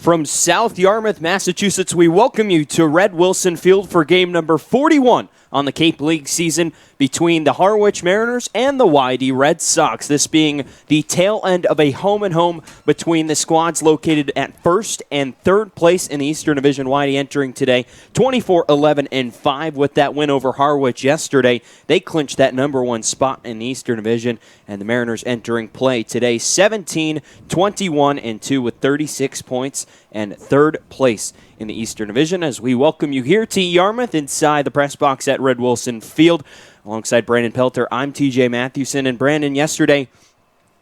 From South Yarmouth, Massachusetts, we welcome you to Red Wilson Field for game number 41 on the Cape League season between the Harwich Mariners and the YD Red Sox. This being the tail end of a home-and-home between the squads located at first and third place in the Eastern Division. YD entering today 24-11-5 with that win over Harwich yesterday. They clinched that number one spot in the Eastern Division, and the Mariners entering play today 17-21-2 with 36 points and third place in the Eastern Division. As we welcome you here to Yarmouth inside the press box at Red Wilson Field. Alongside Brandon Pelter, I'm TJ Mathewson. And Brandon, yesterday,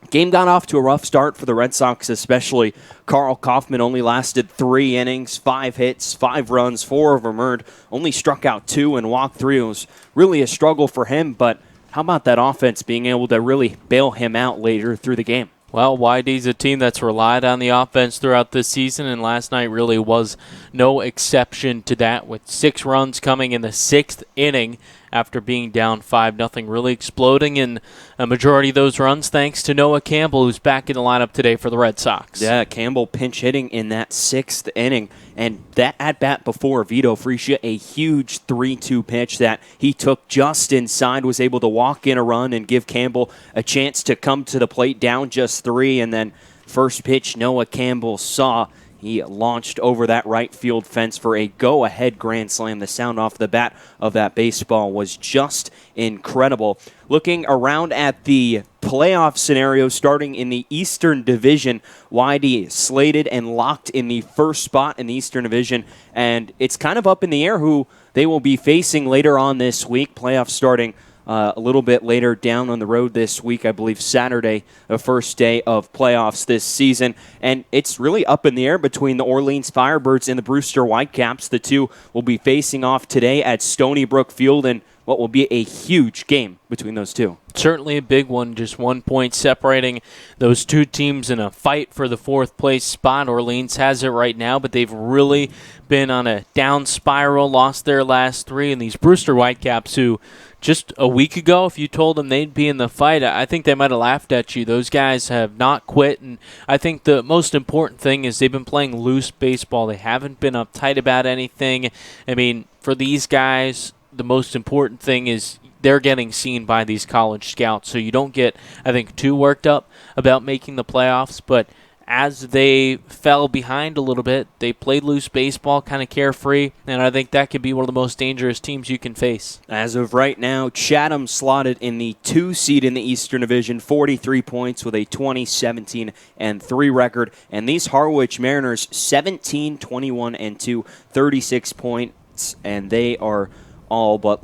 game got off to a rough start for the Red Sox, especially. Carl Kaufman only lasted 3 innings, 5 hits, 5 runs, 4 of them earned, only struck out 2 and walked 3. It was really a struggle for him, but how about that offense being able to really bail him out later through the game? Well, YD's a team that's relied on the offense throughout this season, and last night really was no exception to that, with 6 runs coming in the 6th inning after being down 5-0, really exploding in a majority of those runs thanks to Noah Campbell, who's back in the lineup today for the Red Sox. Yeah, Campbell pinch hitting in that 6th inning, and that at-bat before Vito Freesia, a huge 3-2 pitch that he took just inside, was able to walk in a run and give Campbell a chance to come to the plate down just 3, and then first pitch Noah Campbell saw. He launched over that right field fence for a go-ahead grand slam. The sound off the bat of that baseball was just incredible. Looking around at the playoff scenario starting in the Eastern Division, YD slated and locked in the first spot in the Eastern Division, and it's kind of up in the air who they will be facing later on this week. Playoffs starting a little bit later down on the road this week, I believe Saturday, the first day of playoffs this season. And it's really up in the air between the Orleans Firebirds and the Brewster Whitecaps. The two will be facing off today at Stony Brook Field in what will be a huge game between those two. Certainly a big one, just 1 point separating those two teams in a fight for the 4th place spot. Orleans has it right now, but they've really been on a down spiral, lost their last 3, and these Brewster Whitecaps, who just a week ago, if you told them they'd be in the fight, I think they might have laughed at you. Those guys have not quit, and I think the most important thing is they've been playing loose baseball. They haven't been uptight about anything. I mean, for these guys, the most important thing is they're getting seen by these college scouts, so you don't get, I think, too worked up about making the playoffs, but as they fell behind a little bit, they played loose baseball, kind of carefree, and I think that could be one of the most dangerous teams you can face. As of right now, Chatham slotted in the 2 seed in the Eastern Division, 43 points with a 20-17-3 record, and these Harwich Mariners 17-21-2, 36 points, and they are all but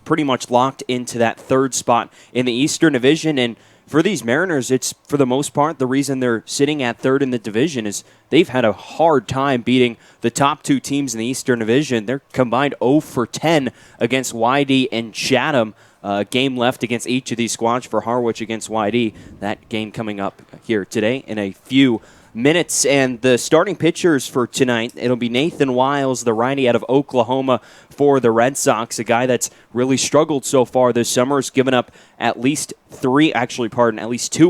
pretty much locked into that 3rd spot in the Eastern Division. And for these Mariners, it's for the most part the reason they're sitting at 3rd in the division is they've had a hard time beating the top 2 teams in the Eastern Division. They're combined 0 for 10 against YD and Chatham. Game left against each of these squads for Harwich against YD. That game coming up here today in a few minutes. And the starting pitchers for tonight, it'll be Nathan Wiles, the righty out of Oklahoma for the Red Sox, a guy that's really struggled so far this summer. Has given up at least 2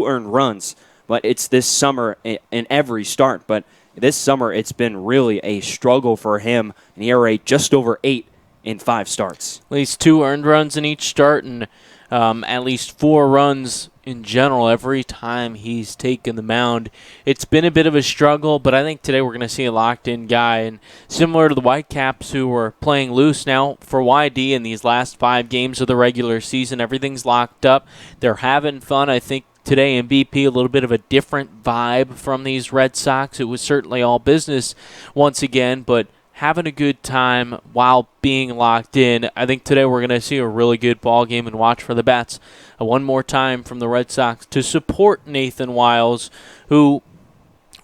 earned runs. But it's this summer in every start. But this summer it's been really a struggle for him. An ERA just over 8 in 5 starts. At least 2 earned runs in each start, and at least 4 runs in general every time he's taken the mound. It's been a bit of a struggle, but I think today we're going to see a locked-in guy. And similar to the Whitecaps, who were playing loose now for YD in these last 5 games of the regular season, everything's locked up. They're having fun. I think today in BP, a little bit of a different vibe from these Red Sox. It was certainly all business once again, but having a good time while being locked in. I think today we're going to see a really good ball game, and watch for the bats one more time from the Red Sox to support Nathan Wiles, who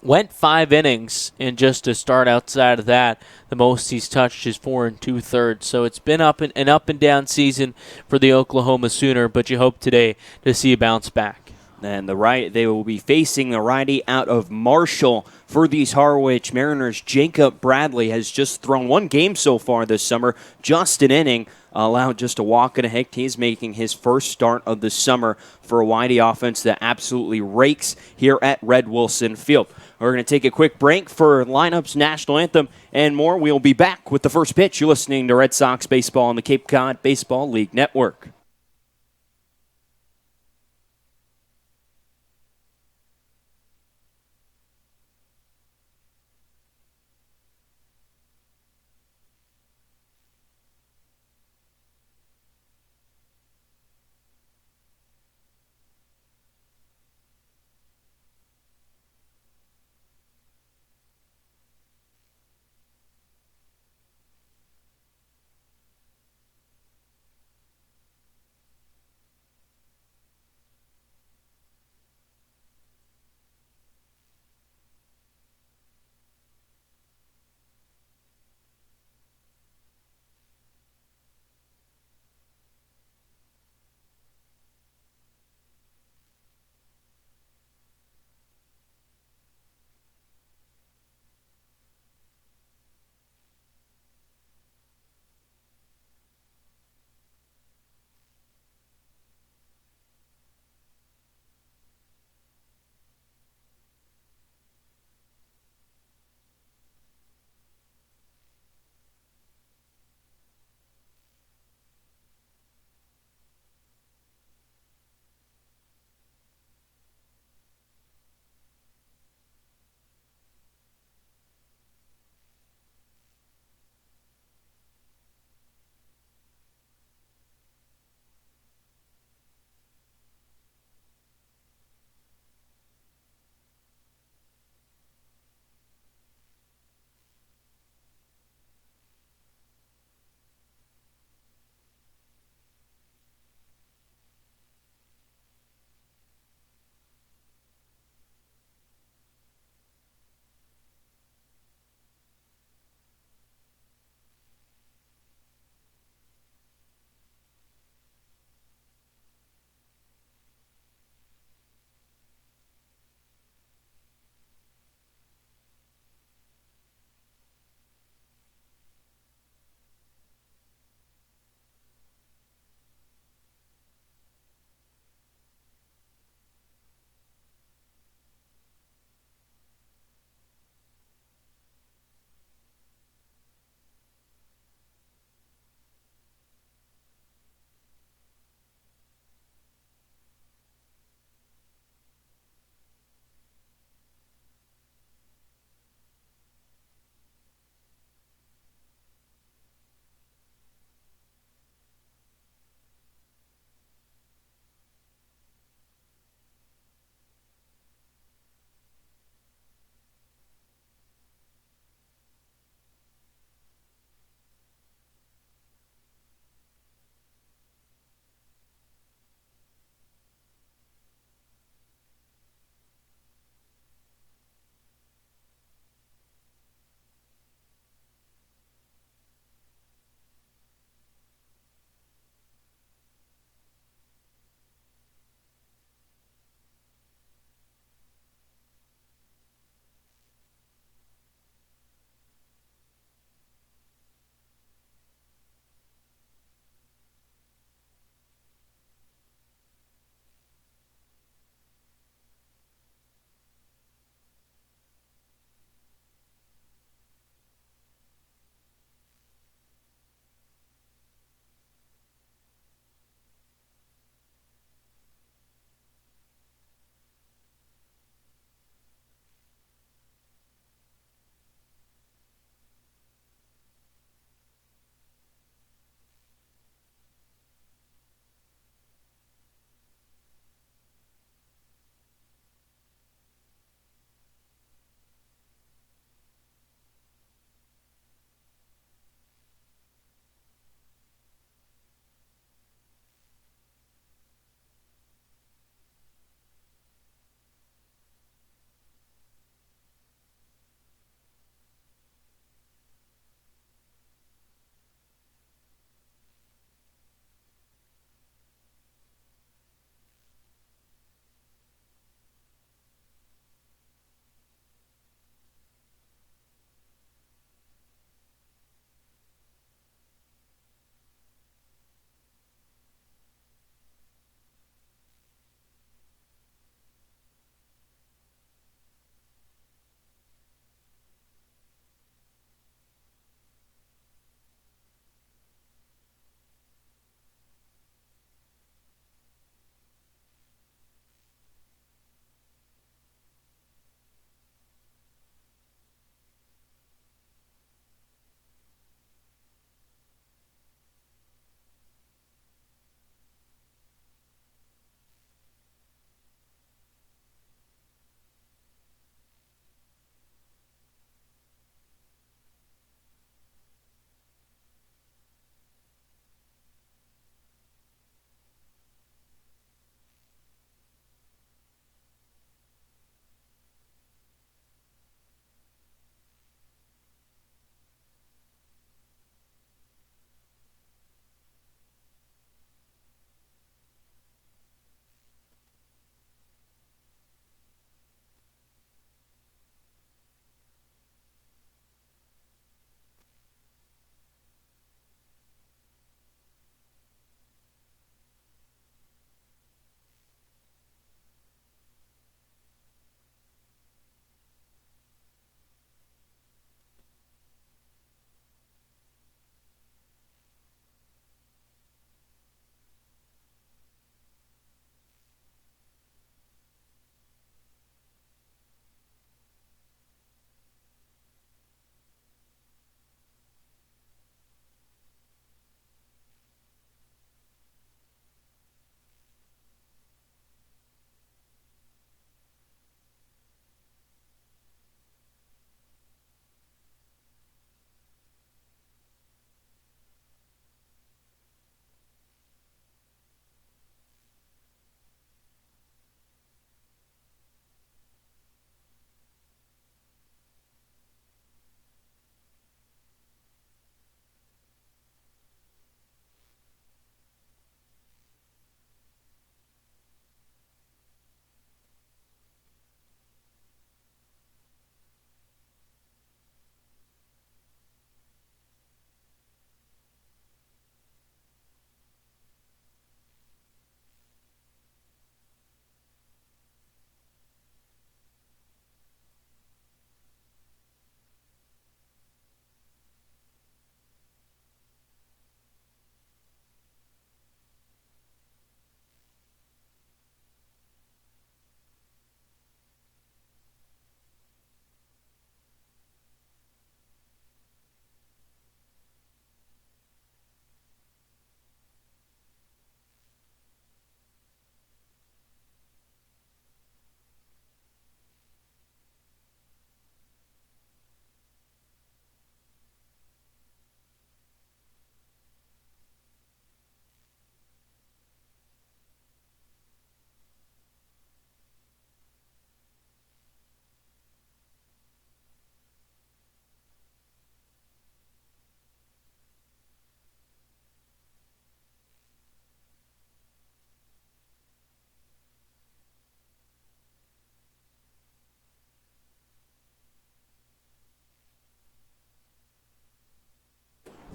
went 5 innings, and just to start outside of that, the most he's touched is 4 2/3. So it's been an up and down season for the Oklahoma Sooner, but you hope today to see a bounce back. And they will be facing the righty out of Marshall for these Harwich Mariners. Jacob Bradley has just thrown one game so far this summer, just an inning, allowed just a walk and a hit. He's making his first start of the summer for a Whitey offense that absolutely rakes here at Red Wilson Field. We're going to take a quick break for lineups, national anthem, and more. We'll be back with the first pitch. You're listening to Red Sox Baseball on the Cape Cod Baseball League Network.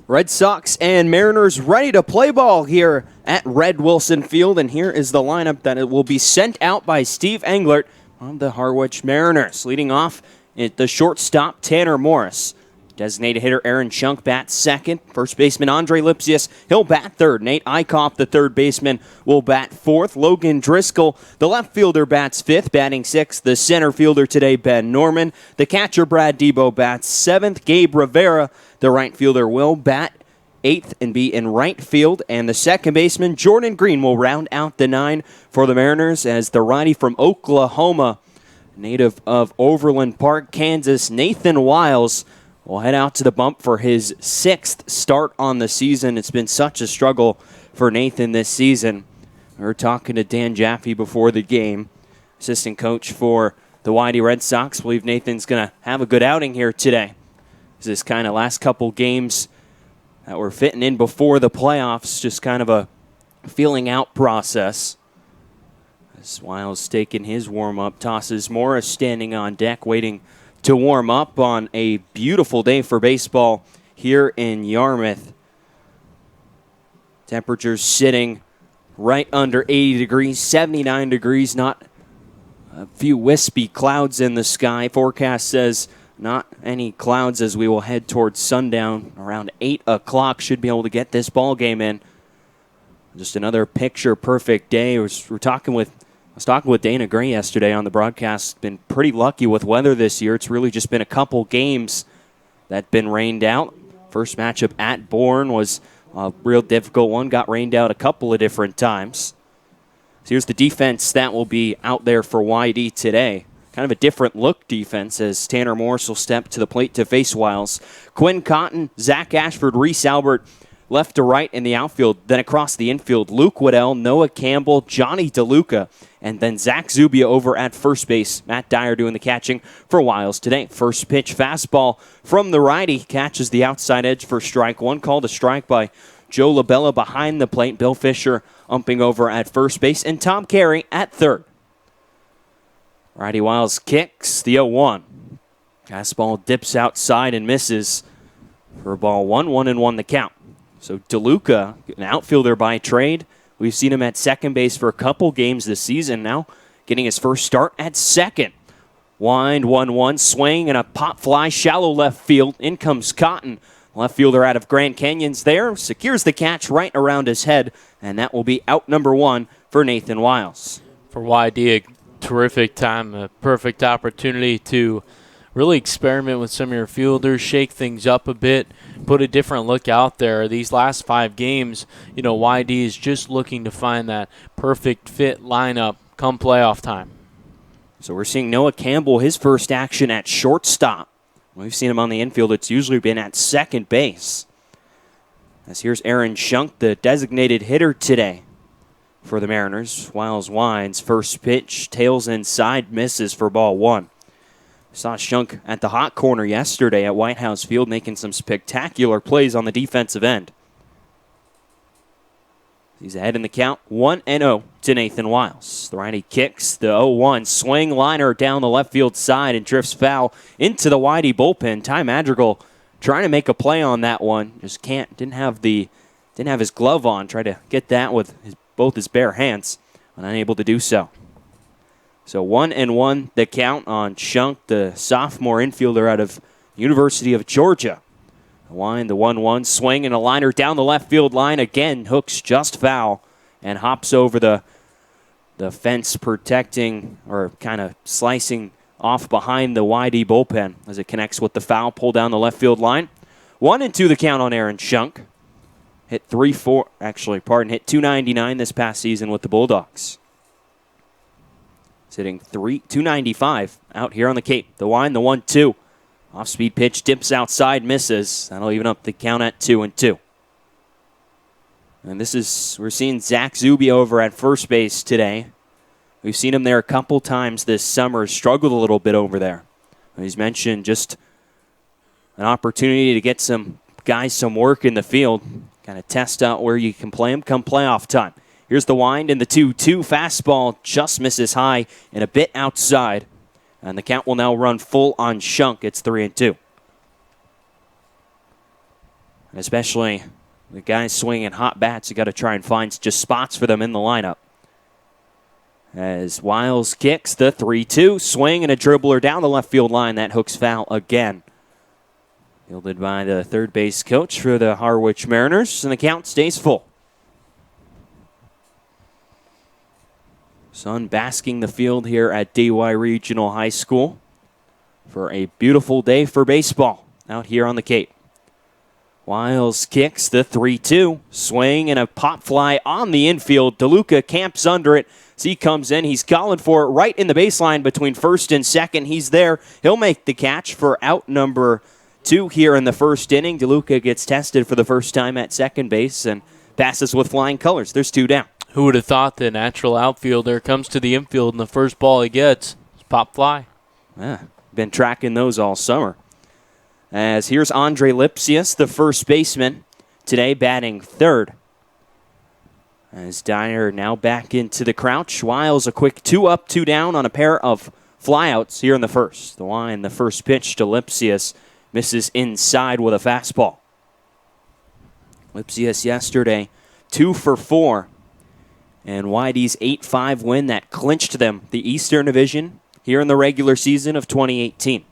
Red Sox and Mariners ready to play ball here at Red Wilson Field, and here is the lineup that it will be sent out by Steve Englert of the Harwich Mariners. Leading off at the shortstop, Tanner Morris. Designated hitter Aaron Schunk bats second. First baseman Andre Lipsius, he'll bat third. Nate Eichhoff, the third baseman, will bat fourth. Logan Driscoll, the left fielder, bats fifth, batting sixth. The center fielder today, Ben Norman. The catcher, Brad Debo, bats seventh. Gabe Rivera, the right fielder, will bat eighth and be in right field. And the second baseman, Jordan Green, will round out the nine for the Mariners as the righty from Oklahoma, native of Overland Park, Kansas, Nathan Wiles, will head out to the bump for his sixth start on the season. It's been such a struggle for Nathan this season. We were talking to Dan Jaffe before the game, assistant coach for the Whitey Red Sox. Believe Nathan's going to have a good outing here today. This kind of last couple games that were fitting in before the playoffs, just kind of a feeling out process. As Wiles taking his warm-up, tosses Morris standing on deck, waiting to warm up on a beautiful day for baseball here in Yarmouth. Temperatures sitting right under 80 degrees, 79 degrees, not a few wispy clouds in the sky. Forecast says not any clouds as we will head towards sundown. Around 8 o'clock should be able to get this ball game in. Just another picture-perfect day. I was talking with Dana Gray yesterday on the broadcast. Been pretty lucky with weather this year. It's really just been a couple games that been rained out. First matchup at Bourne was a real difficult one. Got rained out a couple of different times. So here's the defense that will be out there for YD today. Kind of a different look defense as Tanner Morris will step to the plate to face Wiles. Quinn Cotton, Zach Ashford, Reese Albert, left to right in the outfield. Then across the infield, Luke Waddell, Noah Campbell, Johnny DeLuca, and then Zach Zubia over at first base. Matt Dyer doing the catching for Wiles today. First pitch fastball from the righty. Catches the outside edge for strike one. Called a strike by Joe LaBella behind the plate. Bill Fisher umping over at first base. And Tom Carey at third. Righty Wiles kicks the 0-1. Fastball dips outside and misses for ball 1-1 the count. So DeLuca, an outfielder by trade. We've seen him at second base for a couple games this season now, getting his first start at second. Wind 1-1, swing, and a pop fly, shallow left field. In comes Cotton. Left fielder out of Grand Canyon's there, secures the catch right around his head, and that will be out number one for Nathan Wiles. For YD, a terrific time, a perfect opportunity to really experiment with some of your fielders, shake things up a bit, put a different look out there. These last 5 games, YD is just looking to find that perfect fit lineup come playoff time. So we're seeing Noah Campbell, his first action at shortstop. We've seen him on the infield. It's usually been at second base. As here's Aaron Schunk, the designated hitter today for the Mariners. Wiles winds, first pitch, tails inside, misses for ball 1. Saw Schunk at the hot corner yesterday at White House Field making some spectacular plays on the defensive end. He's ahead in the count, 1-0 to Nathan Wiles. The righty kicks the 0-1 swing liner down the left field side and drifts foul into the Whitey bullpen. Ty Madrigal trying to make a play on that one, just can't. Didn't have his glove on. Tried to get that with both his bare hands, and unable to do so. So 1-1 the count on Schunk, the sophomore infielder out of University of Georgia. The 1-1 swing and a liner down the left field line. Again, hooks just foul and hops over the fence protecting or kind of slicing off behind the YD bullpen as it connects with the foul pull down the left field line. 1-2 the count on Aaron Schunk. Hit 299 this past season with the Bulldogs. Sitting 295 out here on the Cape. The wind, the 1-2. Off-speed pitch, dips outside, misses. That'll even up the count at 2-2. And we're seeing Zach Zubia over at first base today. We've seen him there a couple times this summer. Struggled a little bit over there. He's mentioned just an opportunity to get some guys some work in the field. Kind of test out where you can play him come playoff time. Here's the wind and the 2-2 fastball just misses high and a bit outside. And the count will now run full on Schunk. It's 3-2. Especially the guys swinging hot bats, you got to try and find just spots for them in the lineup. As Wiles kicks the 3-2, swing and a dribbler down the left field line. That hook's foul again. Fielded by the third base coach for the Harwich Mariners, and the count stays full. Sun basking the field here at DY Regional High School for a beautiful day for baseball out here on the Cape. Wiles kicks the 3-2, swing and a pop fly on the infield. DeLuca camps under it. As he comes in, he's calling for it right in the baseline between first and second. He's there. He'll make the catch for out number 2 here in the first inning. DeLuca gets tested for the first time at second base and passes with flying colors. There's 2 down. Who would have thought the natural outfielder comes to the infield and the first ball he gets is pop fly? Yeah, been tracking those all summer. As here's Andre Lipsius, the first baseman, today batting third. As Dyer now back into the crouch. Wiles a quick 2 up, 2 down on a pair of flyouts here in the first. The first pitch to Lipsius misses inside with a fastball. Lipsius yesterday 2 for 4. And Whitey's 8-5 win that clinched them the Eastern Division here in the regular season of 2018.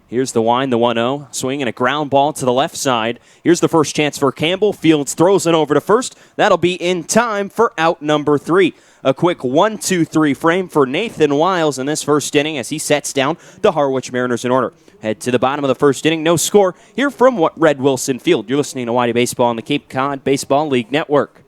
Here's the 1-0, swing and a ground ball to the left side. Here's the first chance for Campbell. Fields throws it over to first. That'll be in time for out number 3. A quick 1-2-3 frame for Nathan Wiles in this first inning as he sets down the Harwich Mariners in order. Head to the bottom of the first inning, no score. Here from Red Wilson Field. You're listening to Whitey Baseball on the Cape Cod Baseball League Network.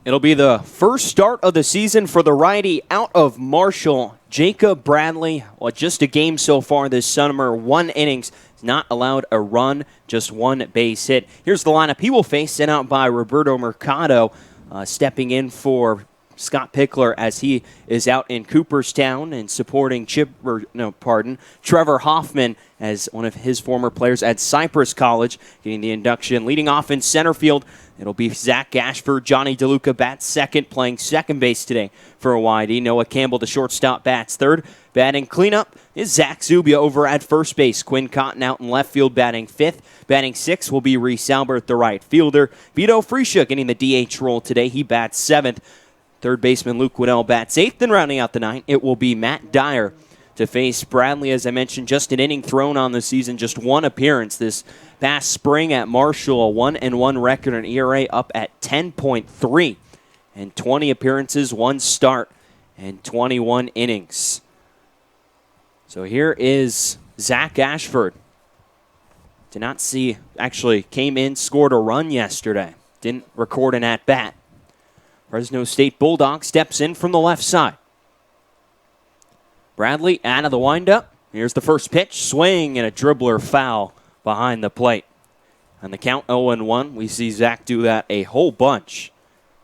It'll be the first start of the season for the righty out of Marshall. Jacob Bradley, just a game so far this summer, 1 innings, not allowed a run, just 1 base hit. Here's the lineup he will face, sent out by Roberto Mercado, stepping in for Scott Pickler as he is out in Cooperstown and supporting Trevor Hoffman as one of his former players at Cypress College, getting the induction. Leading off in center field, it'll be Zach Ashford. Johnny DeLuca bats second, playing second base today for Whitey. Noah Campbell, the shortstop, bats third. Batting cleanup is Zach Zubia over at first base. Quinn Cotton out in left field batting fifth. Batting sixth will be Reese Albert, the right fielder. Vito Freisha getting the DH role today. He bats seventh. Third baseman Luke Winnell bats eighth, and rounding out the ninth, it will be Matt Dyer to face Bradley. As I mentioned, just an inning thrown on the season, just 1 appearance this past spring at Marshall, a 1-1 record, and ERA up at 10.3, and 20 appearances, 1 start, and 21 innings. So here is Zach Ashford. Did not see, actually came in, scored a run yesterday. Didn't record an at-bat. Fresno State Bulldog steps in from the left side. Bradley out of the windup. Here's the first pitch. Swing and a dribbler foul behind the plate. On the count 0-1, we see Zach do that a whole bunch.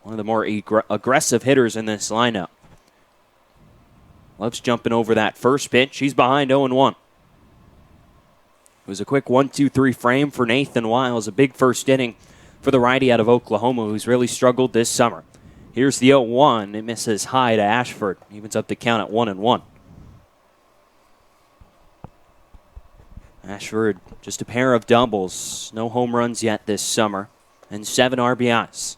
One of the more aggressive hitters in this lineup. Loves jumping over that first pitch. He's behind 0-1. It was a quick 1-2-3 frame for Nathan Wiles. A big first inning for the righty out of Oklahoma who's really struggled this summer. Here's the 0-1. It misses high to Ashford. Evens up the count at 1-1. Ashford, just a pair of doubles. No home runs yet this summer. And 7 RBIs.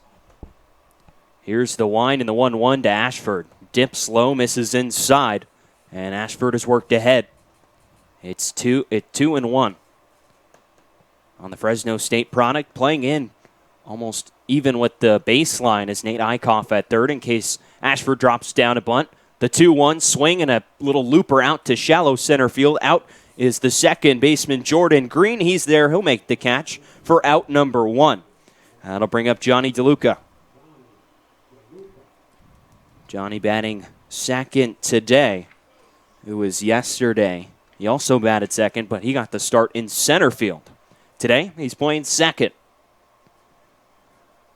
Here's the wind and the 1-1 to Ashford. Dips low, misses inside. And Ashford has worked ahead. It's 2-1. on the Fresno State product, playing in almost even with the baseline as Nate Eichhoff at third in case Ashford drops down a bunt. The 2-1 swing and a little looper out to shallow center field. Out is the second baseman, Jordan Green. He's there. He'll make the catch for out number 1. That'll bring up Johnny DeLuca. Johnny batting second today. It was yesterday. He also batted second, but he got the start in center field. Today, he's playing second.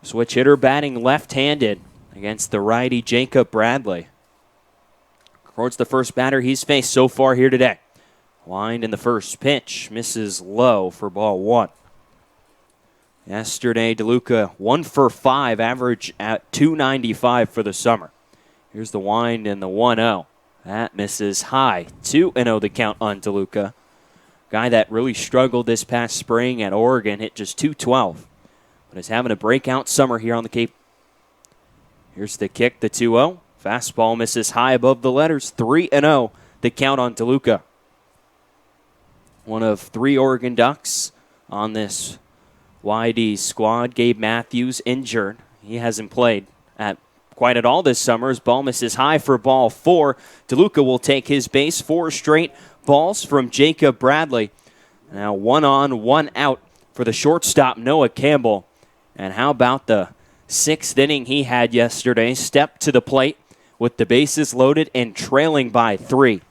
Switch hitter batting left-handed against the righty Jacob Bradley. Records the first batter he's faced so far here today. Wind in the first pitch. Misses low for ball 1. Yesterday, DeLuca 1 for 5, average at .295 for the summer. Here's the wind and the 1-0. That misses high. 2-0 the count on DeLuca. Guy that really struggled this past spring at Oregon, hit just .212. But is having a breakout summer here on the Cape. Here's the kick, the 2-0. Fastball misses high above the letters. 3-0 the count on DeLuca. One of 3 Oregon Ducks on this YD squad. Gabe Matthews injured. He hasn't played quite at all this summer. His ball misses high for ball 4. DeLuca will take his base. 4 straight balls from Jacob Bradley. Now 1 on, 1 out for the shortstop, Noah Campbell. And how about the 6th inning he had yesterday? Stepped to the plate with the bases loaded and trailing by 3.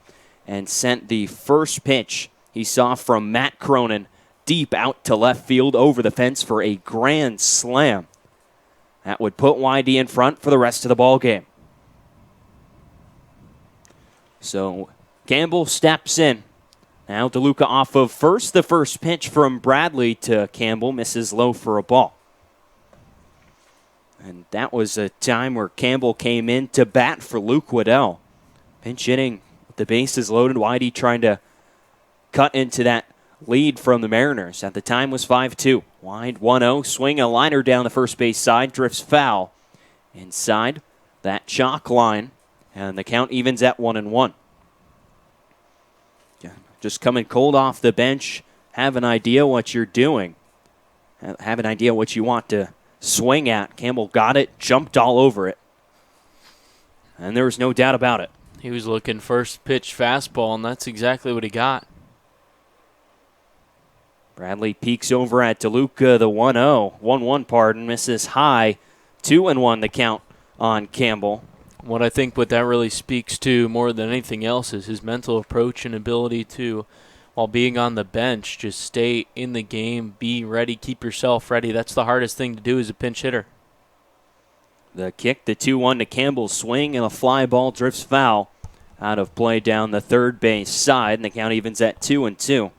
And sent the first pitch he saw from Matt Cronin deep out to left field over the fence for a grand slam. That would put YD in front for the rest of the ball game. So Campbell steps in. Now DeLuca off of first. The first pitch from Bradley to Campbell misses low for a ball. And that was a time where Campbell came in to bat for Luke Waddell. Pinch hitting with the bases loaded. YD trying to cut into that lead from the Mariners. At the time was 5-2. Wide 1-0. Swing a liner down the first base side. Drifts foul inside that chalk line. And the count evens at 1-1. Just coming cold off the bench. Have an idea what you're doing. Have an idea what you want to swing at. Campbell got it. Jumped all over it. And there was no doubt about it. He was looking first pitch fastball, and that's exactly what he got. Bradley peeks over at DeLuca, the 1-0. 1-1, pardon. Misses high. 2-1 the count on Campbell. What that really speaks to more than anything else is his mental approach and ability to, while being on the bench, just stay in the game, be ready, keep yourself ready. That's the hardest thing to do as a pinch hitter. The kick, the 2-1 to Campbell. Swing and a fly ball drifts foul. Out of play down the third base side, and the count evens at 2-2.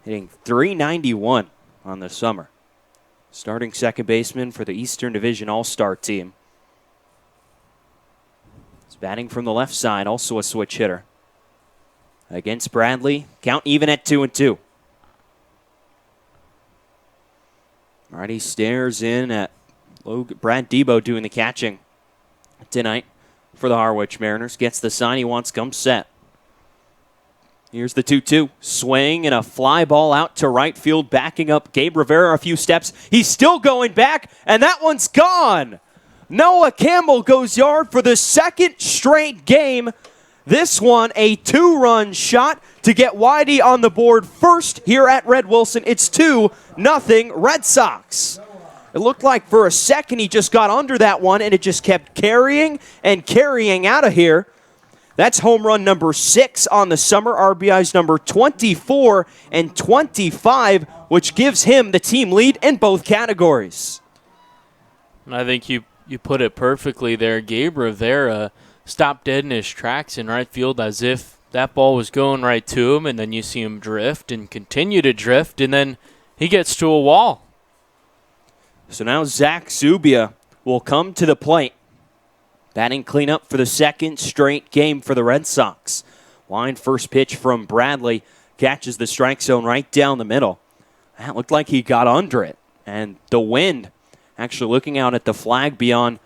Hitting .391 on the summer. Starting second baseman for the Eastern Division All-Star team. He's batting from the left side, also a switch hitter. Against Bradley, count even at 2-2. Alrighty, stares in at Brad Debo doing the catching tonight for the Harwich Mariners. Gets the sign he wants, comes set. Here's the 2-2. Swing and a fly ball out to right field, backing up Gabe Rivera a few steps. He's still going back, and that one's gone. Noah Campbell goes yard for the second straight game. This one, a 2-run shot to get YD on the board first here at Red Wilson. It's 2-0 Red Sox. It looked like for a second he just got under that one, and it just kept carrying and carrying out of here. That's home run number 6 on the summer. RBI's number 24 and 25, which gives him the team lead in both categories. And I think you put it perfectly there. Gabe Rivera stopped dead in his tracks in right field as if that ball was going right to him, and then you see him drift and continue to drift, and then he gets to a wall. So now Zach Zubia will come to the plate. Batting cleanup for the second straight game for the Red Sox. Line first pitch from Bradley. Catches the strike zone right down the middle. That looked like he got under it. And the wind, actually looking out at the flag beyond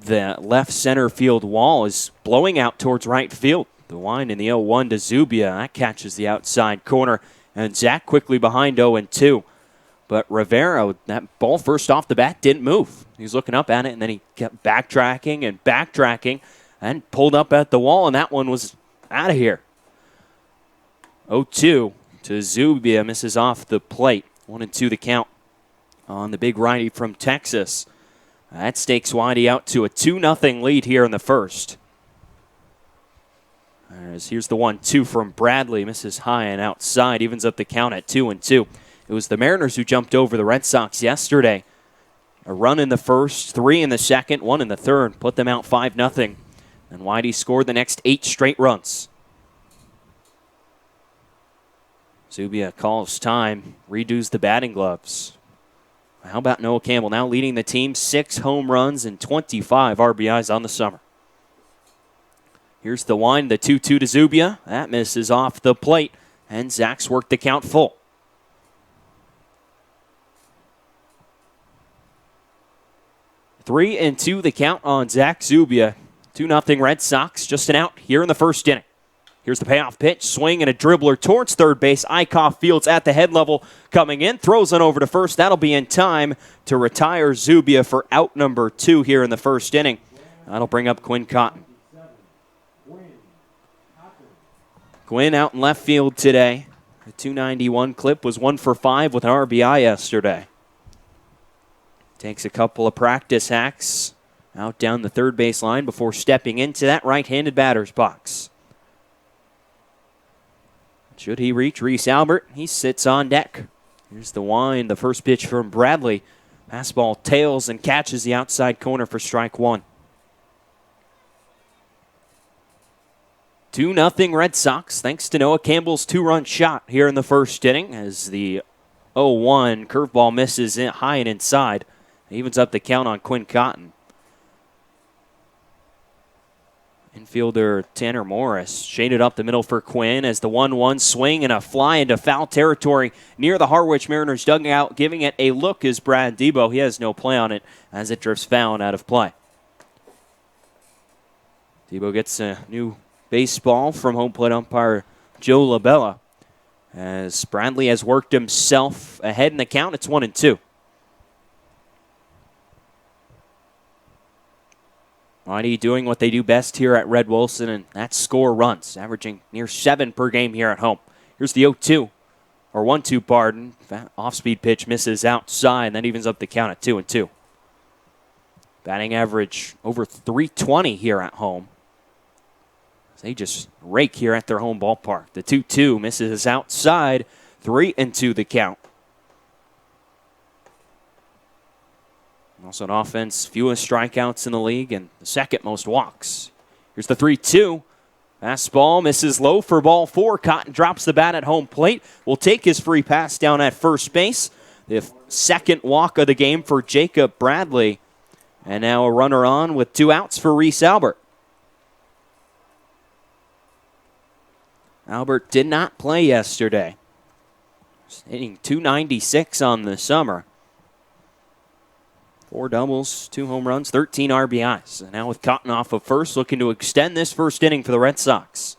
the left center field wall, is blowing out towards right field. The line in the 0-1 to Zubia. That catches the outside corner. And Zach quickly behind 0-2. But Rivera, that ball first off the bat didn't move. He was looking up at it, and then he kept backtracking and pulled up at the wall, and that one was out of here. 0-2 to Zubia, misses off the plate. 1-2 the count on the big righty from Texas. That stakes Whitey out to a 2-0 lead here in the first. Here's the 1-2 from Bradley. Misses high and outside. Evens up the count at 2-2. It was the Mariners who jumped over the Red Sox yesterday. A run in the first, 3 in the second, 1 in the third. Put them out 5-0. And Whitey scored the next 8 straight runs. Zubia calls time. Redoes the batting gloves. How about Noah Campbell now leading the team? 6 home runs and 25 RBIs on the summer. Here's the 1, the 2-2 to Zubia. That misses off the plate. And Zach's worked the count full. 3-2 the count on Zach Zubia. 2-0 Red Sox, just an out here in the first inning. Here's the payoff pitch, swing and a dribbler towards third base. Eichhoff fields at the head level, coming in, throws it over to first. That'll be in time to retire Zubia for out number 2 here in the first inning. That'll bring up Quinn Cotton. Quinn out in left field today. The 291 clip was 1 for 5 with an RBI yesterday. Takes a couple of practice hacks out down the third base line before stepping into that right-handed batter's box. Should he reach Reese Albert, he sits on deck. Here's the wind, the first pitch from Bradley. Fastball tails and catches the outside corner for strike 1. 2-0 Red Sox, thanks to Noah Campbell's 2-run shot here in the first inning as the 0-1 curveball misses in high and inside. Evens up the count on Quinn Cotton. Infielder Tanner Morris shaded up the middle for Quinn as the 1-1 swing and a fly into foul territory near the Harwich Mariners dugout. Giving it a look is Brad Debo. He has no play on it as it drifts foul and out of play. Debo gets a new baseball from home plate umpire Joe LaBella as Bradley has worked himself ahead in the count. It's 1-2. Whitey doing what they do best here at Red Wilson, and that's score runs, averaging near 7 per game here at home. Here's the 0-2, or 1-2, pardon. Off-speed pitch misses outside, and that evens up the count at 2-2. Batting average over 320 here at home. They just rake here at their home ballpark. The 2-2 misses outside, 3-2 the count. Also an offense, fewest strikeouts in the league and the second most walks. Here's the 3-2. Fastball misses low for ball 4. Cotton drops the bat at home plate. Will take his free pass down at first base. The second walk of the game for Jacob Bradley. And now a runner on with 2 outs for Reese Albert. Albert did not play yesterday. Hitting .296 on the summer. 4 doubles, 2 home runs, 13 RBIs. And now with Cotton off of first, looking to extend this first inning for the Red Sox.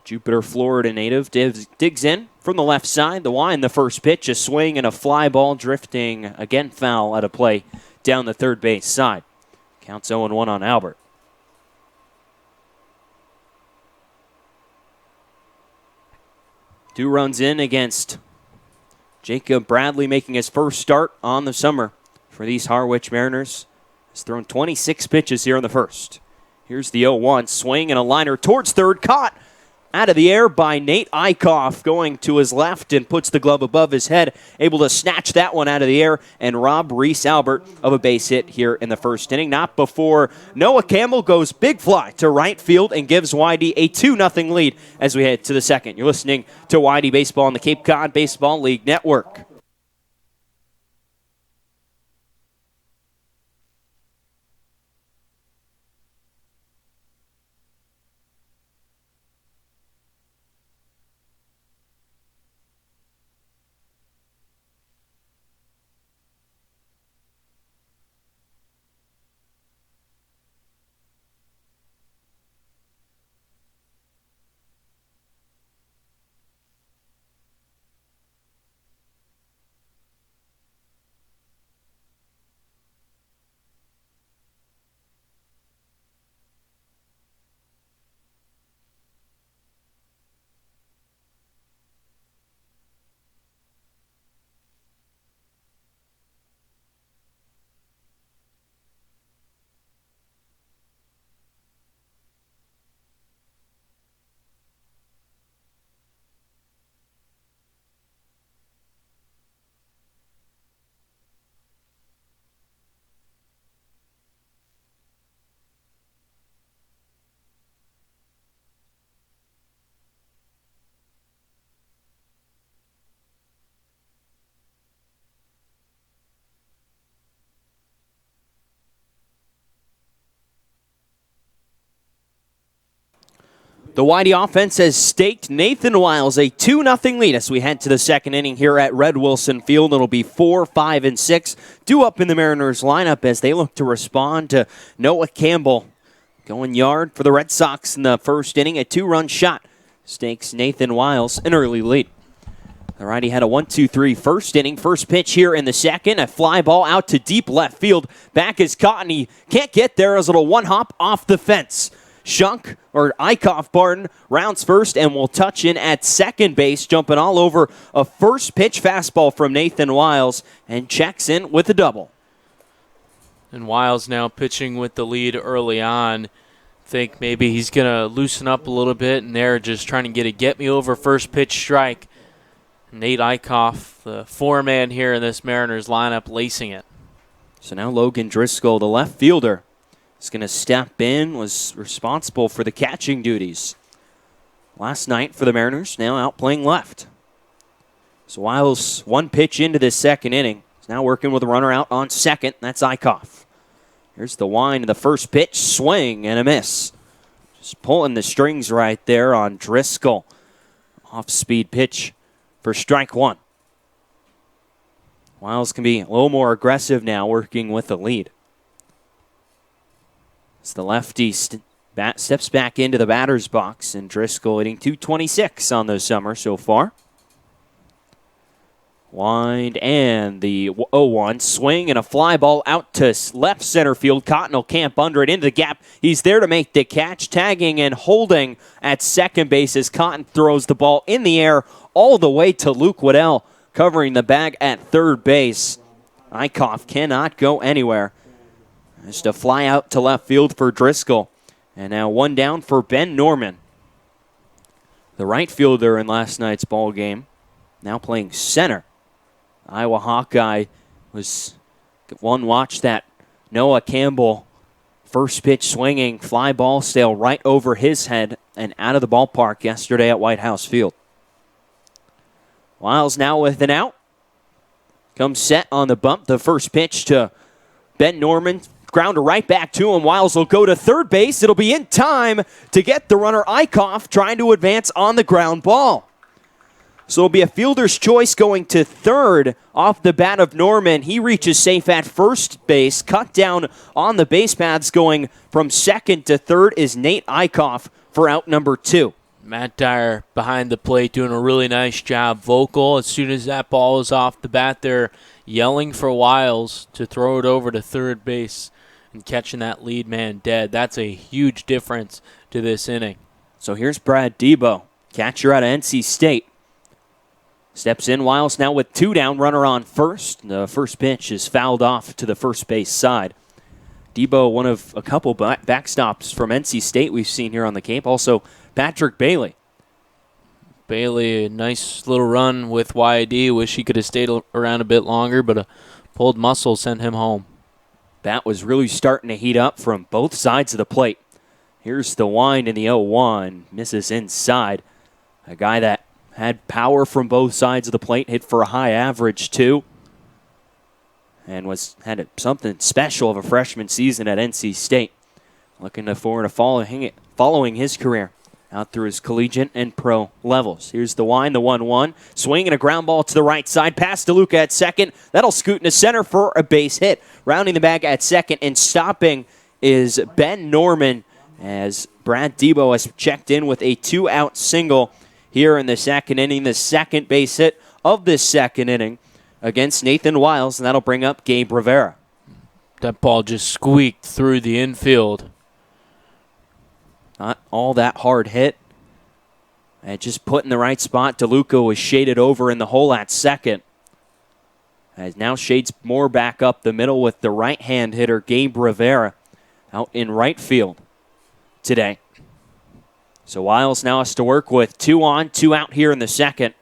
Jupiter, Florida native digs in from the left side. The wind, the first pitch, a swing and a fly ball drifting again foul out of play down the third base side. Counts 0-1 on Albert. Two runs in against Jacob Bradley, making his first start on the summer for these Harwich Mariners. Has thrown 26 pitches here in the first. Here's the 0-1 swing and a liner towards third. Caught out of the air by Nate Eichhoff, going to his left and puts the glove above his head. Able to snatch that one out of the air and rob Reese Albert of a base hit here in the first inning. Not before Noah Campbell goes big fly to right field and gives Whitey a 2-0 lead as we head to the second. You're listening to Whitey Baseball on the Cape Cod Baseball League Network. The Whitey offense has staked Nathan Wiles a 2-0 lead as we head to the second inning here at Red Wilson Field. It'll be 4, 5, and 6 due up in the Mariners lineup as they look to respond to Noah Campbell going yard for the Red Sox in the first inning. A 2-run shot stakes Nathan Wiles an early lead. The righty had a 1-2-3 first inning. First pitch here in the second. A fly ball out to deep left field. Back is caught and he can't get there as a little one hop off the fence. Eichhoff rounds first and will touch in at second base, jumping all over a first pitch fastball from Nathan Wiles and checks in with a double. And Wiles now pitching with the lead early on. Think maybe he's going to loosen up a little bit, and they're just trying to get a get-me-over first pitch strike. Nate Eichhoff, the four-man here in this Mariners lineup, lacing it. So now Logan Driscoll, the left fielder, is going to step in, was responsible for the catching duties last night for the Mariners, now out playing left. So Wiles, one pitch into this second inning, is now working with a runner out on second. That's Eichhoff. Here's the wind of the first pitch, swing and a miss. Just pulling the strings right there on Driscoll. Off-speed pitch for strike one. Wiles can be a little more aggressive now, working with the lead. As the lefty steps back into the batter's box, and Driscoll hitting .226 on the summer so far. Wind and the 0-1 swing and a fly ball out to left center field. Cotton will camp under it into the gap. He's there to make the catch, tagging and holding at second base as Cotton throws the ball in the air all the way to Luke Waddell, covering the bag at third base. Eichhoff cannot go anywhere. Just a fly out to left field for Driscoll. And now one down for Ben Norman, the right fielder in last night's ball game, now playing center. Iowa Hawkeye was one watch that Noah Campbell first pitch swinging fly ball sail right over his head and out of the ballpark yesterday at White House Field. Wiles now with an out. Comes set on the bump. The first pitch to Ben Norman. Grounder right back to him. Wiles will go to third base. It'll be in time to get the runner Eichhoff trying to advance on the ground ball. So it'll be a fielder's choice going to third off the bat of Norman. He reaches safe at first base. Cut down on the base paths going from second to third is Nate Eichhoff for out number 2. Matt Dyer behind the plate doing a really nice job. Vocal, as soon as that ball is off the bat, they're yelling for Wiles to throw it over to third base and catching that lead man dead. That's a huge difference to this inning. So here's Brad Debo, catcher out of NC State. Steps in, Wiles now with 2 down, runner on first. The first pitch is fouled off to the first base side. Debo, one of a couple backstops from NC State we've seen here on the Cape. Also, Patrick Bailey. Bailey, a nice little run with YD. Wish he could have stayed around a bit longer, but a pulled muscle sent him home. Bat was really starting to heat up from both sides of the plate. Here's the wind in the 0-1. Misses inside. A guy that had power from both sides of the plate. Hit for a high average, too. And had something special of a freshman season at NC State. Looking forward to following his career out through his collegiate and pro levels. Here's the wind, the 1-1. Swing and a ground ball to the right side. Pass to Luca at second. That'll scoot into center for a base hit. Rounding the bag at second and stopping is Ben Norman as Brad Debo has checked in with a 2-out single here in the second inning. The second base hit of this second inning against Nathan Wiles, and that'll bring up Gabe Rivera. That ball just squeaked through the infield. Not all that hard hit. And just put in the right spot. DeLuca was shaded over in the hole at second. As now shades more back up the middle with the right-hand hitter, Gabe Rivera, out in right field today. So Wiles now has to work with 2 on, 2 out here in the second.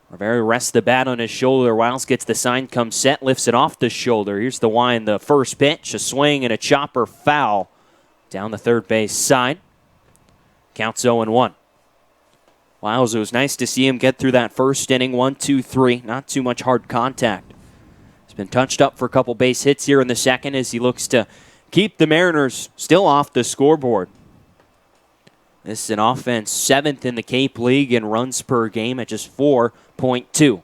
Rivera rests the bat on his shoulder. Wiles gets the sign, comes set, lifts it off the shoulder. Here's the wind, the first pitch, a swing and a chopper foul down the third base side. Counts 0-1. Wiles, it was nice to see him get through that first inning, 1-2-3. Not too much hard contact. He's been touched up for a couple base hits here in the second as he looks to keep the Mariners still off the scoreboard. This is an offense 7th in the Cape League in runs per game at just 4.2.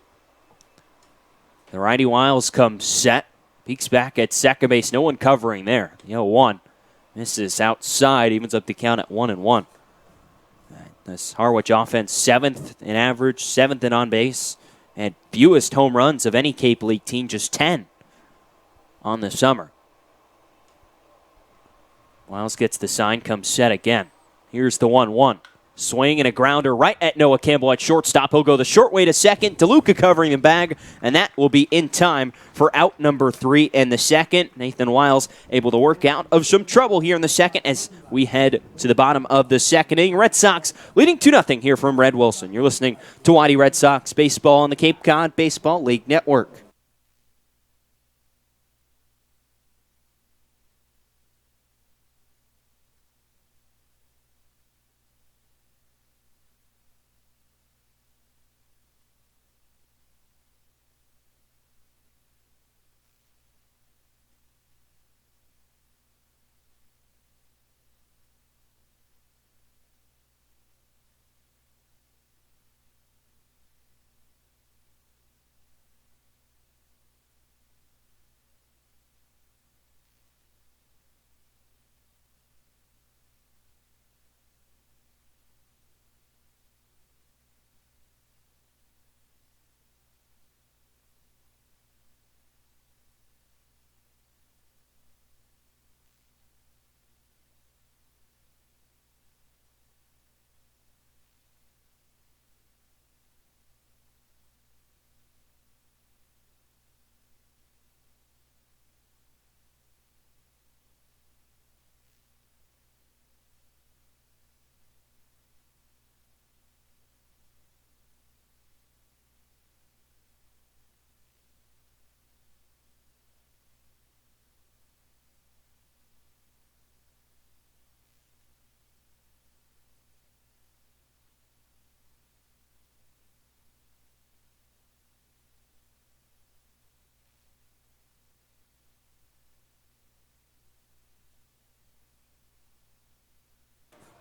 The righty Wiles comes set. Peeks back at second base. No one covering there. 1. Misses outside. Evens up the count at 1-1. This Harwich offense 7th in average, 7th in on base, and fewest home runs of any Cape League team, just 10 on the summer. Wiles gets the sign, comes set again. Here's the 1-1. Swing and a grounder right at Noah Campbell at shortstop. He'll go the short way to second. DeLuca covering the bag, and that will be in time for out number 3 in the second. Nathan Wiles able to work out of some trouble here in the second as we head to the bottom of the second inning. Red Sox leading 2-0 here from Red Wilson. You're listening to Whitey Red Sox Baseball on the Cape Cod Baseball League Network.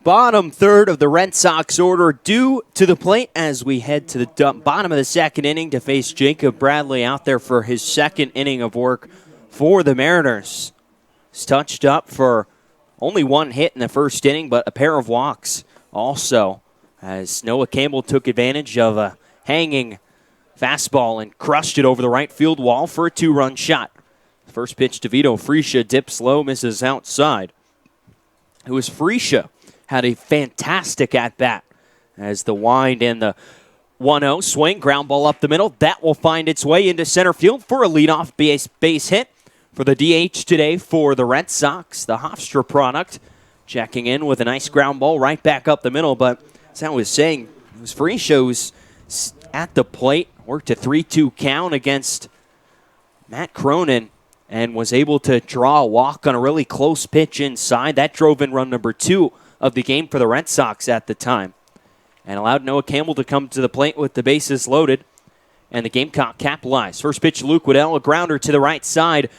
Bottom third of the Red Sox order due to the plate as we head to the bottom of the second inning to face Jacob Bradley out there for his second inning of work for the Mariners. He's touched up for only one hit in the first inning, but a pair of walks also as Noah Campbell took advantage of a hanging fastball and crushed it over the right field wall for a 2-run shot. First pitch to Vito Freesia dips low, misses outside. It was Freesia had a fantastic at-bat as the wind and the 1-0 swing, ground ball up the middle. That will find its way into center field for a leadoff base hit for the DH today for the Red Sox. The Hofstra product checking in with a nice ground ball right back up the middle. But as I was saying, it was Freesia who's at the plate, worked a 3-2 count against Matt Cronin, and was able to draw a walk on a really close pitch inside. That drove in run number 2 of the game for the Red Sox at the time and allowed Noah Campbell to come to the plate with the bases loaded, and the Gamecock capitalized. First pitch to Luke Waddell, a grounder to the right side.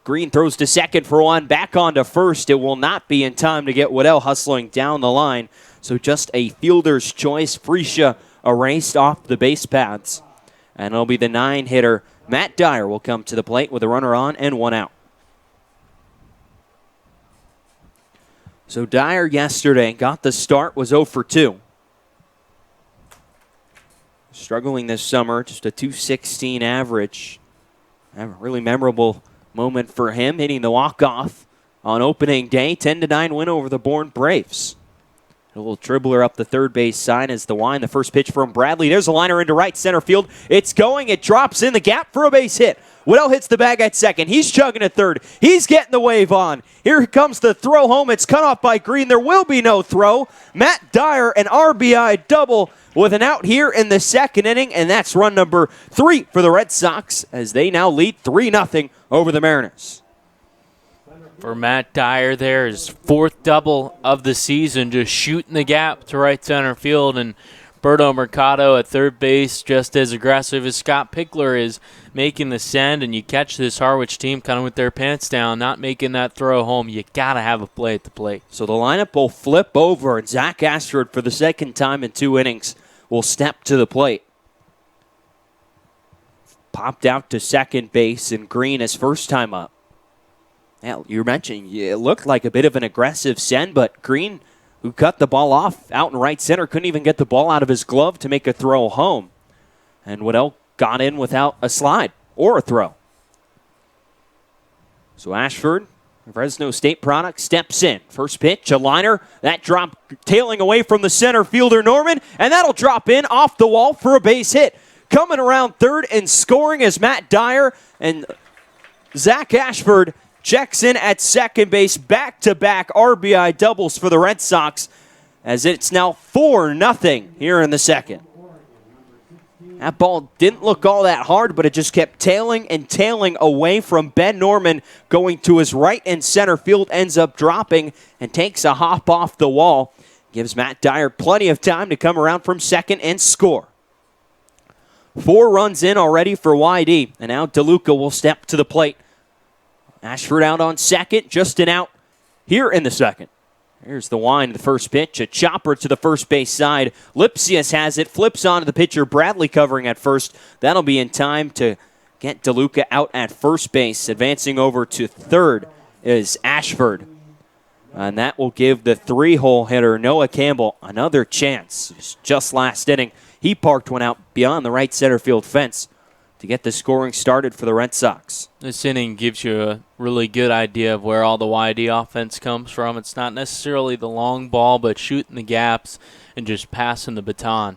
Green throws to second for one, back on to first. It will not be in time to get Waddell hustling down the line, so just a fielder's choice. Freesia erased off the base paths, and it'll be the 9-hitter Matt Dyer will come to the plate with a runner on and one out. So Dyer yesterday got the start, was 0 for 2. Struggling this summer, just a .216 average. A really memorable moment for him, hitting the walk-off on opening day. 10-9 win over the Bourne Braves. A little dribbler up the third base side as the wind. The first pitch from Bradley. There's a liner into right center field. It's going. It drops in the gap for a base hit. Waddell hits the bag at second. He's chugging at third. He's getting the wave on. Here comes the throw home. It's cut off by Green. There will be no throw. Matt Dyer, an RBI double with an out here in the second inning, and that's run number 3 for the Red Sox as they now lead 3-0 over the Mariners. For Matt Dyer, there is 4th double of the season, just shooting the gap to right center field and Berto Mercado at third base, just as aggressive as Scott Pickler is making the send, and you catch this Harwich team kind of with their pants down, not making that throw home. You got to have a play at the plate. So the lineup will flip over, and Zach Ashford, for the second time in 2 innings, will step to the plate. Popped out to second base, and Green his first time up. Now, you mentioned it looked like a bit of an aggressive send, but Green, who cut the ball off out in right center, couldn't even get the ball out of his glove to make a throw home. And Waddell got in without a slide or a throw. So Ashford, Fresno State product, steps in. First pitch, a liner. That drop tailing away from the center fielder, Norman, and that'll drop in off the wall for a base hit. Coming around third and scoring is Matt Dyer, and Zach Ashford checks in at second base. Back-to-back RBI doubles for the Red Sox, as it's now 4-0 here in the second. That ball didn't look all that hard, but it just kept tailing and tailing away from Ben Norman, going to his right and center field, ends up dropping and takes a hop off the wall. Gives Matt Dyer plenty of time to come around from second and score. 4 runs in already for YD, and now DeLuca will step to the plate. Ashford out on second, just an out here in the second. Here's the wind, the first pitch, a chopper to the first base side. Lipsius has it, flips onto the pitcher, Bradley covering at first. That'll be in time to get DeLuca out at first base. Advancing over to third is Ashford. And that will give the 3-hole hitter, Noah Campbell, another chance. Just last inning, he parked one out beyond the right center field fence to get the scoring started for the Red Sox. This inning gives you a really good idea of where all the YD offense comes from. It's not necessarily the long ball, but shooting the gaps and just passing the baton.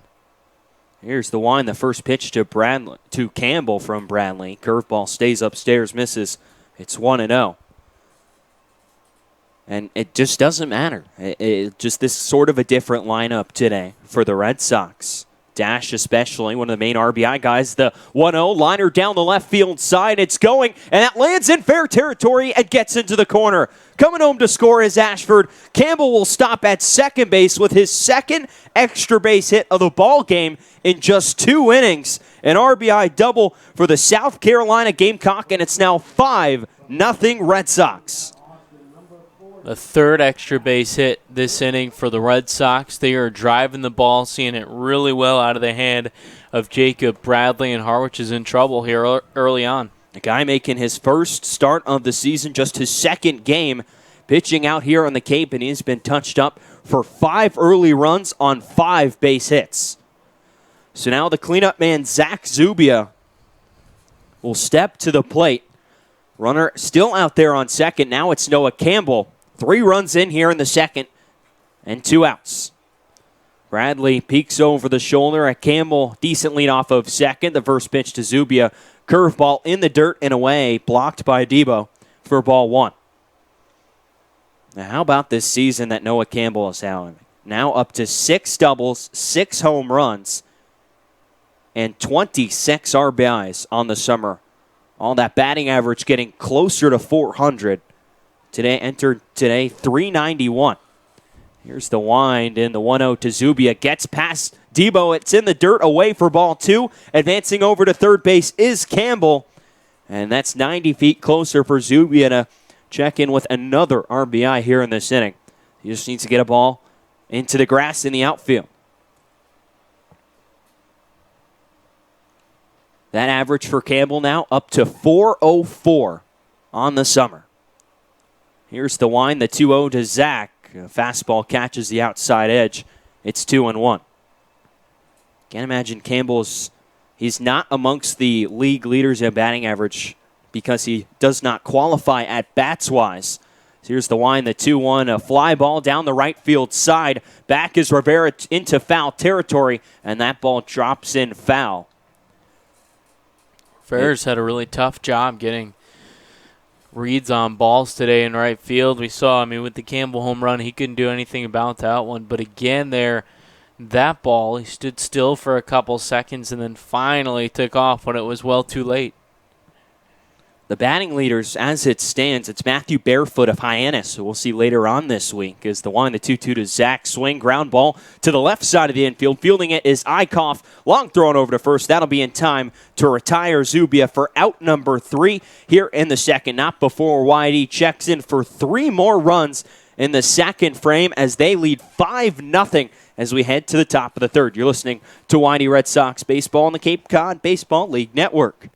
Here's the wind, the first pitch to Campbell from Bradley. Curveball stays upstairs, misses. It's 1-0. And it just doesn't matter. Just this sort of a different lineup today for the Red Sox. Dash especially, one of the main RBI guys. The 1-0 liner down the left field side. It's going, and that lands in fair territory and gets into the corner. Coming home to score is Ashford. Campbell will stop at second base with his second extra base hit of the ball game in just 2 innings. An RBI double for the South Carolina Gamecock, and it's now 5-0 Red Sox. The third extra base hit this inning for the Red Sox. They are driving the ball, seeing it really well out of the hand of Jacob Bradley, and Harwich is in trouble here early on. A guy making his first start of the season, just his second game, pitching out here on the Cape, and he's been touched up for 5 early runs on 5 base hits. So now the cleanup man, Zach Zubia, will step to the plate. Runner still out there on second. Now it's Noah Campbell. 3 runs in here in the second, and 2 outs. Bradley peeks over the shoulder at Campbell. Decent lead off of second. The first pitch to Zubia. Curveball in the dirt and away, blocked by Debo for ball 1. Now, how about this season that Noah Campbell is having? Now up to 6 doubles, 6 home runs, and 26 RBIs on the summer. All that batting average getting closer to 400. Entered today 391. Here's the wind in the 1-0 to Zubia. Gets past Debo. It's in the dirt, away for ball 2. Advancing over to third base is Campbell. And that's 90 feet closer for Zubia to check in with another RBI here in this inning. He just needs to get a ball into the grass in the outfield. That average for Campbell now up to 404 on the summer. Here's the wind, the 2-0 to Zach. Fastball catches the outside edge. It's 2-1. Can't imagine he's not amongst the league leaders in batting average because he does not qualify at bats-wise. So here's the wind, the 2-1, a fly ball down the right field side. Back is Rivera into foul territory, and that ball drops in foul. Ferris had a really tough job getting reads on balls today in right field. We saw, with the Campbell home run, he couldn't do anything about that one. But again that ball, he stood still for a couple seconds and then finally took off when it was well too late. The batting leaders, as it stands, it's Matthew Barefoot of Hyannis, who we'll see later on this week, is the one, the 2-2 to Zach. Swing, ground ball to the left side of the infield. Fielding it is Eichhoff. Long thrown over to first. That'll be in time to retire Zubia for out number 3 here in the second. Not before Whitey checks in for 3 more runs in the second frame as they lead 5-0 as we head to the top of the third. You're listening to Whitey Red Sox Baseball on the Cape Cod Baseball League Network.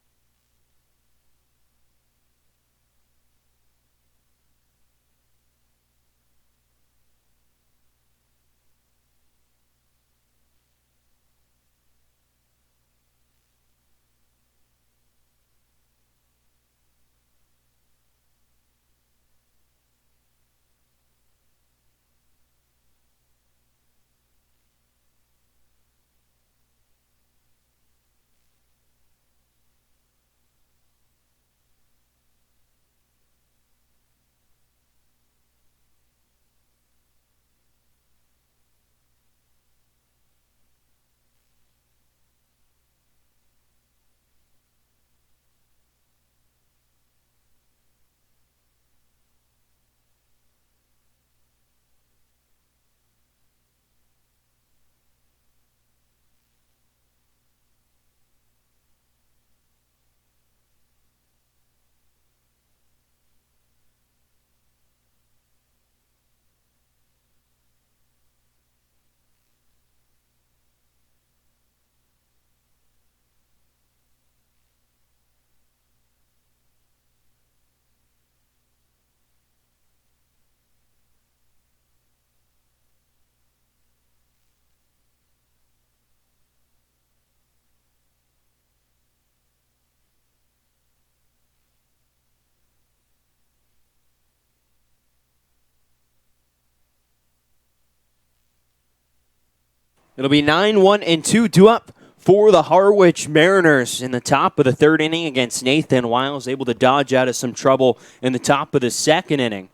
It'll be 9-1 and 2 up for the Harwich Mariners in the top of the third inning against Nathan Wiles, able to dodge out of some trouble in the top of the second inning.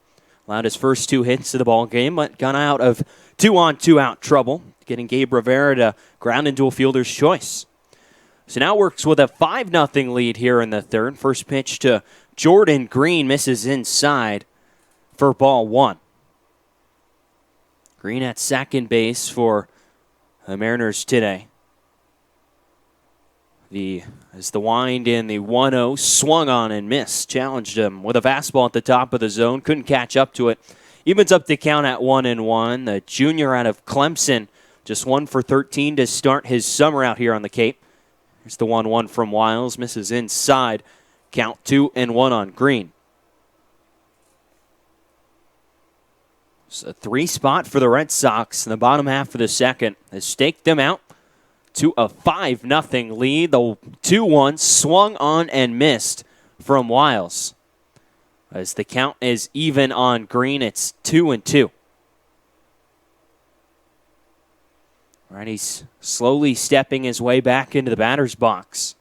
Allowed his first 2 hits to the ball game, but got out of 2-on, 2-out trouble, getting Gabe Rivera to ground into a fielder's choice. So now works with a 5-0 lead here in the third. First pitch to Jordan Green misses inside for ball 1. Green at second base for the Mariners today. As the wind in the 1-0 swung on and missed. Challenged him with a fastball at the top of the zone. Couldn't catch up to it. Evens up the count at 1-1. The junior out of Clemson, just 1 for 13 to start his summer out here on the Cape. Here's the 1-1 from Wiles. Misses inside. Count 2-1 on Green. It's a 3 spot for the Red Sox in the bottom half of the second. Has staked them out to a 5-0 lead. The 2-1 swung on and missed from Wiles. As the count is even on Green, it's 2-2. Right, he's slowly stepping his way back into the batter's box.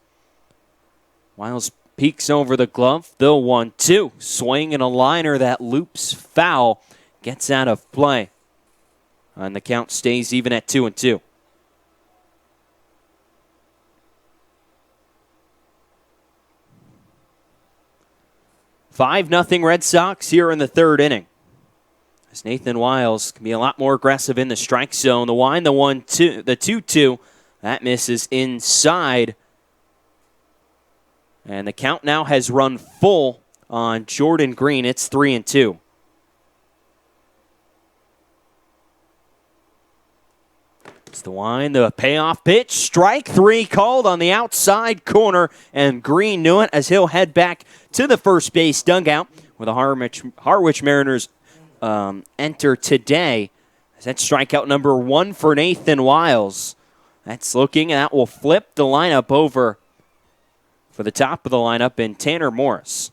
Wiles peeks over the glove. The 1-2. Swing and a liner that loops foul. Gets out of play. And the count stays even at 2-2. Five-0 Red Sox here in the third inning. As Nathan Wiles can be a lot more aggressive in the strike zone. The wind, the 1-2, the 2-2, that misses inside. And the count now has run full on Jordan Green. It's 3-2. It's the wind, the payoff pitch. Strike 3 called on the outside corner, and Green knew it as he'll head back to the first base dugout where the Harwich Mariners enter today. That's strikeout number 1 for Nathan Wiles. That's looking, and that will flip the lineup over for the top of the lineup in Tanner Morris.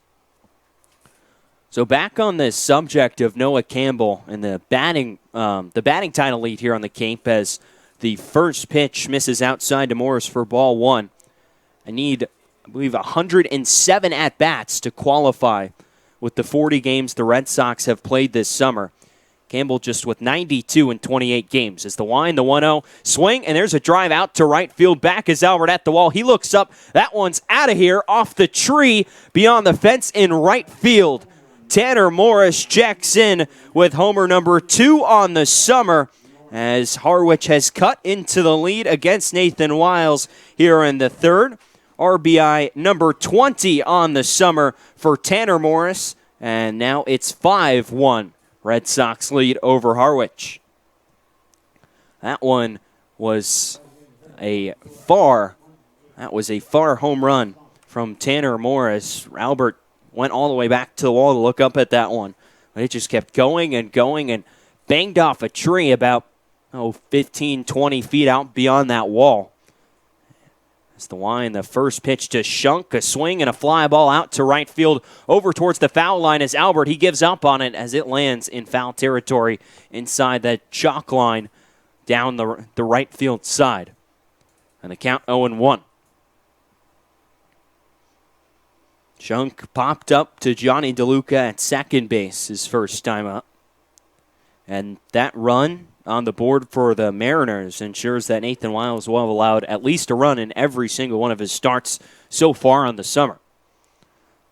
So back on this subject of Noah Campbell and the batting title lead here on the Cape as the first pitch misses outside to Morris for ball 1. I need, I believe, 107 at-bats to qualify with the 40 games the Red Sox have played this summer. Campbell just with 92 in 28 games. As the wind, the 1-0 swing, and there's a drive out to right field. Back is Albert at the wall. He looks up. That one's out of here, off the tree, beyond the fence in right field. Tanner Morris checks in with homer number 2 on the summer, as Harwich has cut into the lead against Nathan Wiles here in the third. RBI number 20 on the summer for Tanner Morris, and now it's 5-1. Red Sox lead over Harwich. That one was a far home run from Tanner Morris. Albert went all the way back to the wall to look up at that one. But it just kept going and going and banged off a tree about 15, 20 feet out beyond that wall. As the wind, the first pitch to Shunk, a swing and a fly ball out to right field over towards the foul line as Albert, he gives up on it as it lands in foul territory inside that chalk line down the right field side. And the count 0-1. Shunk popped up to Johnny DeLuca at second base his first time up. And that run on the board for the Mariners ensures that Nathan Wiles will have allowed at least a run in every single one of his starts so far on the summer.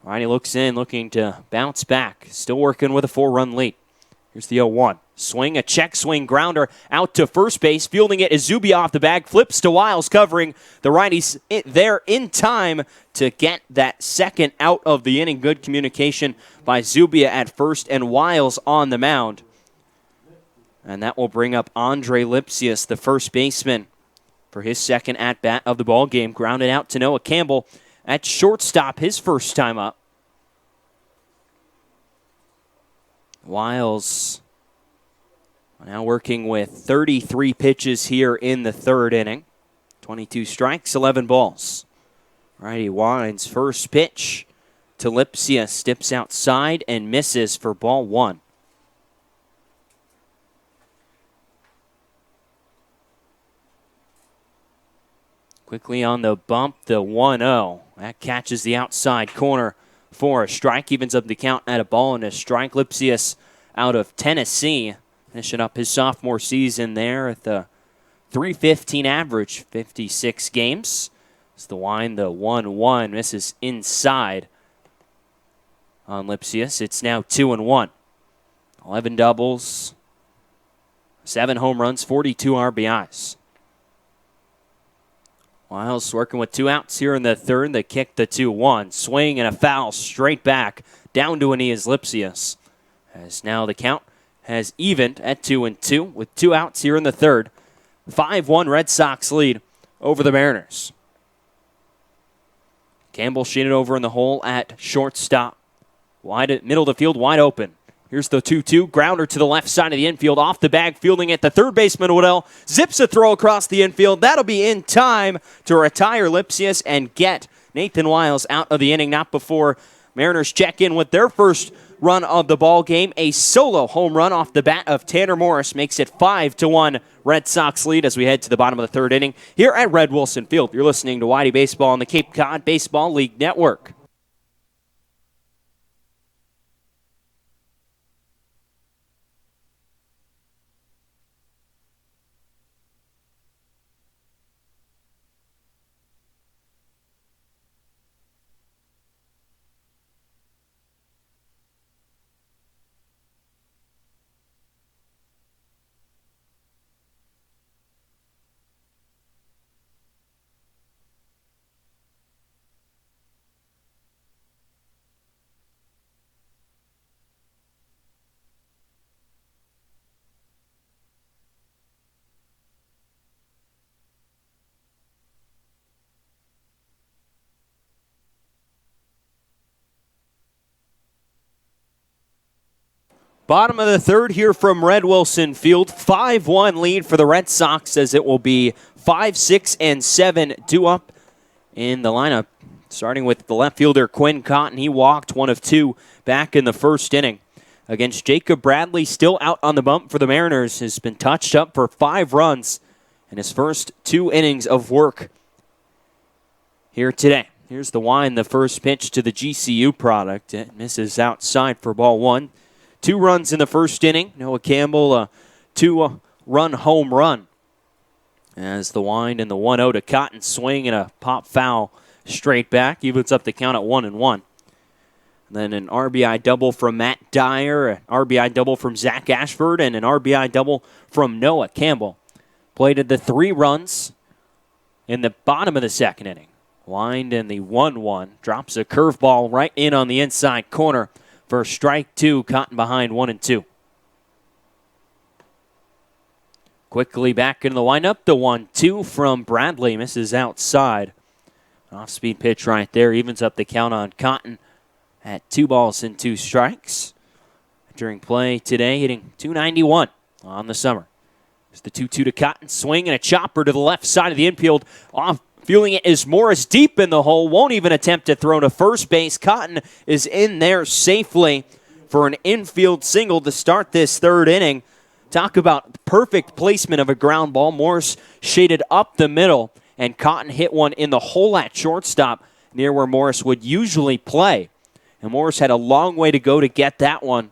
All right, he looks in, looking to bounce back. Still working with a 4-run lead. Here's the 0-1. Swing, a check swing grounder out to first base. Fielding it is Zubia off the bag. Flips to Wiles, covering the righties there in time to get that second out of the inning. Good communication by Zubia at first, and Wiles on the mound. And that will bring up Andre Lipsius, the first baseman, for his second at-bat of the ball game. Grounded out to Noah Campbell at shortstop, his first time up. Wiles now working with 33 pitches here in the third inning. 22 strikes, 11 balls. Righty winds, first pitch to Lipsius, dips outside and misses for ball 1. Quickly on the bump, the 1-0. That catches the outside corner for a strike. Evens up the count at a ball and a strike. Lipsius out of Tennessee, finishing up his sophomore season there at the .315 average, 56 games. It's the wind, the 1-1. Misses inside on Lipsius. It's now 2-1. 11 doubles, 7 home runs, 42 RBIs. Wiles working with 2 outs here in the third. They kick the 2-1. Swing and a foul straight back. Down to a knee is Lipsius. As now the count has evened at 2-2 with 2 outs here in the third. 5-1 Red Sox lead over the Mariners. Campbell sheeted over in the hole at shortstop. Middle of the field, wide open. Here's the 2-2. Grounder to the left side of the infield. Off the bag, fielding it. The third baseman, Waddell, zips a throw across the infield. That'll be in time to retire Lipsius and get Nathan Wiles out of the inning. Not before Mariners check in with their first run of the ball game. A solo home run off the bat of Tanner Morris makes it 5-1 Red Sox lead as we head to the bottom of the third inning here at Red Wilson Field. You're listening to Whitey Baseball on the Cape Cod Baseball League Network. Bottom of the third here from Red Wilson Field. 5-1 lead for the Red Sox as it will be 5, 6, and 7 due up in the lineup. Starting with the left fielder Quinn Cotton. He walked 1 of 2 back in the first inning. Against Jacob Bradley, still out on the bump for the Mariners. Has been touched up for 5 runs in his first 2 innings of work here today. Here's the wind, the first pitch to the GCU product. It misses outside for ball 1. 2 runs in the first inning. Noah Campbell, a 2-run home run. As the wind and the 1-0 to Cotton, swing and a pop foul straight back. Evens up the count at 1-1. Then an RBI double from Matt Dyer, an RBI double from Zach Ashford, and an RBI double from Noah Campbell. Plated the 3 runs in the bottom of the second inning. Wind and the 1-1. Drops a curveball right in on the inside corner for strike 2. Cotton behind 1-2. Quickly back into the windup. The 1-2 from Bradley misses outside. Off-speed pitch right there. Evens up the count on Cotton at 2 balls and 2 strikes. During play today, hitting .291 on the summer. It's the 2-2 to Cotton. Swing and a chopper to the left side of the infield. Off. Feeling it is Morris deep in the hole. Won't even attempt to throw to first base. Cotton is in there safely for an infield single to start this third inning. Talk about perfect placement of a ground ball. Morris shaded up the middle, and Cotton hit one in the hole at shortstop near where Morris would usually play. And Morris had a long way to go to get that one.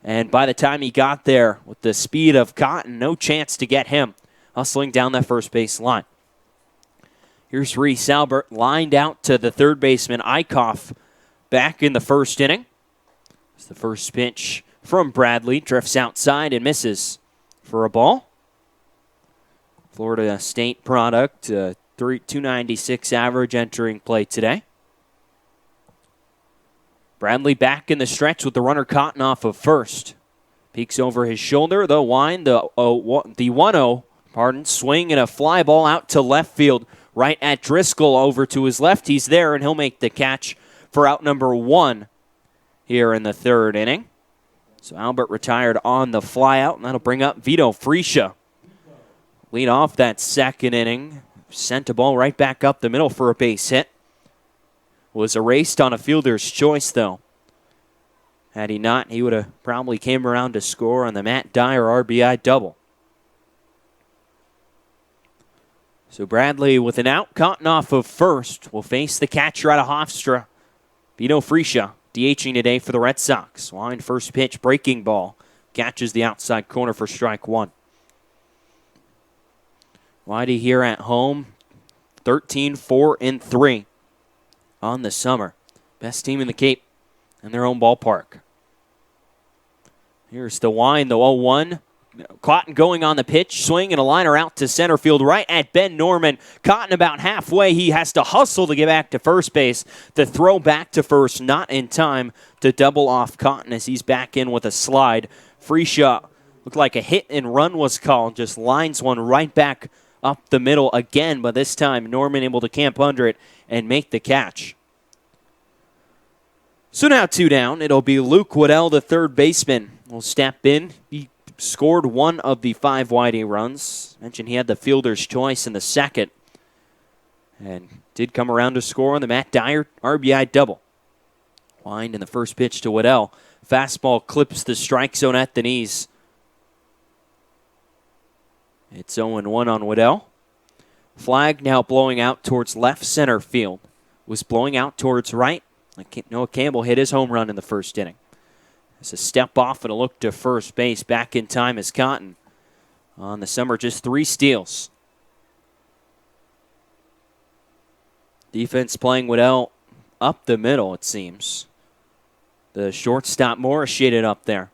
And by the time he got there, with the speed of Cotton, no chance to get him hustling down that first base line. Here's Reese Albert lined out to the third baseman, Eichhoff, back in the first inning. It's the first pitch from Bradley. Drifts outside and misses for a ball. Florida State product, 296 average entering play today. Bradley back in the stretch with the runner Cotton off of first. Peeks over his shoulder. The wind, the 1-0, swing and a fly ball out to left field. Right at Driscoll over to his left. He's there, and he'll make the catch for out number 1 here in the third inning. So Albert retired on the flyout, and that'll bring up Vito Freesia. Lead off that second inning. Sent a ball right back up the middle for a base hit. Was erased on a fielder's choice, though. Had he not, he would have probably came around to score on the Matt Dyer RBI double. So Bradley with an out, Cotton off of first, will face the catcher out of Hofstra. Vito Freesia DHing today for the Red Sox. Wind first pitch, breaking ball. Catches the outside corner for strike 1. Whitey here at home, 13-4-3 on the summer. Best team in the Cape in their own ballpark. Here's the wind, the 0-1. Cotton going on the pitch, swing and a liner out to center field right at Ben Norman. Cotton about halfway. He has to hustle to get back to first base. The throw back to first, not in time to double off Cotton as he's back in with a slide. Freesia looked like a hit and run was called. Just lines one right back up the middle again, but this time Norman able to camp under it and make the catch. So now 2 down. It'll be Luke Waddell, the third baseman, will step in. He scored 1 of the 5 Whitey runs. Mentioned he had the fielder's choice in the second. And did come around to score on the Matt Dyer RBI double. Wind in the first pitch to Waddell. Fastball clips the strike zone at the knees. It's 0-1 on Waddell. Flag now blowing out towards left center field. Was blowing out towards right. Noah Campbell hit his home run in the first inning. It's a step off and a look to first base. Back in time is Cotton. On the summer, just 3 steals. Defense playing Waddell up the middle, it seems. The shortstop Morris shaded up there.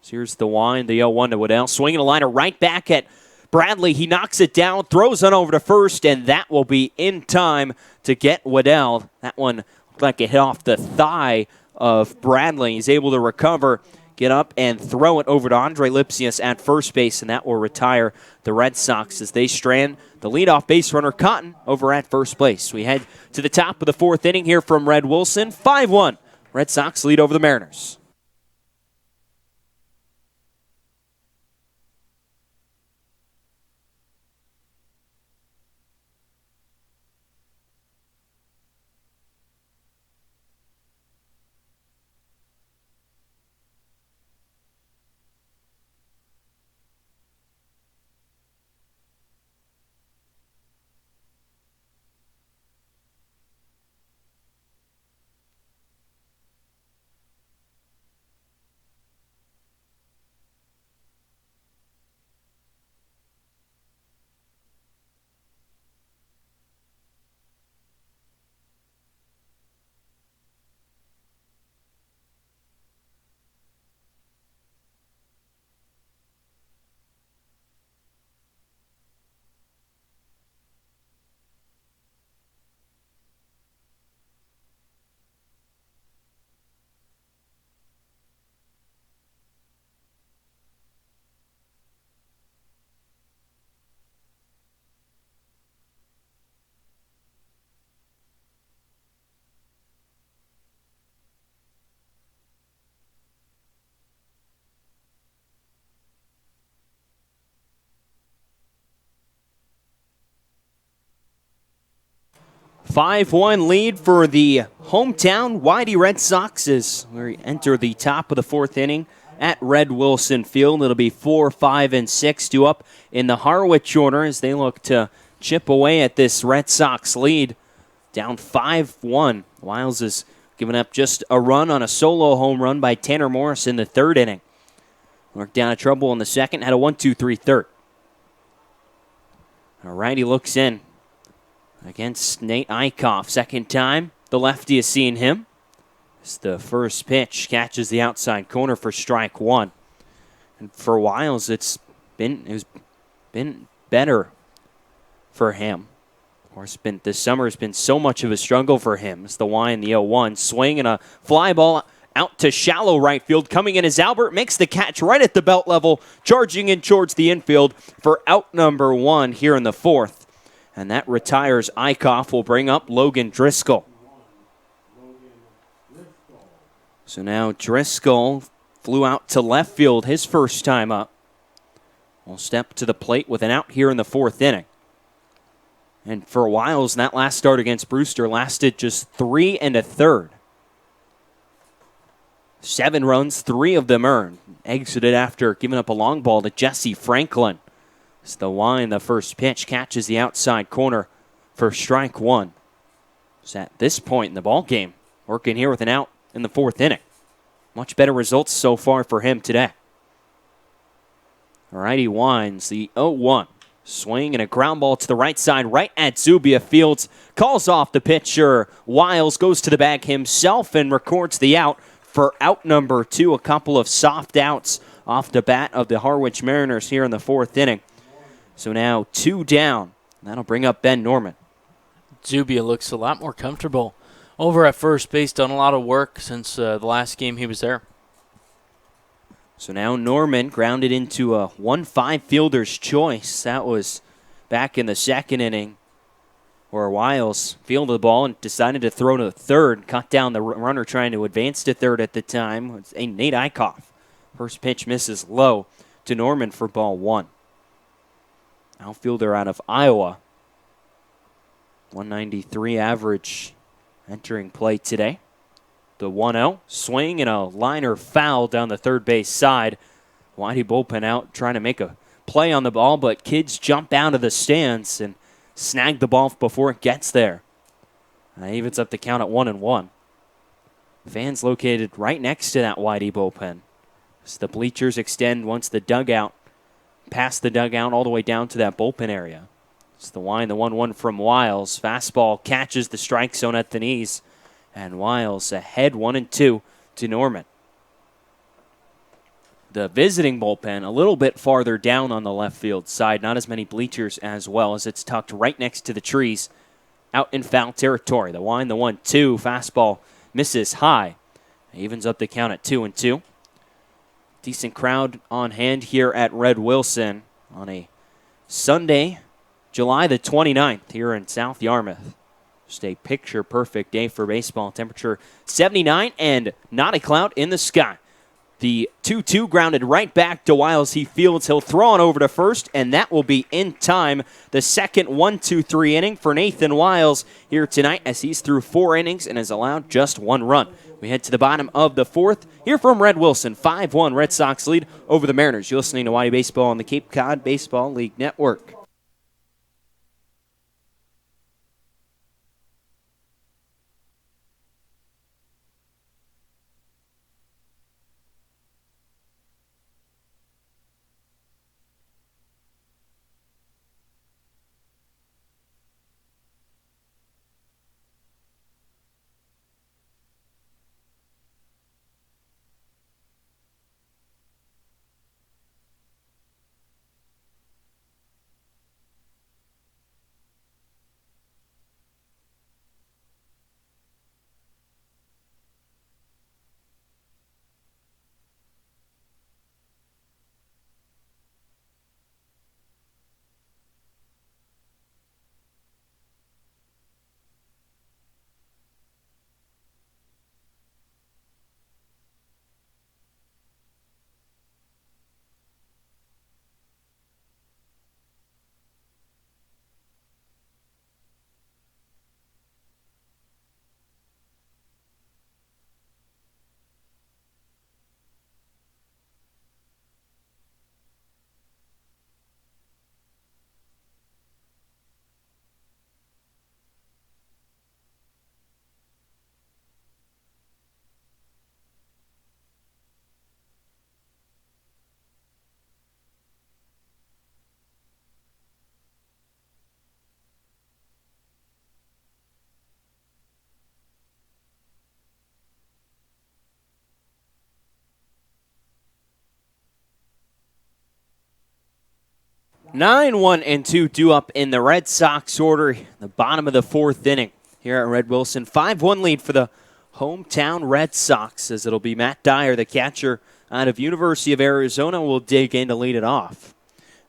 So here's the wind, the 0-1 to Waddell. Swinging a liner right back at Bradley. He knocks it down, throws it over to first, and that will be in time to get Waddell. That one looked like it hit off the thigh of Bradley. He's able to recover, get up, and throw it over to Andre Lipsius at first base, and that will retire the Red Sox as they strand the leadoff base runner Cotton over at first base. We head to the top of the 4th inning here from Red Wilson. 5-1. Red Sox lead over the Mariners. 5-1 lead for the hometown Whitey Red Sox as we enter the top of the fourth inning at Red Wilson Field. It'll be 4, 5, and 6 to up in the Harwich order as they look to chip away at this Red Sox lead. Down 5-1. Wiles has given up just a run on a solo home run by Tanner Morris in the third inning. Worked down a trouble in the second, had a 1-2-3 third. All right, he looks in against Nate Eichhoff. Second time the lefty has seen him. It's the first pitch, catches the outside corner for strike one. And for Wiles, it's been better for him. Of course, this summer has been so much of a struggle for him. It's the Y and the 0-1. Swing and a fly ball out to shallow right field. Coming in as Albert makes the catch right at the belt level, charging in towards the infield for out number one here in the fourth. And that retires Eichhoff. Will bring up Logan Driscoll. So now Driscoll flew out to left field his first time up. Will step to the plate with an out here in the fourth inning. And for Wiles, that last start against Brewster lasted just 3 1/3. 7 runs, 3 of them earned. Exited after giving up a long ball to Jesse Franklin. It's the line, the first pitch, catches the outside corner for strike one. So at this point in the ball game, working here with an out in the fourth inning. Much better results so far for him today. All right, he winds the 0-1. Swing and a ground ball to the right side, right at Zubia. Fields calls off the pitcher. Wiles goes to the bag himself and records the out for out number 2. A couple of soft outs off the bat of the Harwich Mariners here in the fourth inning. So now 2 down. That'll bring up Ben Norman. Zubia looks a lot more comfortable over at first base. Done a lot of work since the last game he was there. So now Norman grounded into a 1-5 fielder's choice. That was back in the second inning where Wiles fielded the ball and decided to throw to third. Cut down the runner trying to advance to third at the time. It's Nate Eichhoff. First pitch misses low to Norman for ball 1. Outfielder out of Iowa. 193 average entering play today. The 1-0, swing and a liner foul down the third base side. Whitey bullpen out trying to make a play on the ball, but kids jump out of the stands and snag the ball before it gets there. That evens up the count at 1-1. Fans located right next to that Whitey bullpen. As the bleachers extend once the dugout, past the dugout all the way down to that bullpen area. It's the wind, the 1-1 from Wiles. Fastball catches the strike zone at the knees. And Wiles ahead 1-2 to Norman. The visiting bullpen a little bit farther down on the left field side. Not as many bleachers as well as it's tucked right next to the trees out in foul territory. The wind, the 1-2. Fastball misses high. Evens up the count at 2-2. Decent crowd on hand here at Red Wilson on a Sunday, July the 29th here in South Yarmouth. Just a picture-perfect day for baseball. Temperature 79 and not a cloud in the sky. The 2-2 grounded right back to Wiles. He fields. He'll throw on over to first, and that will be in time. The second 1-2-3 inning for Nathan Wiles here tonight as he's through 4 innings and has allowed just 1 run. We head to the bottom of the fourth. Here from Red Wilson, 5-1 Red Sox lead over the Mariners. You're listening to Whitey Baseball on the Cape Cod Baseball League Network. 9-1-2 due up in the Red Sox order. The bottom of the fourth inning here at Red Wilson. 5-1 lead for the hometown Red Sox, as it'll be Matt Dyer, the catcher out of University of Arizona, will dig in to lead it off.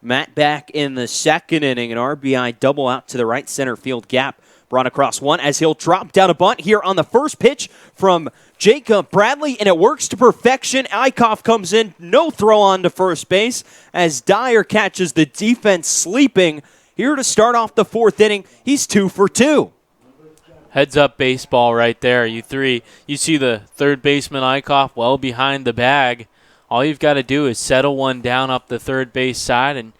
Matt back in the second inning, an RBI double out to the right center field gap. Brought across one as he'll drop down a bunt here on the first pitch from Jacob Bradley, and it works to perfection. Eichhoff comes in, no throw on to first base as Dyer catches the defense sleeping. Here to start off the fourth inning, he's 2 for 2. Heads up baseball right there. You see the third baseman Eichhoff well behind the bag. All you've got to do is settle one down up the third base side, and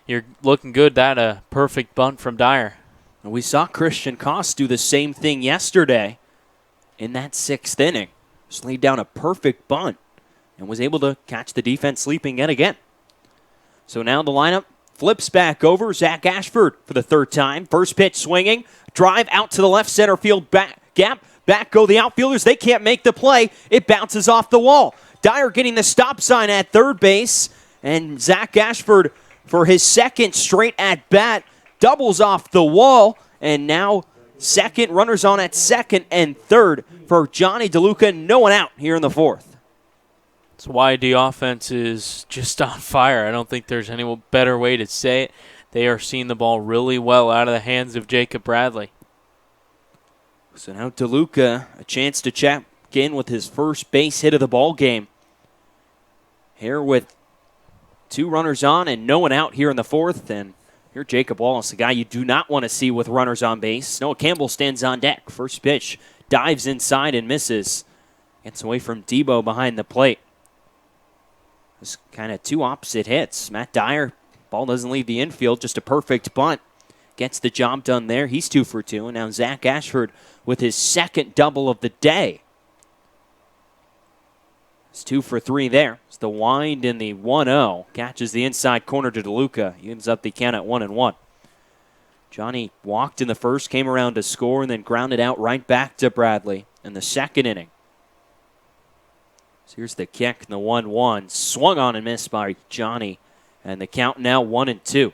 you're looking good. That a perfect bunt from Dyer. And we saw Christian Koss do the same thing yesterday in that sixth inning. Just laid down a perfect bunt and was able to catch the defense sleeping yet again. So now the lineup flips back over. Zach Ashford for the third time. First pitch swinging. Drive out to the left center field gap. Back go the outfielders. They can't make the play. It bounces off the wall. Dyer getting the stop sign at third base. And Zach Ashford, for his second straight at bat, doubles off the wall. And now second, runners on at second and third for Johnny DeLuca. No one out here in the fourth. That's why the offense is just on fire. I don't think there's any better way to say it. They are seeing the ball really well out of the hands of Jacob Bradley. So now DeLuca, a chance to check in with his first base hit of the ball game. Here with 2 runners on and no one out here in the fourth. And here Jacob Wallace, a guy you do not want to see with runners on base. Noah Campbell stands on deck. First pitch, dives inside and misses. Gets away from Debo behind the plate. Just kind of 2 opposite hits. Matt Dyer, ball doesn't leave the infield, just a perfect bunt. Gets the job done there. He's 2 for 2. And now Zach Ashford with his second double of the day. It's 2 for 3 there. It's the wind in the 1-0. Catches the inside corner to DeLuca. He ends up the count at 1-1. Johnny walked in the first, came around to score, and then grounded out right back to Bradley in the second inning. So here's the kick, and the 1-1. Swung on and missed by Johnny. And the count now 1-2.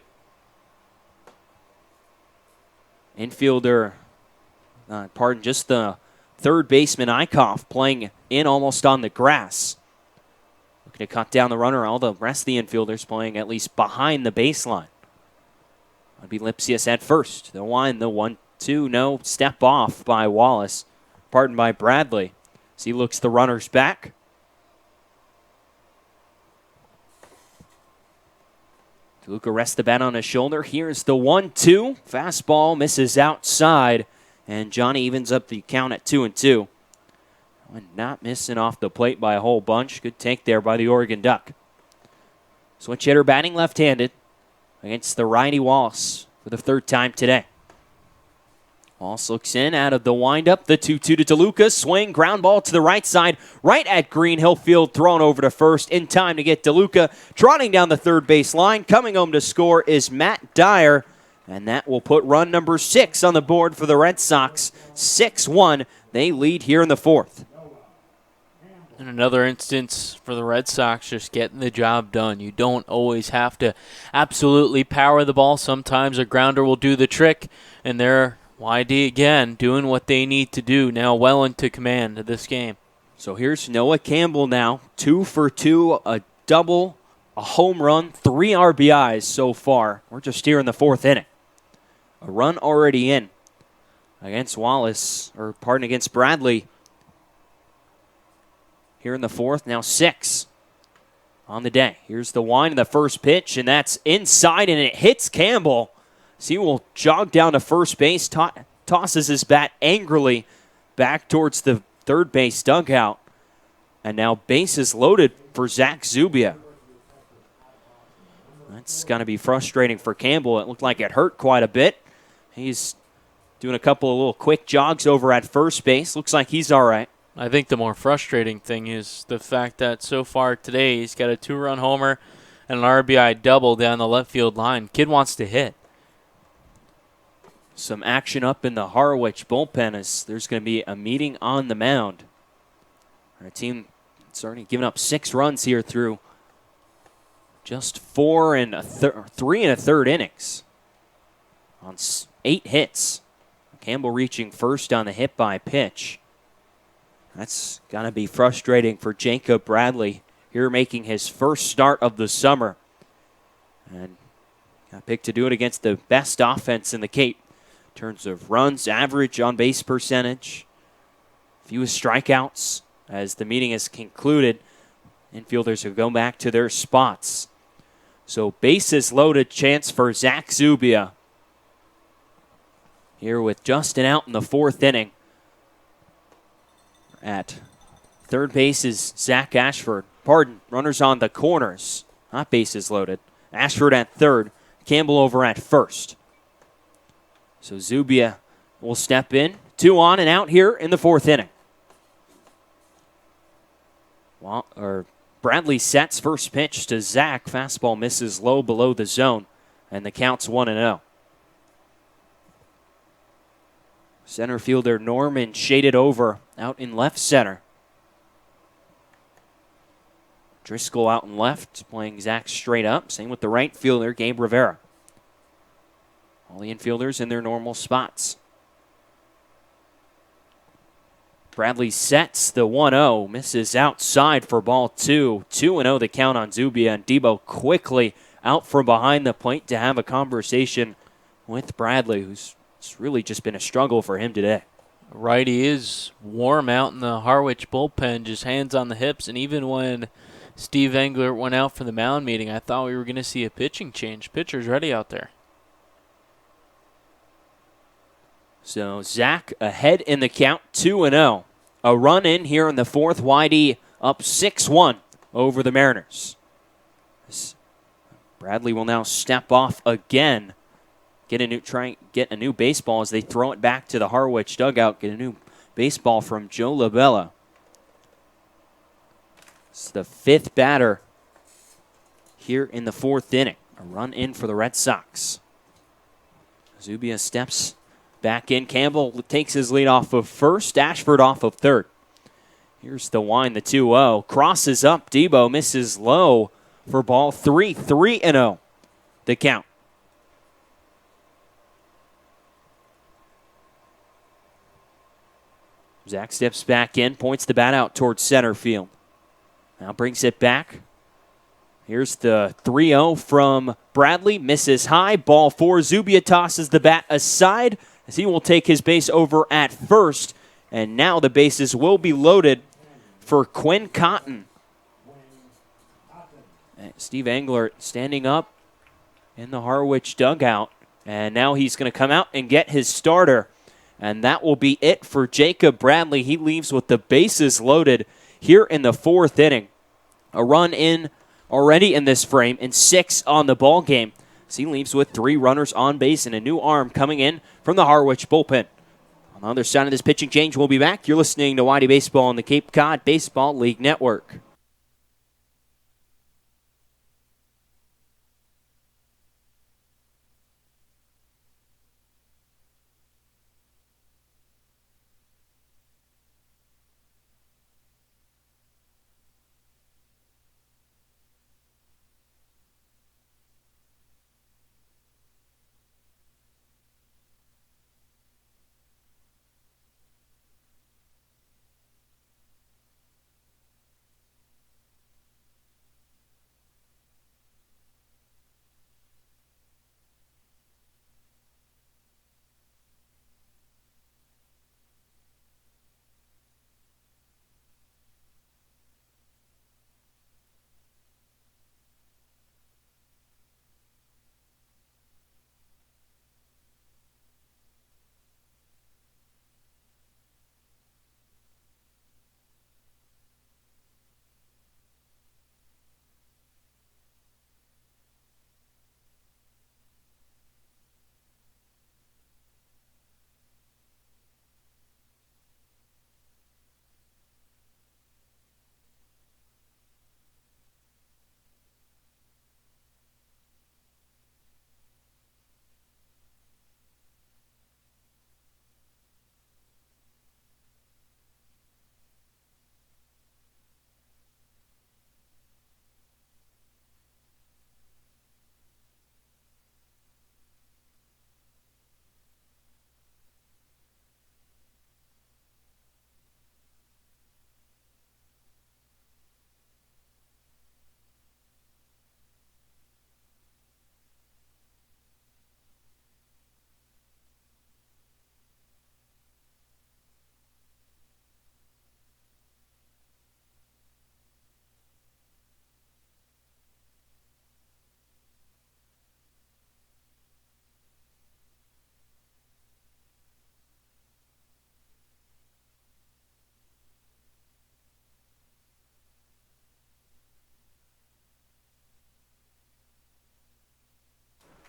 Infielder, just the third baseman Eichhoff playing in almost on the grass. Looking to cut down the runner. All the rest of the infielders playing at least behind the baseline. That'd be Lipsius at first. The 1-2, no. Step off by Wallace. By Bradley. As he looks the runners back. DeLuca rests the bat on his shoulder. Here's the 1-2. Fastball misses outside. And Johnny evens up the count at 2-2. Not missing off the plate by a whole bunch. Good take there by the Oregon Duck. Switch hitter batting left-handed against the righty Wallace for the third time today. Wallace looks in out of the windup. The 2-2 to DeLuca. Swing, ground ball to the right side. Right at Greenhill Field. Thrown over to first in time to get DeLuca. Trotting down the third base line. Coming home to score is Matt Dyer. And that will put run number 6 on the board for the Red Sox. 6-1. They lead here in the fourth. In another instance for the Red Sox, just getting the job done. You don't always have to absolutely power the ball. Sometimes a grounder will do the trick, and they're YD again doing what they need to do, now well into command of this game. So here's Noah Campbell now, 2 for 2, a double, a home run, 3 RBIs so far. We're just here in the fourth inning. A run already in against Bradley. Here in the fourth, now 6 on the day. Here's the wind of the first pitch, and that's inside, and it hits Campbell. So he will jog down to first base, tosses his bat angrily back towards the third base dugout. And now bases loaded for Zach Zubia. That's going to be frustrating for Campbell. It looked like it hurt quite a bit. He's doing a couple of little quick jogs over at first base. Looks like he's all right. I think the more frustrating thing is the fact that so far today he's got a 2-run homer and an RBI double down the left field line. Kid wants to hit. Some action up in the Harwich bullpen as there's going to be a meeting on the mound. Our team has already given up 6 runs here through just 3 1/3 innings on 8 hits. Campbell reaching first on the hit by pitch. That's going to be frustrating for Jacob Bradley here, making his first start of the summer. And got picked to do it against the best offense in the Cape in terms of runs, average, on base percentage, fewest strikeouts. As the meeting is concluded, infielders will go back to their spots. So bases loaded chance for Zach Zubia here with just an out in the 4th inning. At third base is Zach Ashford. Runners on the corners, not bases loaded. Ashford at third, Campbell over at first. So Zubia will step in. 2 on and out here in the 4th inning. Bradley sets first pitch to Zach. Fastball misses low below the zone, and the count's 1-0. Center fielder Norman shaded over out in left center. Driscoll out in left, playing Zach straight up. Same with the right fielder, Gabe Rivera. All the infielders in their normal spots. Bradley sets the 1-0, misses outside for ball 2. 2-0 the count on Zubia, and Debo quickly out from behind the plate to have a conversation with Bradley, who's it's really just been a struggle for him today. Right, he is warm out in the Harwich bullpen, just hands on the hips. And even when Steve Engler went out for the mound meeting, I thought we were going to see a pitching change. Pitcher's ready out there. So Zach ahead in the count, 2-0. A run in here in the 4th. YD up 6-1 over the Mariners. Bradley will now step off again. Get a new baseball as they throw it back to the Harwich dugout. Get a new baseball from Joe Labella. It's the 5th batter here in the 4th inning. A run in for the Red Sox. Zubia steps back in. Campbell takes his lead off of first. Ashford off of third. Here's the wind, the 2-0. Crosses up. Debo misses low for ball 3. 3-0 the count. Zach steps back in, points the bat out towards center field. Now brings it back. Here's the 3-0 from Bradley. Misses high. Ball 4. Zubia tosses the bat aside as he will take his base over at first. And now the bases will be loaded for Quinn Cotton. Steve Engler standing up in the Harwich dugout. And now he's going to come out and get his starter. And that will be it for Jacob Bradley. He leaves with the bases loaded here in the 4th inning. A run in already in this frame and 6 on the ball game. So he leaves with 3 runners on base and a new arm coming in from the Harwich bullpen. On the other side of this pitching change, we'll be back. You're listening to YD Baseball on the Cape Cod Baseball League Network.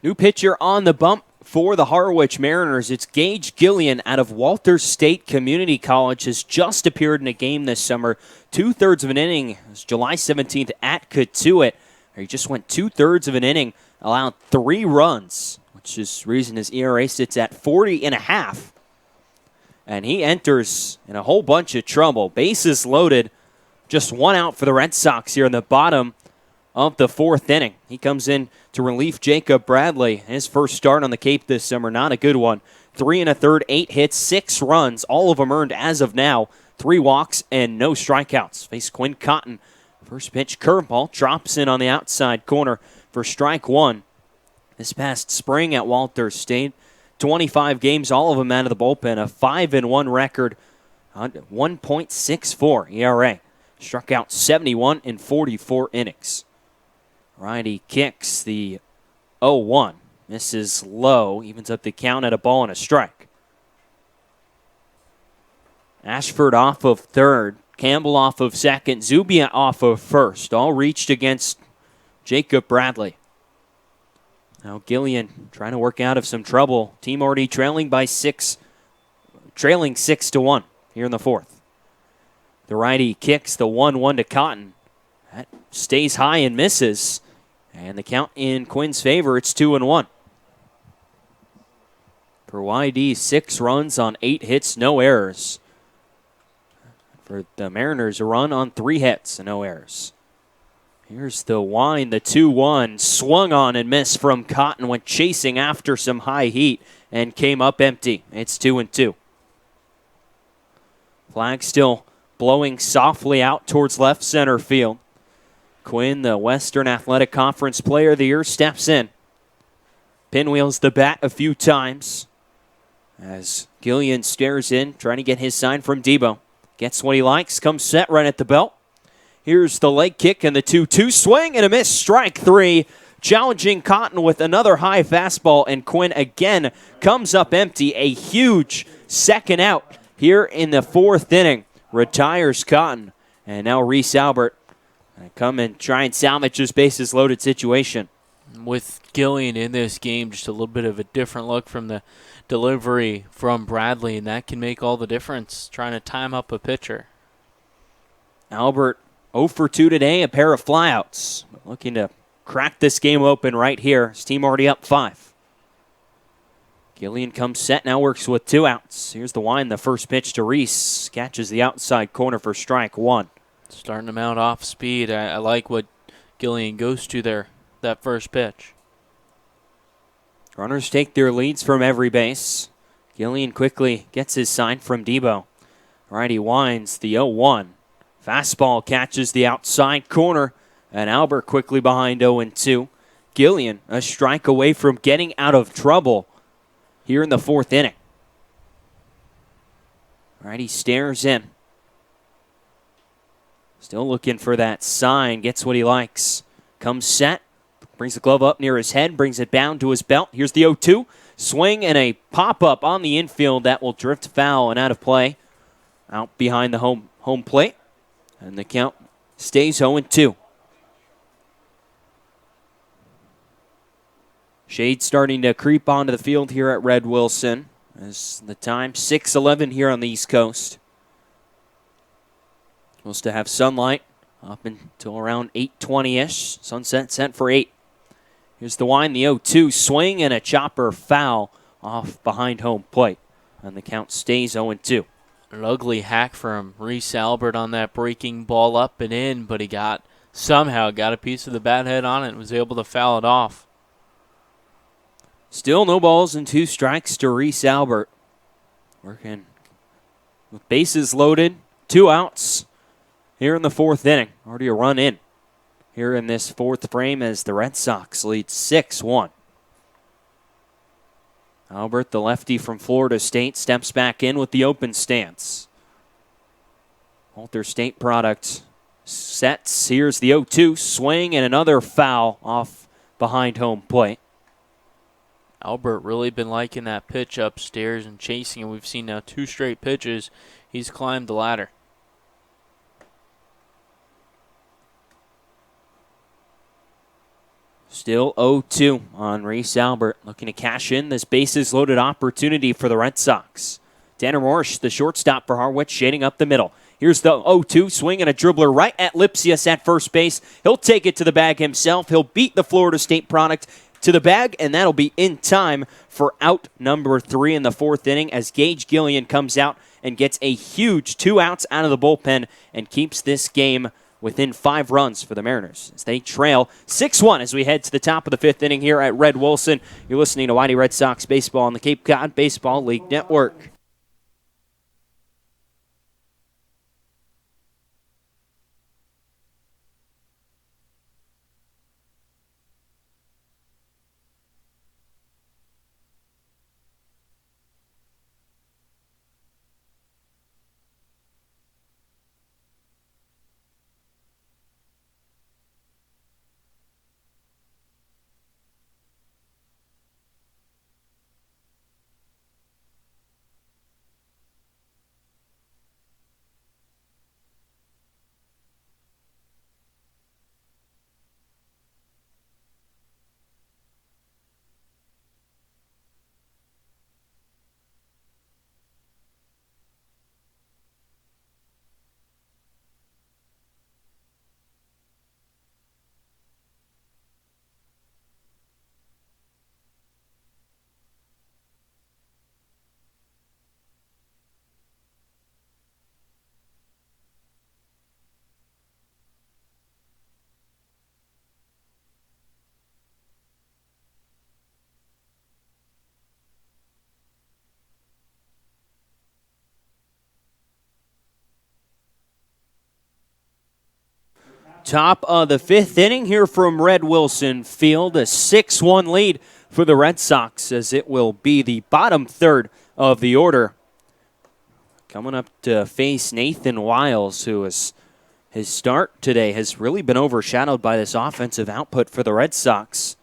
New pitcher on the bump for the Harwich Mariners. It's Gage Gillian out of Walters State Community College. Has just appeared in a game this summer. 2/3 of an inning. It was July 17th at Katuitt. He just went 2/3 of an inning, allowed 3 runs, which is the reason his ERA sits at 40.5. And he enters in a whole bunch of trouble. Bases loaded. Just 1 out for the Red Sox here in the bottom of the 4th inning. He comes in to relief Jacob Bradley. His first start on the Cape this summer, not a good one. 3 1/3, 8 hits, 6 runs, all of them earned as of now. 3 walks and no strikeouts. Face Quinn Cotton. First pitch curveball drops in on the outside corner for strike 1. This past spring at Walters State, 25 games, all of them out of the bullpen. A 5-1 record, 1.64 ERA. Struck out 71 in 44 innings. Righty kicks the 0-1. Misses low. Evens up the count at a ball and a strike. Ashford off of third. Campbell off of second. Zubia off of first. All reached against Jacob Bradley. Now Gillian trying to work out of some trouble. Team already trailing 6-1 here in the 4th. The righty kicks the 1-1 to Cotton. That stays high and misses. And the count in Quinn's favor, it's 2-1. For YD, 6 runs on 8 hits, no errors. For the Mariners, a run on 3 hits and no errors. Here's the wind, the 2-1. Swung on and missed from Cotton. Went chasing after some high heat and came up empty. It's 2-2. Flag still blowing softly out towards left center field. Quinn, the Western Athletic Conference Player of the Year, steps in. Pinwheels the bat a few times as Gillian stares in, trying to get his sign from Debo. Gets what he likes, comes set right at the belt. Here's the leg kick and the 2-2 swing and a miss. Strike 3. Challenging Cotton with another high fastball, and Quinn again comes up empty. A huge second out here in the 4th inning. Retires Cotton. And now Reese Albert come and try and salvage this bases loaded situation. With Gillian in this game, just a little bit of a different look from the delivery from Bradley, and that can make all the difference, trying to time up a pitcher. Albert 0 for 2 today, a pair of flyouts. Looking to crack this game open right here. His team already up 5. Gillian comes set, now works with 2 outs. Here's the wind, the first pitch to Reese. Catches the outside corner for strike 1. Starting him out off speed. I like what Gillian goes to there, that first pitch. Runners take their leads from every base. Gillian quickly gets his sign from Debo. Righty winds the 0-1. Fastball catches the outside corner, and Albert quickly behind 0-2. Gillian a strike away from getting out of trouble here in the 4th inning. Righty stares in. Still looking for that sign. Gets what he likes. Comes set. Brings the glove up near his head. Brings it down to his belt. Here's the 0-2. Swing and a pop-up on the infield. That will drift foul and out of play. Out behind the home plate. And the count stays 0-2. Shade starting to creep onto the field here at Red Wilson. As the time 6:11 here on the East Coast. Supposed to have sunlight up until around 8:20-ish. Sunset set for 8. Here's the wind, the 0-2 swing, and a chopper foul off behind home plate. And the count stays 0-2. An ugly hack from Reese Albert on that breaking ball up and in, but he somehow got a piece of the bat head on it and was able to foul it off. Still no balls and 2 strikes to Reese Albert. Working with bases loaded, 2 outs. Here in the 4th inning, already a run in here in this 4th frame as the Red Sox lead 6-1. Albert, the lefty from Florida State, steps back in with the open stance. Walters State product sets. Here's the 0-2 swing and another foul off behind home plate. Albert really been liking that pitch upstairs and chasing it. We've seen now 2 straight pitches. He's climbed the ladder. Still 0-2 on Reese Albert, looking to cash in this bases-loaded opportunity for the Red Sox. Tanner Morse, the shortstop for Harwich, shading up the middle. Here's the 0-2 swing and a dribbler right at Lipsius at first base. He'll take it to the bag himself. He'll beat the Florida State product to the bag, and that'll be in time for out number 3 in the 4th inning as Gage Gillian comes out and gets a huge 2 outs out of the bullpen and keeps this game within 5 runs for the Mariners as they trail 6-1 as we head to the top of the 5th inning here at Red Wilson. You're listening to Whitey Red Sox Baseball on the Cape Cod Baseball League Network. Top of the 5th inning here from Red Wilson Field. A 6-1 lead for the Red Sox as it will be the bottom third of the order. Coming up to face Nathan Wiles, who is his start today has really been overshadowed by this offensive output for the Red Sox.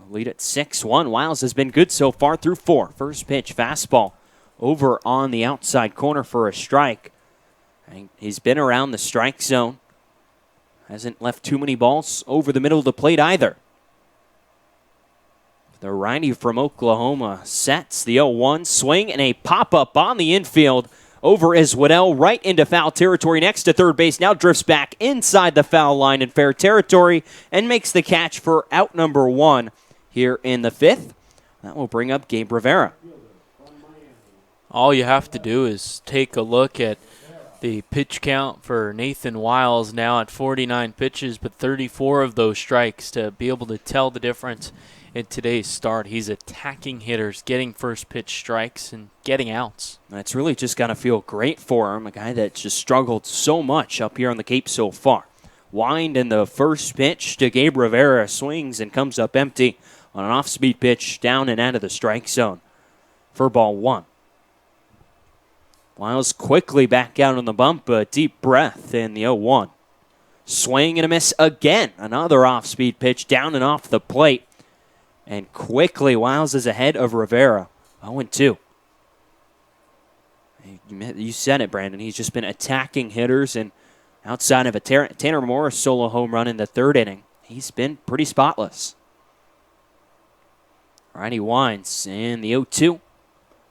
Lead at 6-1. Wiles has been good so far through 4. First pitch, fastball over on the outside corner for a strike. He's been around the strike zone. Hasn't left too many balls over the middle of the plate either. The righty from Oklahoma sets the 0-1 swing and a pop-up on the infield over as Waddell right into foul territory next to third base. Now drifts back inside the foul line in fair territory and makes the catch for out number 1 here in the 5th. That will bring up Gabe Rivera. All you have to do is take a look at the pitch count for Nathan Wiles now at 49 pitches, but 34 of those strikes to be able to tell the difference in today's start. He's attacking hitters, getting first pitch strikes, and getting outs. That's really just got to feel great for him, a guy that just struggled so much up here on the Cape so far. Wind in the first pitch to Gabe Rivera, swings and comes up empty on an off-speed pitch down and out of the strike zone for ball 1. Wiles quickly back out on the bump, a deep breath in the 0-1. Swing and a miss again. Another off-speed pitch down and off the plate. And quickly, Wiles is ahead of Rivera. 0-2. You said it, Brandon. He's just been attacking hitters, and outside of a Tanner Morris solo home run in the 3rd inning, he's been pretty spotless. Righty winds in the 0-2.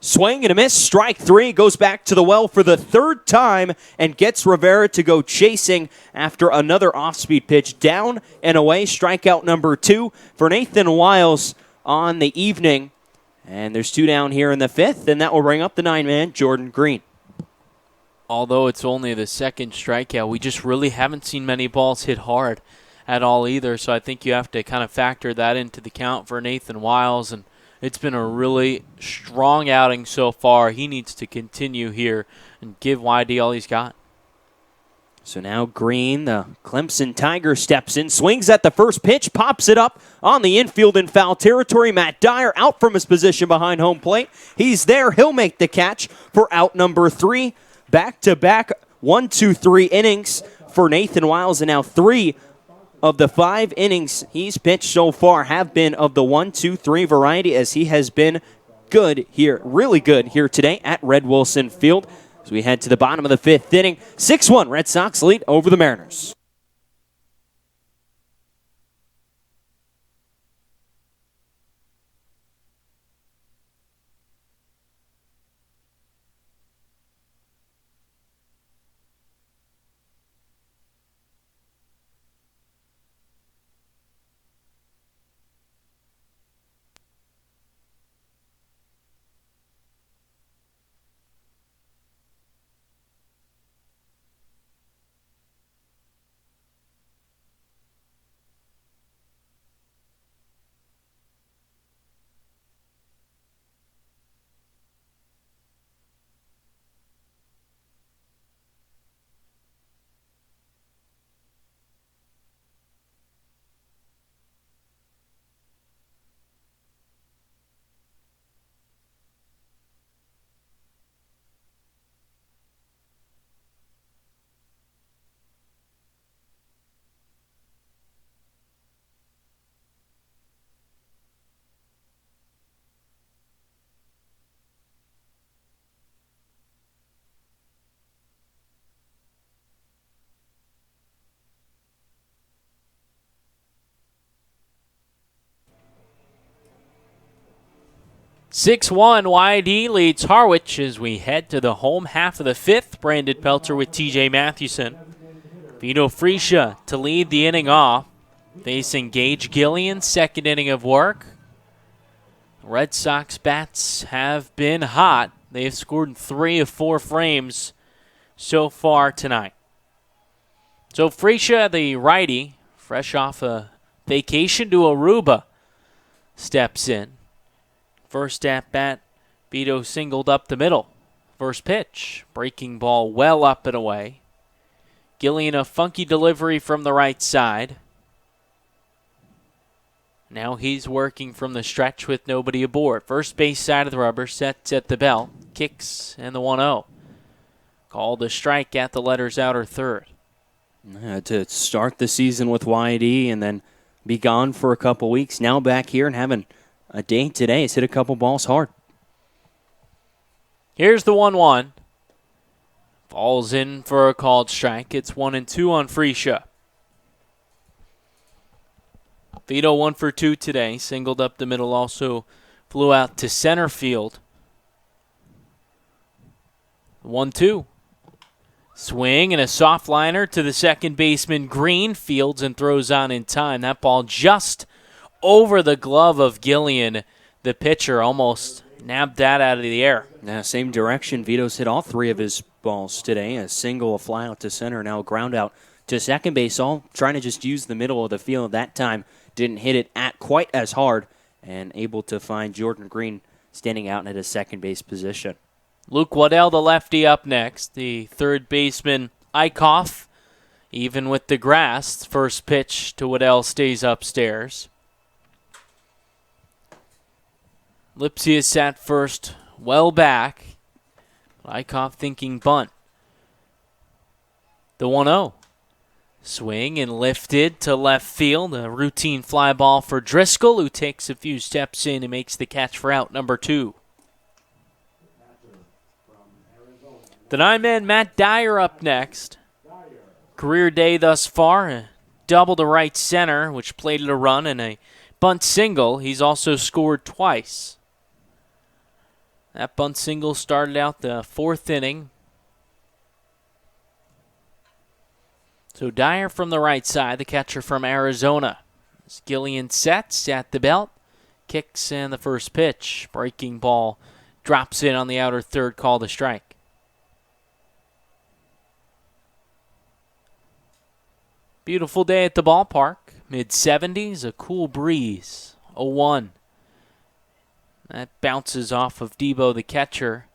Swing and a miss, strike 3, goes back to the well for the 3rd time and gets Rivera to go chasing after another off-speed pitch down and away. Strikeout number 2 for Nathan Wiles on the evening. And there's 2 down here in the 5th, and that will bring up the 9-man, Jordan Green. Although it's only the 2nd strikeout, we just really haven't seen many balls hit hard at all either. So I think you have to kind of factor that into the count for Nathan Wiles, and it's been a really strong outing so far. He needs to continue here and give YD all he's got. So now Green, the Clemson Tiger, steps in, swings at the first pitch, pops it up on the infield in foul territory. Matt Dyer out from his position behind home plate. He's there. He'll make the catch for out number 3. Back-to-back 1-2-3 innings for Nathan Wiles, and now 3 of the 5 innings he's pitched so far have been of the 1-2-3 variety, as he has been good here, really good here today at Red Wilson Field. As we head to the bottom of the 5th inning, 6-1 Red Sox lead over the Mariners. 6-1, YD leads Harwich as we head to the home half of the fifth. Brandon Pelter with TJ Mathewson. Vito Freesia to lead the inning off, facing Gage Gillian, second inning of work. Red Sox bats have been hot. They've scored in 3 of 4 frames so far tonight. So Freesia, the righty, fresh off a vacation to Aruba, steps in. First at bat, Vito singled up the middle. First pitch, breaking ball well up and away. Gillian a funky delivery from the right side. Now he's working from the stretch with nobody aboard. First base side of the rubber, sets at the belt, kicks, and the 1-0. Called a strike at the letters outer third. To start the season with YD and then be gone for a couple weeks. Now back here and having a day today. He's hit a couple balls hard. Here's the 1-1. Falls in for a called strike. It's 1-2 on Freesia. Vito 1 for 2 today. Singled up the middle, also flew out to center field. 1-2. Swing and a soft liner to the second baseman Green. Fields and throws on in time. That ball just over the glove of Gillian. The pitcher almost nabbed that out of the air. Now, same direction. Vito's hit all 3 of his balls today. A single, a fly out to center, now a ground out to second base. All trying to just use the middle of the field. That time didn't hit it at quite as hard and able to find Jordan Green standing out at a second base position. Luke Waddell, the lefty, up next. The third baseman, Eichhoff, even with the grass. First pitch to Waddell stays upstairs. Lipsy is sat first, well back. Eichhoff thinking bunt. The 1-0. Swing and lifted to left field. A routine fly ball for Driscoll, who takes a few steps in and makes the catch for out number 2. The 9-man Matt Dyer up next. Career day thus far. A double to right center, which plated a run, and a bunt single. He's also scored twice. That bunt single started out the 4th inning. So Dyer from the right side, the catcher from Arizona. As Gillian sets at the belt, kicks, and the first pitch. Breaking ball drops in on the outer third, called a strike. Beautiful day at the ballpark. Mid-70s, a cool breeze. 0-1. That bounces off of Debo, the catcher,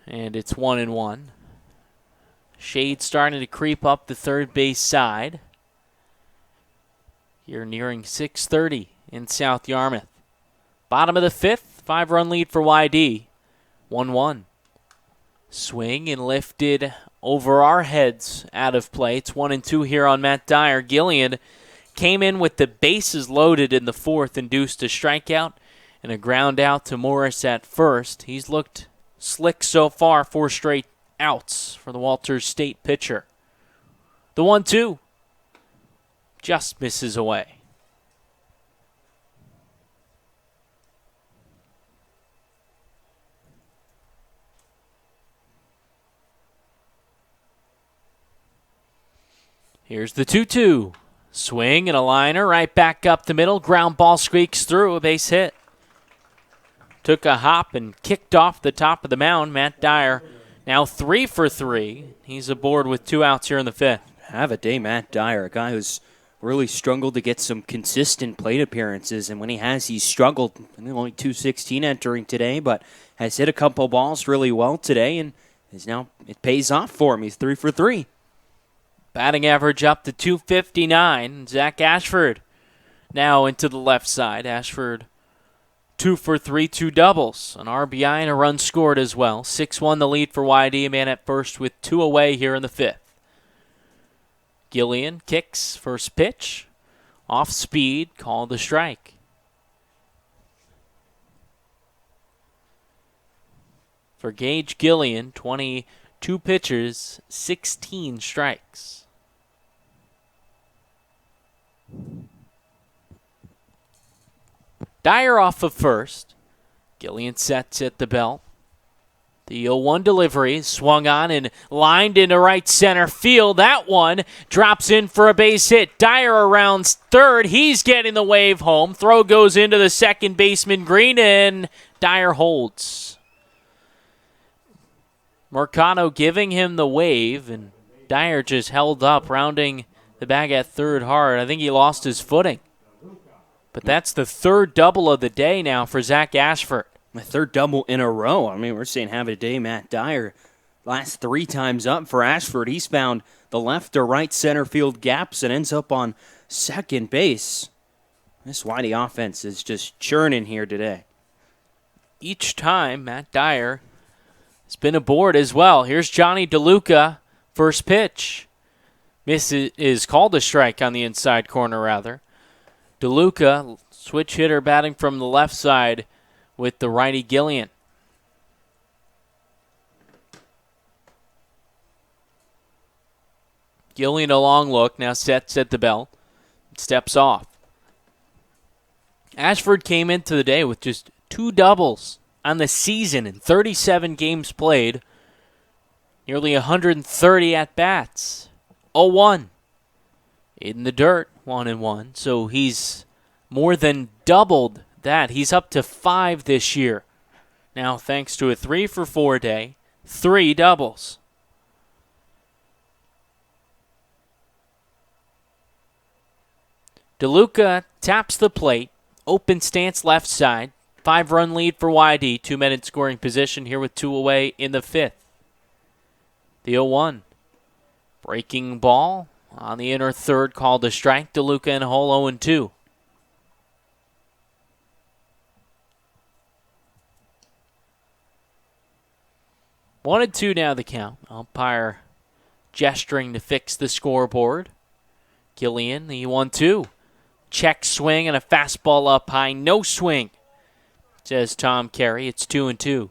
and it's 1-1. Shade starting to creep up the third base side. You're nearing 6:30 in South Yarmouth. Bottom of the 5th, 5-run lead for YD. 1-1. Swing and lifted over our heads out of play. It's 1-2 here on Matt Dyer. Gillian came in with the bases loaded in the 4th, induced a strikeout and a ground out to Morris at first. He's looked slick so far, 4 straight outs for the Walters State pitcher. The 1-2 just misses away. Here's the 2-2. Swing and a liner right back up the middle. Ground ball squeaks through, a base hit. Took a hop and kicked off the top of the mound. Matt Dyer now 3 for 3. He's aboard with 2 outs here in the 5th. Have a day, Matt Dyer, a guy who's really struggled to get some consistent plate appearances, and when he has, he's struggled. Only 216 entering today, but has hit a couple balls really well today, and is now it pays off for him. He's 3 for 3. Batting average up to 259. Zach Ashford now into the left side. Ashford 2 for 3, 2 doubles. An RBI and a run scored as well. 6-1 the lead for YD. A man at first with 2 away here in the 5th. Gillian kicks, first pitch. Off speed, called the strike. For Gage Gillian, 22 pitches, 16 strikes. Dyer off of first. Gillian sets at the belt. The 0-1 delivery is swung on and lined into right center field. That one drops in for a base hit. Dyer around third. He's getting the wave home. Throw goes into the second baseman Green, and Dyer holds. Mercado giving him the wave, and Dyer just held up, rounding the bag at third hard. I think he lost his footing. But that's the third double of the day now for Zach Ashford. My third double in a row. I mean, we're saying have a day, Matt Dyer. Last 3 times up for Ashford. He's found the left or right center field gaps and ends up on second base. That's why the offense is just churning here today. Each time, Matt Dyer has been aboard as well. Here's Johnny DeLuca, first pitch. Miss is called a strike on the inside corner, rather. DeLuca, switch hitter batting from the left side with the righty Gillian. Gillian a long look, now sets at the belt, steps off. Ashford came into the day with just 2 doubles on the season in 37 games played, nearly 130 at-bats. 0-1 in the dirt, 1-1, so he's more than doubled that. He's up to 5 this year. Now, thanks to a 3-for-4 day, 3 doubles. DeLuca taps the plate, open stance left side, 5-run lead for YD, 2 men in scoring position here with 2 away in the 5th. The 0-1. Breaking ball on the inner third, called a strike. DeLuca in a hole, 0-2. One and 2 now the count. Umpire gesturing to fix the scoreboard. Gillian, the 1-2. Check swing and a fastball up high. No swing, says Tom Carey. It's 2-2.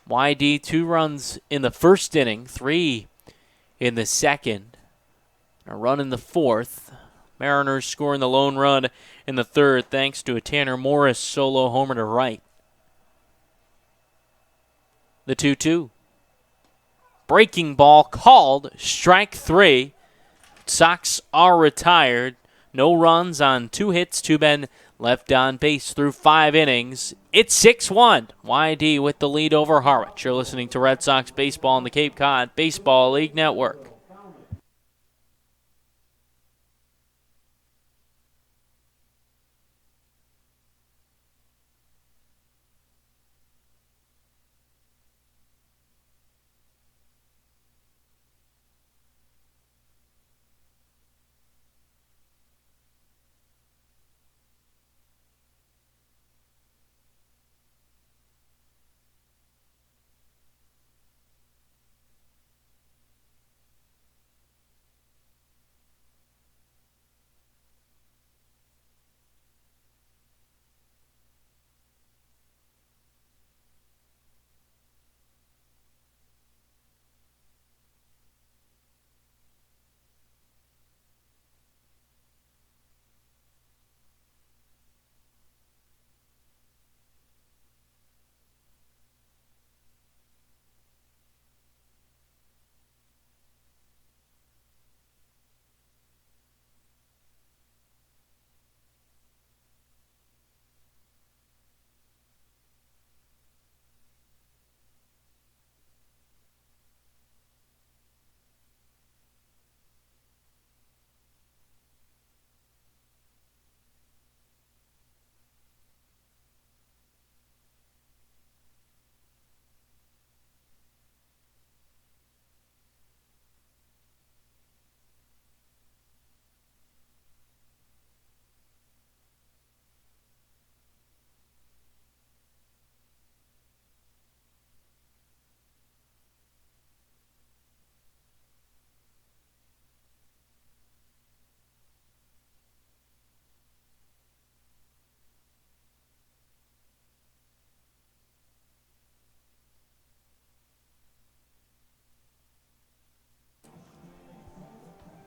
YD 2 runs in the first inning, 3 in the second. A run in the fourth. Mariners scoring the lone run in the third thanks to a Tanner Morris solo homer to right. The 2-2. Breaking ball called, strike 3. Sox are retired. No runs on 2 hits, 2 men left on base through 5 innings. It's 6-1. YD with the lead over Harwich. You're listening to Red Sox baseball on the Cape Cod Baseball League Network.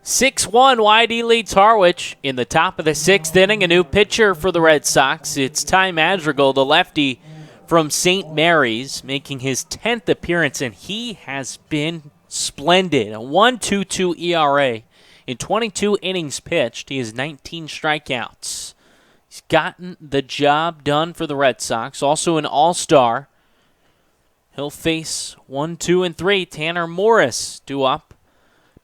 6-1, YD leads Harwich in the top of the 6th inning. A new pitcher for the Red Sox. It's Ty Madrigal, the lefty from St. Mary's, making his 10th appearance, and he has been splendid. A 1.22 ERA in 22 innings pitched. He has 19 strikeouts. He's gotten the job done for the Red Sox. Also an all-star. He'll face 1, 2, and 3. Tanner Morris due up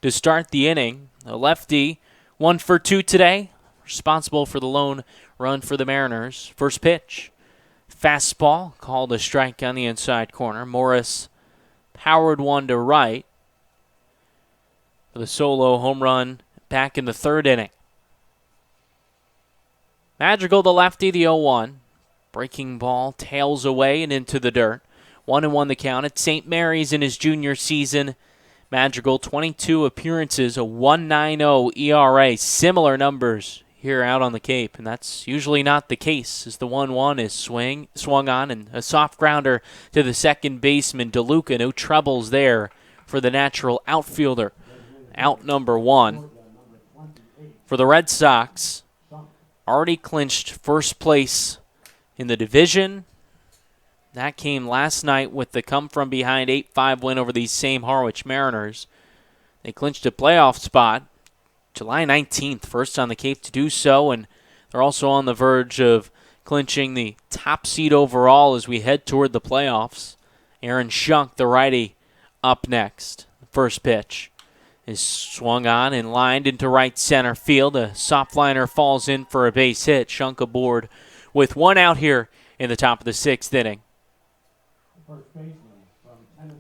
to start the inning. A lefty, 1 for 2 today, responsible for the lone run for the Mariners. First pitch, fastball, called a strike on the inside corner. Morris powered one to right for the solo home run back in the 3rd inning. Madrigal, the lefty, the 0-1. Breaking ball, tails away and into the dirt. 1-1 the count at St. Mary's in his junior season. Madrigal, 22 appearances, a 1.90 ERA. Similar numbers here out on the Cape, and that's usually not the case, as the 1-1 is swung on, and a soft grounder to the second baseman, DeLuca. No troubles there for the natural outfielder. Out number 1. For the Red Sox, already clinched first place in the division. That came last night with the come-from-behind 8-5 win over these same Harwich Mariners. They clinched a playoff spot July 19th, first on the Cape to do so, and they're also on the verge of clinching the top seed overall as we head toward the playoffs. Aaron Schunk, the righty, up next. The first pitch is swung on and lined into right center field. A soft liner falls in for a base hit. Schunk aboard with 1 out here in the top of the 6th inning.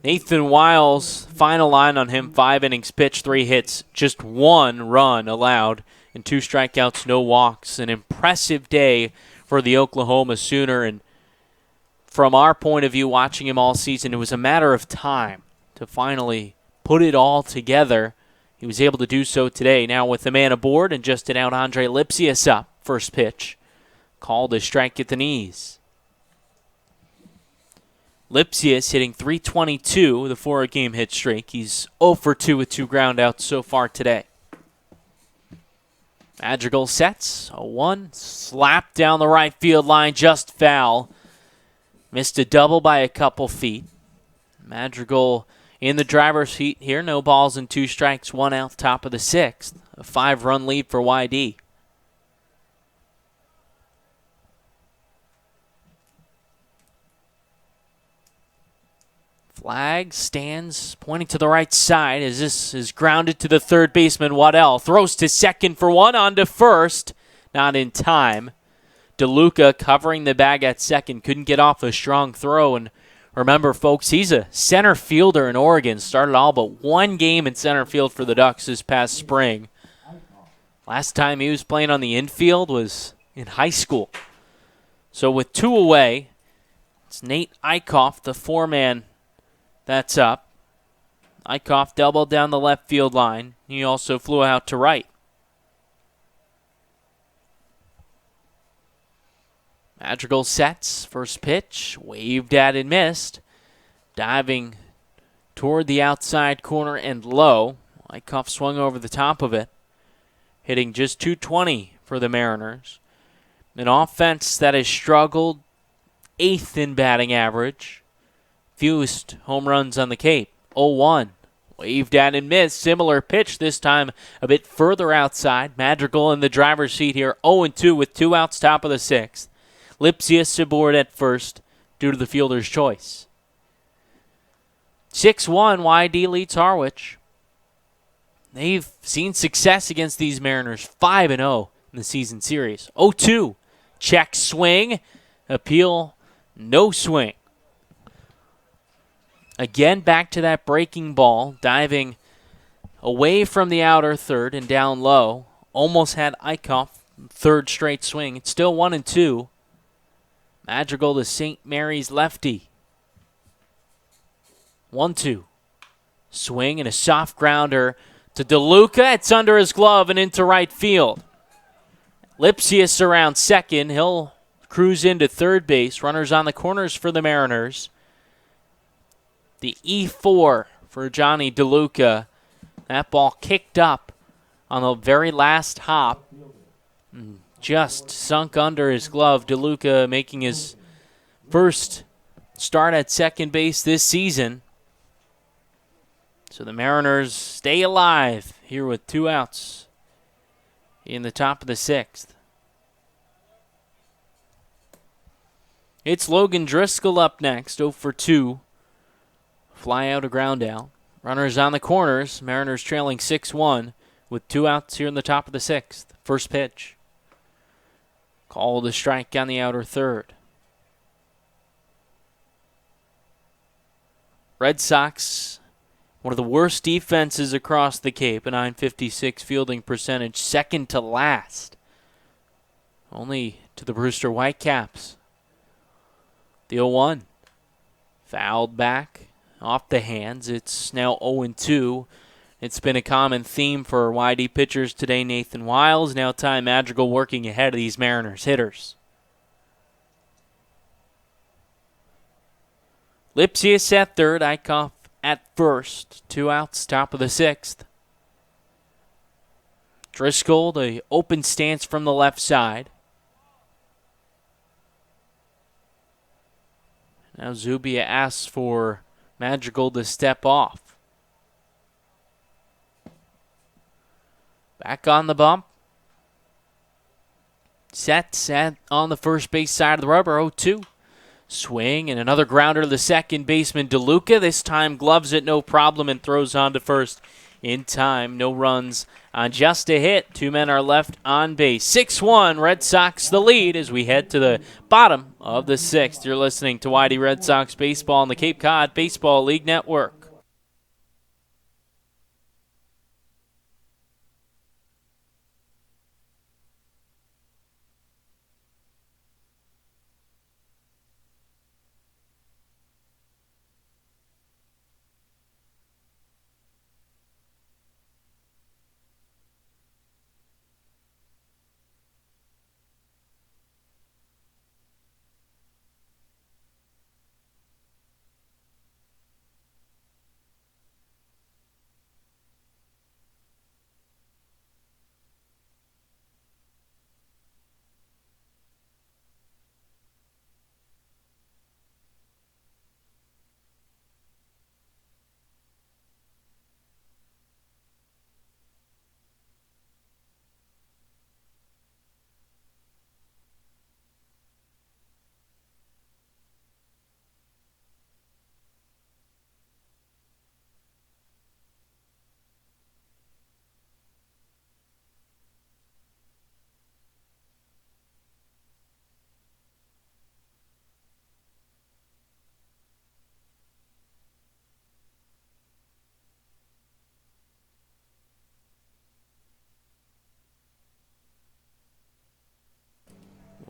Nathan Wiles, final line on him, 5 innings pitched, 3 hits, just 1 run allowed, and 2 strikeouts, no walks. An impressive day for the Oklahoma Sooner, and from our point of view, watching him all season, it was a matter of time to finally put it all together. He was able to do so today. Now with the man aboard and just an out, Andre Lipsius up. First pitch, called a strike at the knees. Lipsius hitting .322, the 4-game hit streak. He's 0 for 2 with 2 groundouts so far today. Madrigal sets, 0-1, slapped down the right field line, just foul. Missed a double by a couple feet. Madrigal in the driver's seat here, no balls and 2 strikes, 1 out, top of the 6th. A 5-run lead for YD. Flag stands pointing to the right side as this is grounded to the third baseman, Waddell. Throws to second for 1, on to first. Not in time. DeLuca covering the bag at second. Couldn't get off a strong throw. And remember, folks, he's a center fielder in Oregon. Started all but 1 game in center field for the Ducks this past spring. Last time he was playing on the infield was in high school. So with 2 away, it's Nate Eichhoff, the 4-man. That's up. Eichhoff doubled down the left field line. He also flew out to right. Madrigal sets. First pitch. Waved at and missed. Diving toward the outside corner and low. Eichhoff swung over the top of it. Hitting just .220 for the Mariners. An offense that has struggled, 8th in batting average. Fewest home runs on the Cape, 0-1. Waved at and missed. Similar pitch, this time a bit further outside. Madrigal in the driver's seat here, 0-2 with 2 outs, top of the 6th. Lipsius aboard at first due to the fielder's choice. 6-1, YD leads Harwich. They've seen success against these Mariners, 5-0 in the season series. 0-2, check swing, appeal, no swing. Again, back to that breaking ball, diving away from the outer third and down low. Almost had Eichhoff, 3rd straight swing. It's still 1-2. Madrigal to St. Mary's lefty. 1-2. Swing and a soft grounder to DeLuca. It's under his glove and into right field. Lipsius around second. He'll cruise into third base. Runners on the corners for the Mariners. The E4 for Johnny DeLuca. That ball kicked up on the very last hop. Just sunk under his glove. DeLuca making his first start at second base this season. So the Mariners stay alive here with 2 outs in the top of the 6th. It's Logan Driscoll up next, 0 for 2. Fly out, a ground out. Runners on the corners. Mariners trailing 6-1 with 2 outs here in the top of the 6th. First pitch. Call the strike on the outer third. Red Sox, one of the worst defenses across the Cape, a .956 fielding percentage, second to last. Only to the Brewster Whitecaps. The 0-1. Fouled back off the hands. It's now 0-2. It's been a common theme for YD pitchers today. Nathan Wiles, now Ty Madrigal working ahead of these Mariners hitters. Lipsius at third, Eichhoff at first. 2 outs, top of the 6th. Driscoll, the open stance from the left side. Now Zubia asks for Madrigal to step off. Back on the bump. Set on the first base side of the rubber, 0-2. Swing and another grounder to the second baseman, DeLuca. This time gloves it, no problem, and throws on to first in time. No runs on just a hit. 2 men are left on base. 6-1, Red Sox the lead as we head to the bottom of the 6th. You're listening to YD Red Sox Baseball on the Cape Cod Baseball League Network.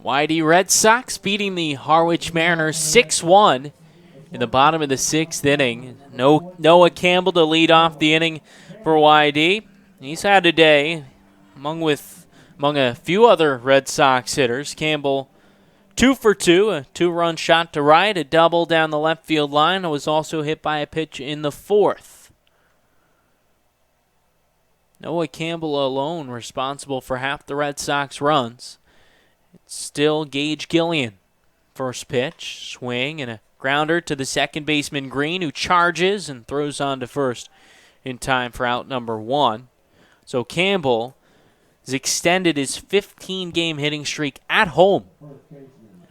YD Red Sox beating the Harwich Mariners 6-1 in the bottom of the 6th inning. Noah Campbell to lead off the inning for YD. He's had a day among a few other Red Sox hitters. Campbell 2 for 2, a 2-run shot to right, a double down the left field line. Was also hit by a pitch in the 4th. Noah Campbell alone responsible for half the Red Sox runs. It's still Gage Gillian. First pitch, swing, and a grounder to the second baseman Green, who charges and throws on to first in time for out number 1. So Campbell has extended his 15-game hitting streak at home.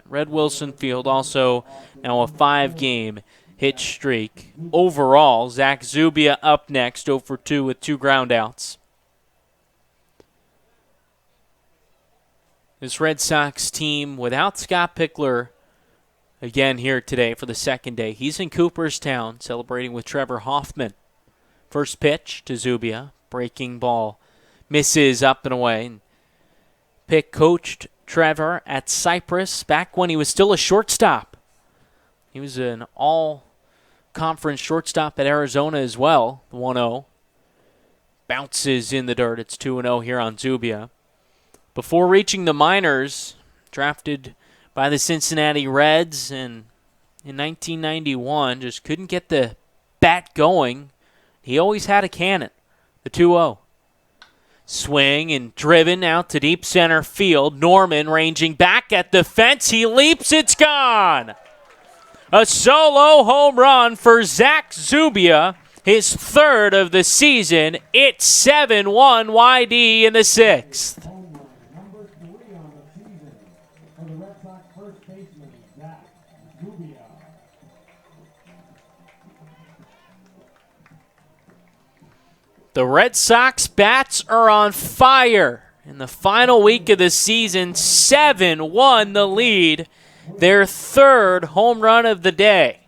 Red Wilson Field also now a 5-game hit streak. Overall, Zach Zubia up next, 0 for 2 with 2 groundouts. This Red Sox team without Scott Pickler again here today for the second day. He's in Cooperstown celebrating with Trevor Hoffman. First pitch to Zubia. Breaking ball misses up and away. Pick coached Trevor at Cypress back when he was still a shortstop. He was an all-conference shortstop at Arizona as well, the 1-0. Bounces in the dirt. It's 2-0 here on Zubia. Before reaching the minors, drafted by the Cincinnati Reds and in 1991, just couldn't get the bat going. He always had a cannon, the 2-0. Swing and driven out to deep center field. Norman ranging back at the fence. He leaps. It's gone. A solo home run for Zach Zubia, his third of the season. It's 7-1 YD in the sixth. Number 3 on the season for the Red Sox first baseman, Zach Zubia. The Red Sox bats are on fire. In the final week of the season, 7-1 the lead. Their third home run of the day.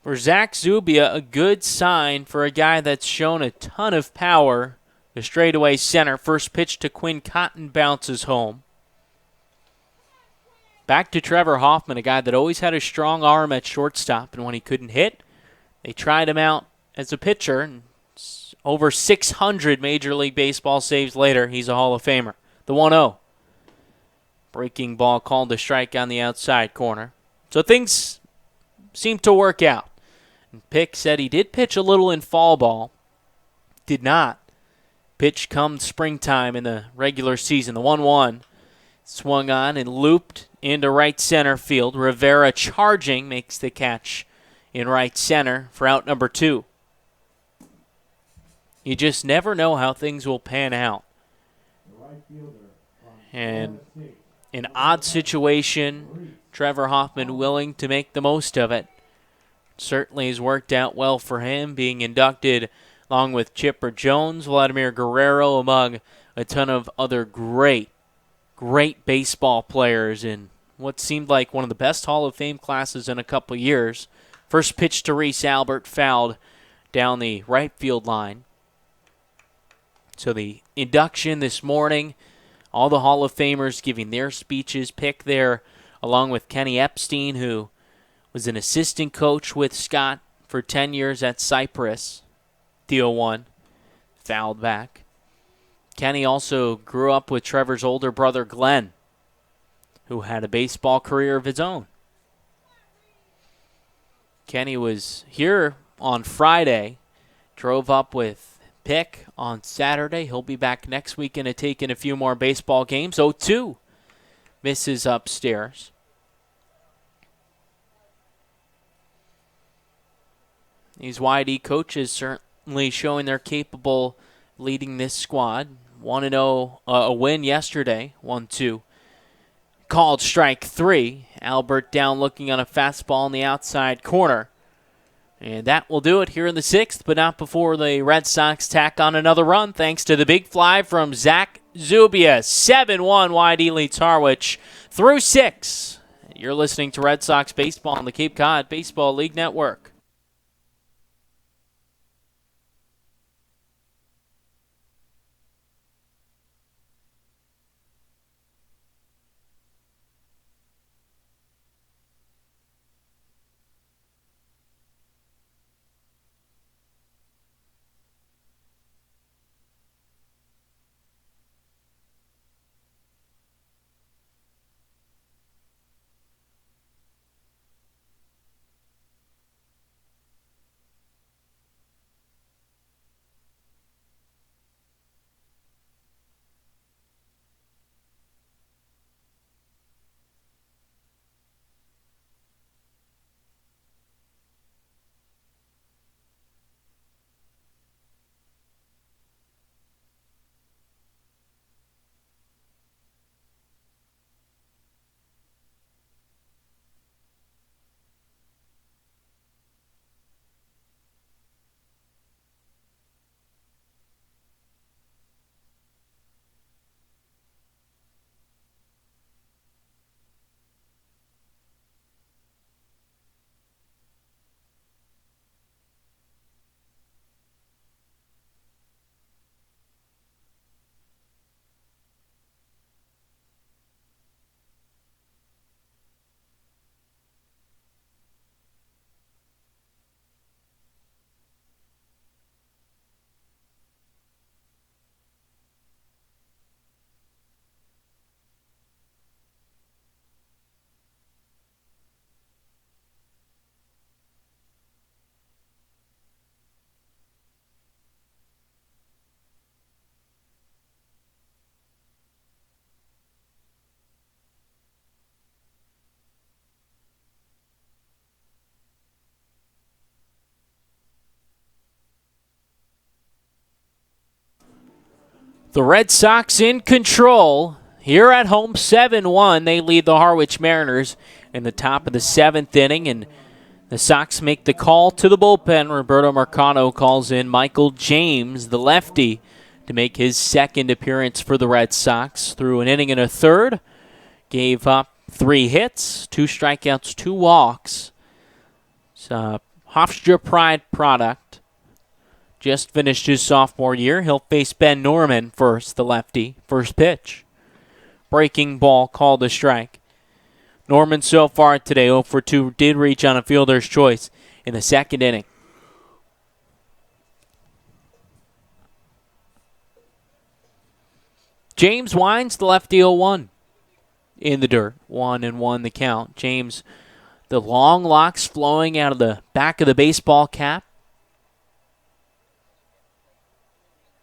For Zach Zubia, a good sign for a guy that's shown a ton of power. The straightaway center. First pitch to Quinn Cotton bounces home. Back to Trevor Hoffman, a guy that always had a strong arm at shortstop, and when he couldn't hit, they tried him out as a pitcher. And over 600 Major League Baseball saves later, he's a Hall of Famer. The 1-0. Breaking ball called a strike on the outside corner. So things seem to work out. And Pick said he did pitch a little in fall ball. Did not pitch come springtime in the regular season. The 1-1 swung on and looped into right center field. Rivera charging makes the catch in right center for out number 2. You just never know how things will pan out. And an odd situation, Trevor Hoffman willing to make the most of it. Certainly has worked out well for him, being inducted along with Chipper Jones, Vladimir Guerrero, among a ton of other great baseball players in what seemed like one of the best Hall of Fame classes in a couple years. First pitch to Reese Albert, fouled down the right field line. So the induction this morning, all the Hall of Famers giving their speeches. Pick there along with Kenny Epstein, who was an assistant coach with Scott for 10 years at Cypress. The 0-1, fouled back. Kenny also grew up with Trevor's older brother, Glenn, who had a baseball career of his own. Kenny was here on Friday, drove up with Pick on Saturday. He'll be back next weekend to take in a few more baseball games. 0-2, misses upstairs. These YD coaches certainly showing they're capable leading this squad. 1-0, a win yesterday, 1-2. Called strike 3. Albert down looking on a fastball in the outside corner. And that will do it here in the 6th, but not before the Red Sox tack on another run thanks to the big fly from Zach Zubia. 7-1 YD leads Harwich through 6. You're listening to Red Sox Baseball on the Cape Cod Baseball League Network. The Red Sox in control. Here at home, 7-1. They lead the Harwich Mariners in the top of the 7th inning, and the Sox make the call to the bullpen. Roberto Marcano calls in Michael James, the lefty, to make his second appearance for the Red Sox. Through an inning and a third, gave up 3 hits, 2 strikeouts, 2 walks. It's a Hofstra Pride product. Just finished his sophomore year. He'll face Ben Norman first, the lefty. First pitch. Breaking ball called a strike. Norman so far today, 0 for 2, did reach on a fielder's choice in the second inning. James winds the lefty 0-1 in the dirt. 1-1 the count. James, the long locks flowing out of the back of the baseball cap.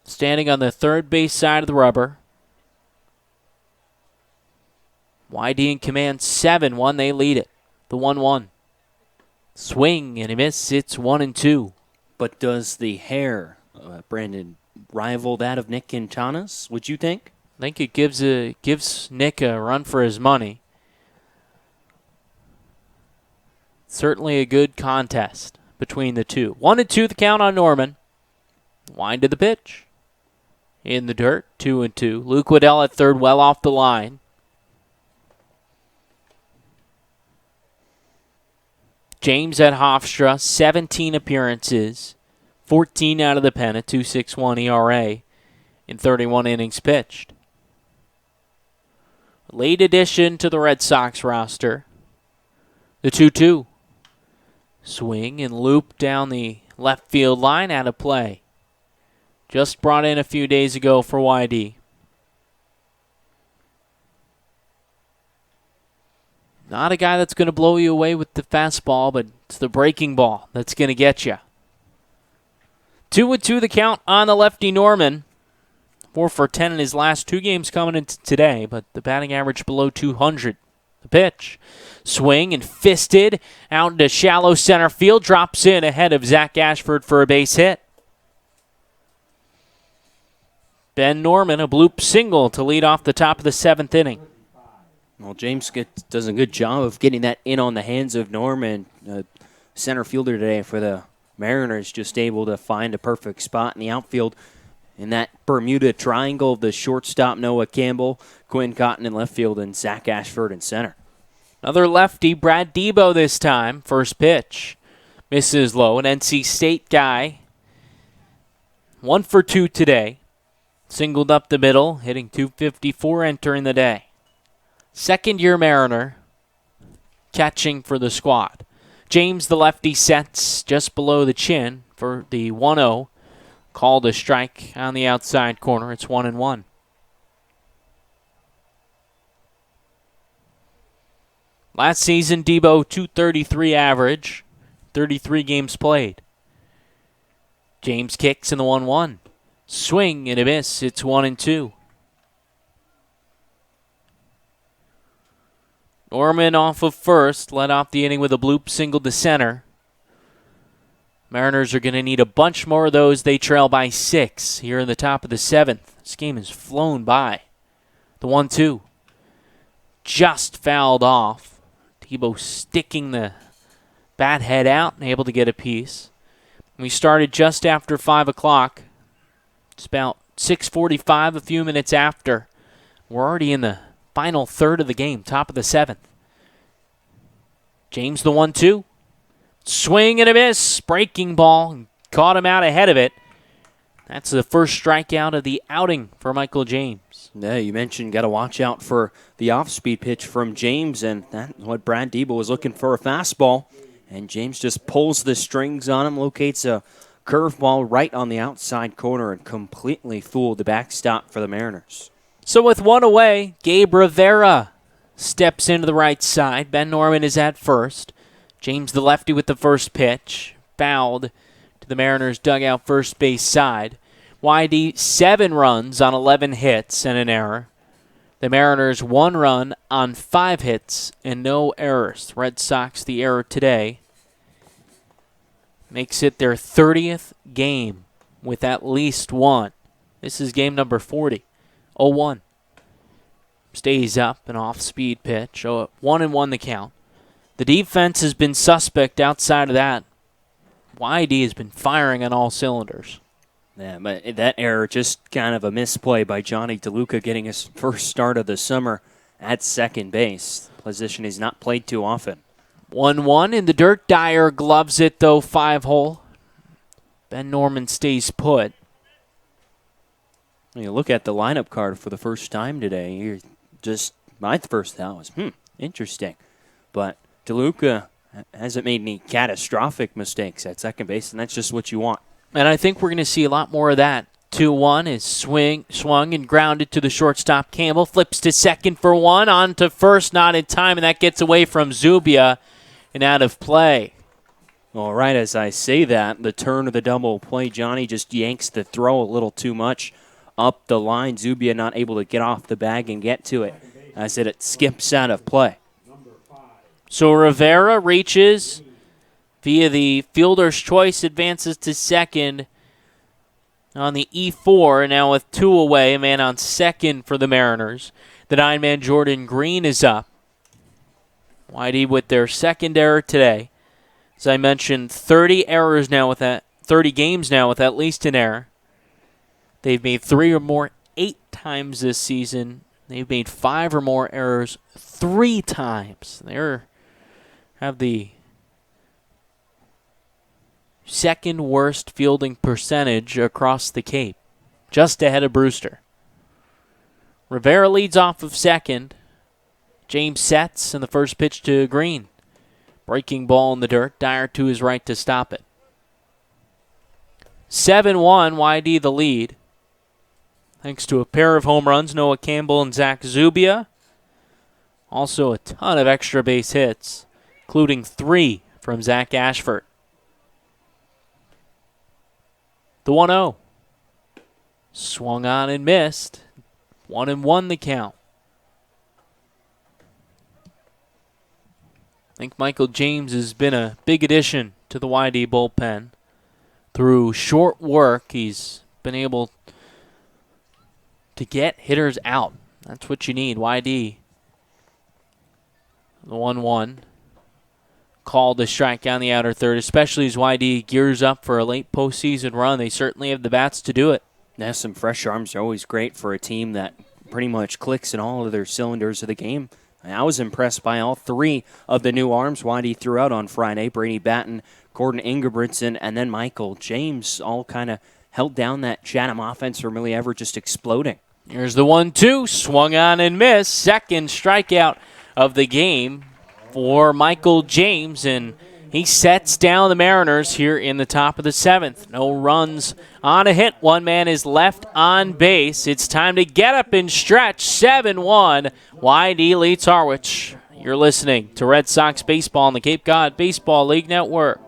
Standing on the third base side of the rubber. YD in command, 7-1. They lead it. The 1-1. Swing and a miss. It's 1-2. But does the hair, Brandon, rival that of Nick Quintana's, would you think? I think it gives Nick a run for his money. Certainly a good contest between the two. 1-2 the count on Norman. Wind to the pitch. In the dirt, 2-2. Luke Waddell at third, well off the line. James at Hofstra, 17 appearances, 14 out of the pen, a 2.61 ERA in 31 innings pitched. Late addition to the Red Sox roster. The 2-2. Swing and loop down the left field line, out of play. Just brought in a few days ago for YD. Not a guy that's going to blow you away with the fastball, but it's the breaking ball that's going to get you. 2-2 the count on the lefty Norman. 4 for 10 in his last 2 games coming into today, but the batting average below 200. The pitch. Swing and fisted out into shallow center field. Drops in ahead of Zach Ashford for a base hit. Ben Norman, a bloop single to lead off the top of the 7th inning. Well, James does a good job of getting that in on the hands of Norman. Center fielder today for the Mariners, just able to find a perfect spot in the outfield in that Bermuda triangle of the shortstop Noah Campbell, Quinn Cotton in left field, and Zach Ashford in center. Another lefty, Brad Debo this time. First pitch. Misses low, an NC State guy. 1 for 2 today. Singled up the middle, hitting .254 entering the day. Second-year Mariner, catching for the squad. James, the lefty, sets just below the chin for the 1-0. Called a strike on the outside corner. It's 1-1. Last season, Debo, .233 average, 33 games played. James kicks in the 1-1. Swing and a miss. It's 1-2. Norman off of first, led off the inning with a bloop single to center. Mariners are going to need a bunch more of those. They trail by 6 here in the top of the 7th. This game has flown by. The 1-2. Just fouled off. Debo sticking the bat head out and able to get a piece. We started just after 5 o'clock. It's about 6:45, a few minutes after. We're already in the final third of the game, top of the 7th. James the 1-2. Swing and a miss. Breaking ball. Caught him out ahead of it. That's the first strikeout of the outing for Michael James. Yeah, you mentioned got to watch out for the off-speed pitch from James, and that's what Brad Debo was looking for, a fastball. And James just pulls the strings on him, locates a curveball right on the outside corner, and completely fooled the backstop for the Mariners. So with 1 away, Gabe Rivera steps into the right side. Ben Norman is at first. James the lefty with the first pitch. Fouled to the Mariners' dugout first base side. YD 7 runs on 11 hits and an error. The Mariners 1 run on 5 hits and no errors. Red Sox, the error today, makes it their 30th game with at least 1. This is game number 40. 0-1. Stays up, an off-speed pitch. 1-1 the count. The defense has been suspect outside of that. YD has been firing on all cylinders. Yeah, but that error, just kind of a misplay by Johnny DeLuca getting his first start of the summer at second base. Position he's not played too often. 1-1 in the dirt. Dyer gloves it, though, 5-hole. Ben Norman stays put. When you look at the lineup card for the first time today, you're just, my first thought was, interesting. But DeLuca hasn't made any catastrophic mistakes at second base, and that's just what you want. And I think we're going to see a lot more of that. 2-1 is swung and grounded to the shortstop. Campbell flips to second for one, on to first, not in time, and that gets away from Zubia and out of play. All right, as I say that, the turn of the double play, Johnny just yanks the throw a little too much up the line. Zubia not able to get off the bag and get to it. I said it skips out of play. So Rivera reaches via the fielder's choice, advances to second on the E4. And now with 2 away, a man on second for the Mariners. The 9-man Jordan Green is up. YD with their second error today. As I mentioned, 30 games now with at least an error. They've made 3 or more 8 times this season. They've made 5 or more errors 3 times. They have the second worst fielding percentage across the Cape, just ahead of Brewster. Rivera leads off of second. James sets, and the first pitch to Green. Breaking ball in the dirt. Dyer to his right to stop it. 7-1, YD the lead. Thanks to a pair of home runs, Noah Campbell and Zach Zubia. Also a ton of extra base hits, including 3 from Zach Ashford. The 1-0. Swung on and missed. 1-1 the count. I think Michael James has been a big addition to the YD bullpen. Through short work, he's been able to get hitters out. That's what you need. YD. The 1-1. Called to strike down the outer third, especially as YD gears up for a late postseason run. They certainly have the bats to do it. Yeah, some fresh arms are always great for a team that pretty much clicks in all of their cylinders of the game. I was impressed by all 3 of the new arms YD threw out on Friday. Brady Batten, Gordon Ingebrigtsen, and then Michael James all kind of held down that Chatham offense from really ever just exploding. Here's the 1-2, swung on and missed. Second strikeout of the game for Michael James, and he sets down the Mariners here in the top of the 7th. No runs on a hit. One man is left on base. It's time to get up and stretch. 7-1. YD leads Harwich. You're listening to Red Sox Baseball on the Cape Cod Baseball League Network.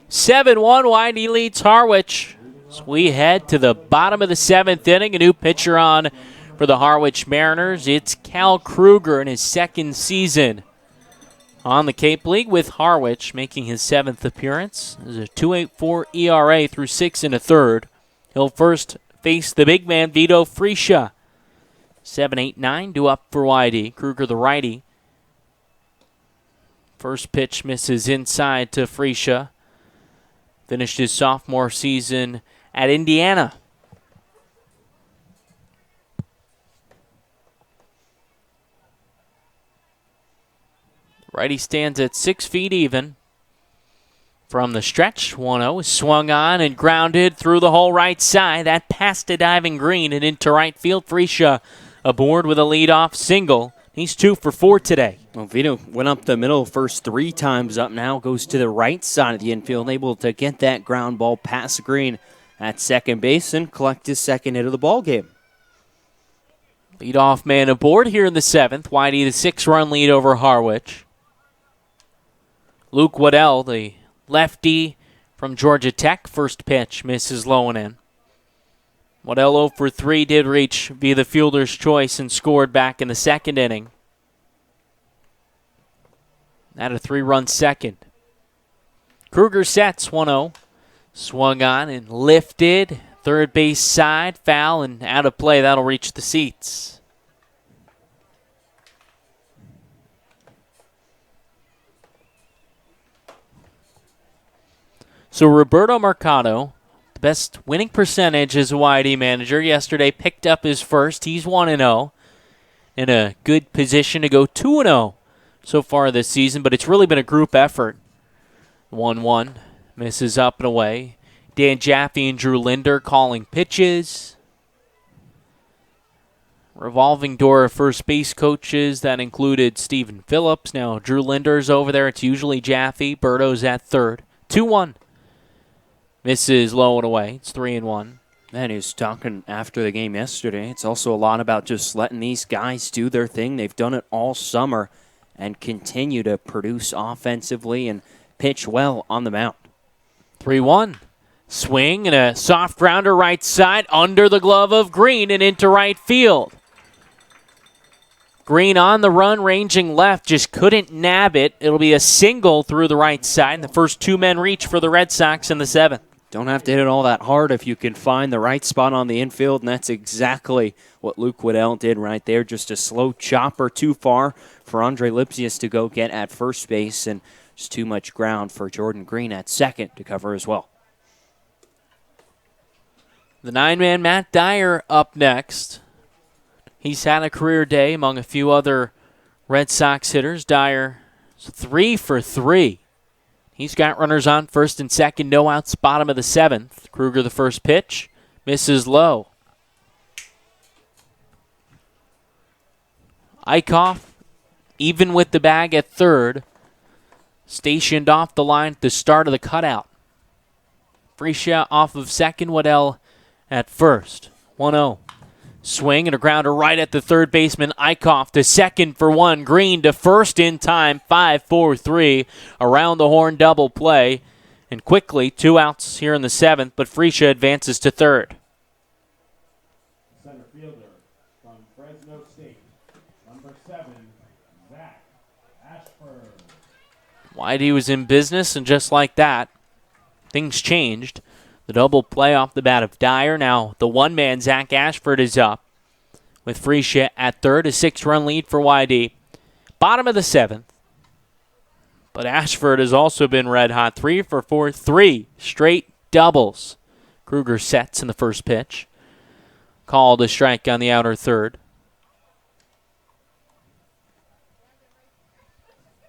7-1, Whitey leads Harwich. So we head to the bottom of the 7th inning. A new pitcher on for the Harwich Mariners. It's Cal Kruger in his 2nd season on the Cape League with Harwich, making his 7th appearance. There's a 2.84 ERA through 6 1/3. He'll first face the big man, Vito Freesia. 7-8-9, due up for Whitey. Kruger, the righty. First pitch misses inside to Freesia. Finished his sophomore season at Indiana. Righty stands at 6 feet even. From the stretch, 1-0 is swung on and grounded through the whole right side. That past a diving green and into right field. Freesia aboard with a leadoff single. He's 2 for 4 today. Well, Vito went up the middle first 3 times up now, goes to the right side of the infield, able to get that ground ball past the green at second base and collect his 2nd hit of the ball game. Leadoff man aboard here in the 7th. Whitey, the 6-run lead over Harwich. Luke Waddell, the lefty from Georgia Tech. First pitch misses low and in. Waddell 0 for 3 did reach via the fielder's choice and scored back in the 2nd inning. At a 3-run 2nd. Kruger sets 1-0. Swung on and lifted. Third base side, foul and out of play. That'll reach the seats. So Roberto Mercado, the best winning percentage as a YD manager, yesterday picked up his first. He's 1-0 in a good position to go 2-0 so far this season, but it's really been a group effort. 1-1, misses up and away. Dan Jaffe and Drew Linder calling pitches. Revolving door of first base coaches that included Stephen Phillips. Now Drew Linder's over there. It's usually Jaffe. Berto's at third. 2-1. Misses low and away. It's 3-1. And he was talking after the game yesterday. It's also a lot about just letting these guys do their thing. They've done it all summer and continue to produce offensively and pitch well on the mound. 3-1. Swing and a soft grounder right side under the glove of Green and into right field. Green on the run, ranging left, just couldn't nab it. It'll be a single through the right side, and the first 2 men reach for the Red Sox in the 7th. Don't have to hit it all that hard if you can find the right spot on the infield, and that's exactly what Luke Waddell did right there. Just a slow chopper too far for Andre Lipsius to go get at first base, and just too much ground for Jordan Green at second to cover as well. The 9-man Matt Dyer up next. He's had a career day among a few other Red Sox hitters. Dyer is 3 for 3. He's got runners on first and second, no outs, bottom of the 7th. Kruger the first pitch, misses low. Eichhoff, even with the bag at third, stationed off the line at the start of the cutout. Freesia off of second, Waddell at first. 1-0. Swing and a grounder right at the third baseman. Eichhoff to second for 1. Green to first in time. 5-4-3. Around the horn double play. And quickly, 2 outs here in the 7th, but Freesia advances to third. Center fielder from Fresno State, number 7, Zach Ashford. Whitey was in business, and just like that, things changed. The double play off the bat of Dyer. Now the 1-man Zach Ashford is up with Freesia at third. A 6-run lead for YD. Bottom of the 7th. But Ashford has also been red hot. 3 for 4. 3 straight doubles. Kruger sets in the first pitch. Called a strike on the outer third.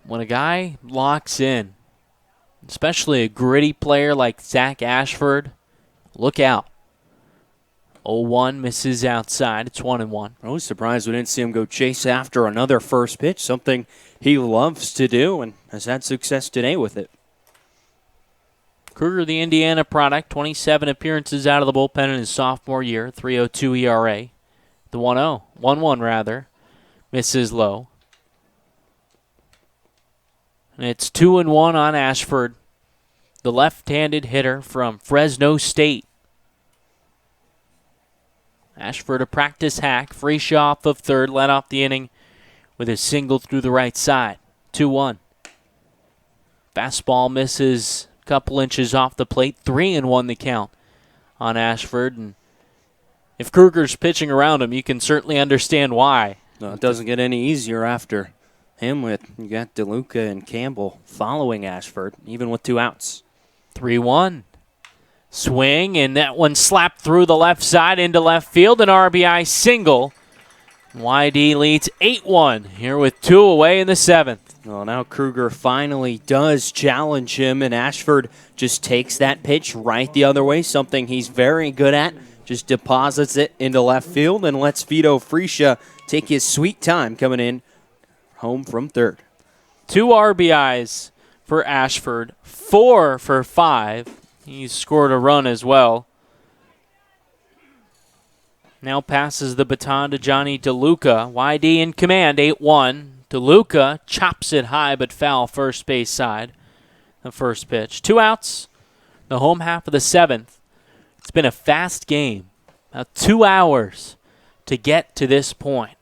When a guy locks in, especially a gritty player like Zach Ashford, look out. 0-1 misses outside. It's 1-1. I was surprised we didn't see him go chase after another first pitch, something he loves to do and has had success today with it. Kruger, the Indiana product, 27 appearances out of the bullpen in his sophomore year, 3.02 ERA. The 1-1 rather, misses low. And it's 2-1 on Ashford. the left-handed hitter from Fresno State. Ashford a practice hack. Freesia off of third, led off the inning with a single through the right side. 2-1. Fastball misses a couple inches off the plate. 3-1 the count on Ashford. And if Kruger's pitching around him, you can certainly understand why. No, it doesn't get any easier after him. You got DeLuca and Campbell following Ashford, even with 2 outs. 3-1. Swing, and that one slapped through the left side into left field. An RBI single. YD leads 8-1 here with 2 away in the 7th. Well, now Kruger finally does challenge him, and Ashford just takes that pitch right the other way, something he's very good at. Just deposits it into left field and lets Vito Freesia take his sweet time coming in home from third. 2 RBIs for Ashford, 4 for 5. He's scored a run as well. Now passes the baton to Johnny DeLuca. YD in command, 8-1. DeLuca chops it high but foul first base side. The first pitch. 2 outs, the home half of the 7th. It's been a fast game. About 2 hours to get to this point.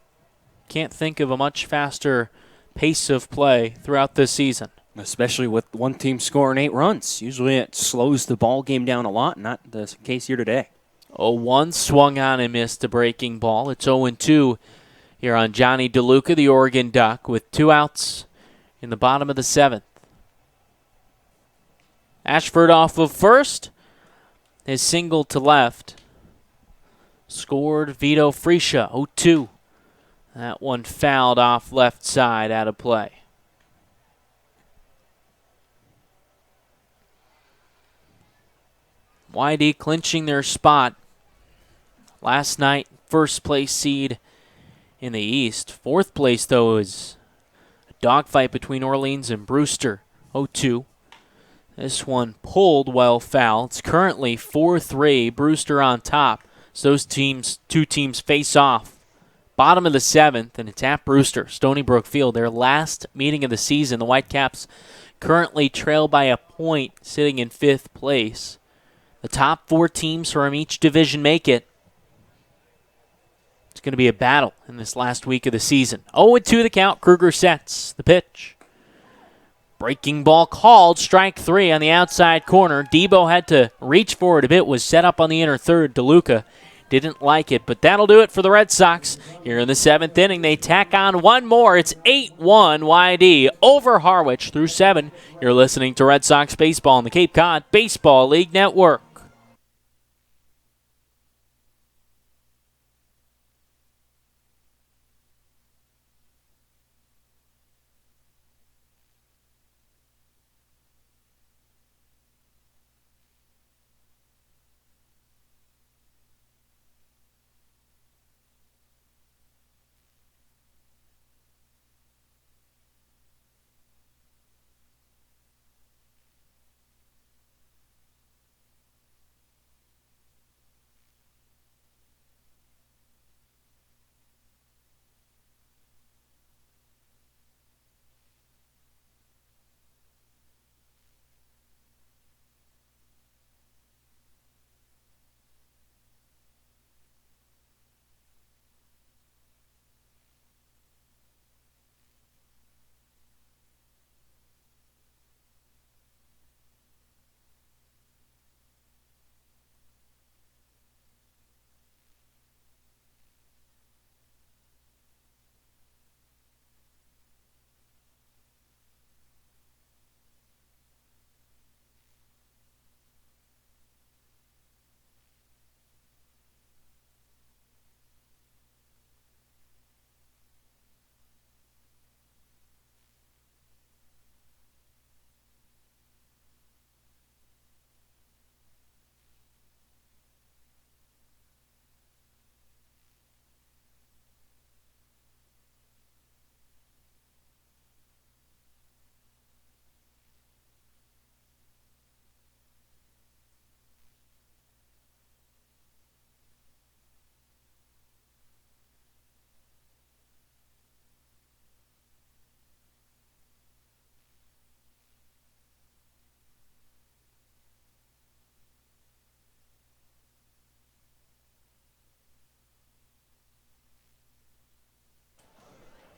Can't think of a much faster pace of play throughout this season. Especially with one team scoring 8 runs. Usually it slows the ball game down a lot. Not the case here today. 0-1 swung on and missed a breaking ball. It's 0-2 here on Johnny DeLuca, the Oregon Duck, with 2 outs in the bottom of the 7th. Ashford off of first. His single to left. Scored Vito Freesia, 0-2. That one fouled off left side, out of play. YD clinching their spot. Last night, first place seed in the East. 4th place, though, is a dogfight between Orleans and Brewster, 0-2. This one pulled well foul. It's currently 4-3, Brewster on top. So those two teams face off. Bottom of the 7th, and it's at Brewster, Stony Brook Field. Their last meeting of the season. The Whitecaps currently trail by a point, sitting in 5th place. The top 4 teams from each division make it. It's going to be a battle in this last week of the season. 0-2 the count. Kruger sets the pitch. Breaking ball called. Strike 3 on the outside corner. Debo had to reach for it a bit. Was set up on the inner third. DeLuca didn't like it, but that'll do it for the Red Sox. Here in the 7th inning, they tack on one more. It's 8-1 YD over Harwich through 7. You're listening to Red Sox Baseball on the Cape Cod Baseball League Network.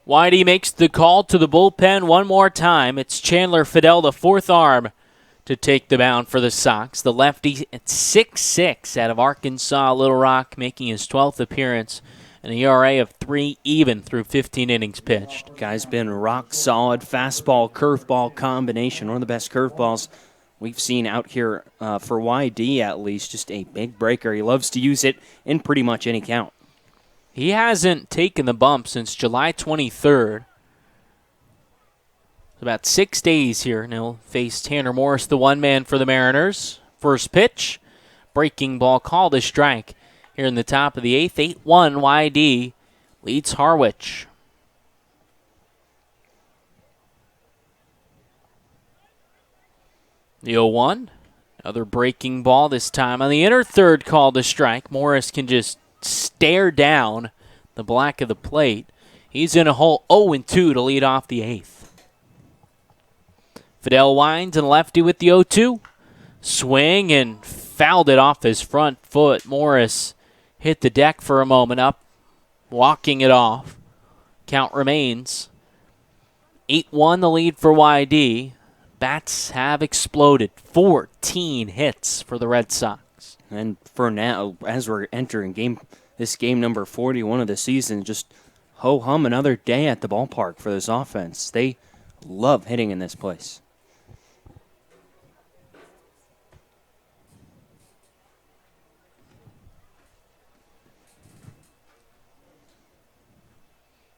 Whitey makes the call to the bullpen one more time. It's Chandler Fidel, the fourth arm, to take the mound for the Sox. The lefty at 6'6" out of Arkansas, Little Rock, making his 12th appearance. An ERA of 3 even through 15 innings pitched. Guy's been rock solid fastball, curveball combination. One of the best curveballs we've seen out here for YD at least. Just a big breaker. He loves to use it in pretty much any count. He hasn't taken the bump since July 23rd. About 6 days here, and he'll face Tanner Morris, the one man for the Mariners. First pitch, breaking ball called a strike. Here in the top of the eighth, 8-1 YD leads Harwich. The 0-1, another breaking ball, this time on the inner third, called a strike. Morris can just stare down the black of the plate. He's in a hole 0-2 to lead off the eighth. Fidel winds and lefty with the 0-2. Swing and fouled it off his front foot. Morris hit the deck for a moment, up, walking it off. Count remains 8-1 the lead for YD. Bats have exploded. 14 hits for the Red Sox. And for now, as we're entering this game number 41 of the season, just ho-hum another day at the ballpark for this offense. They love hitting in this place.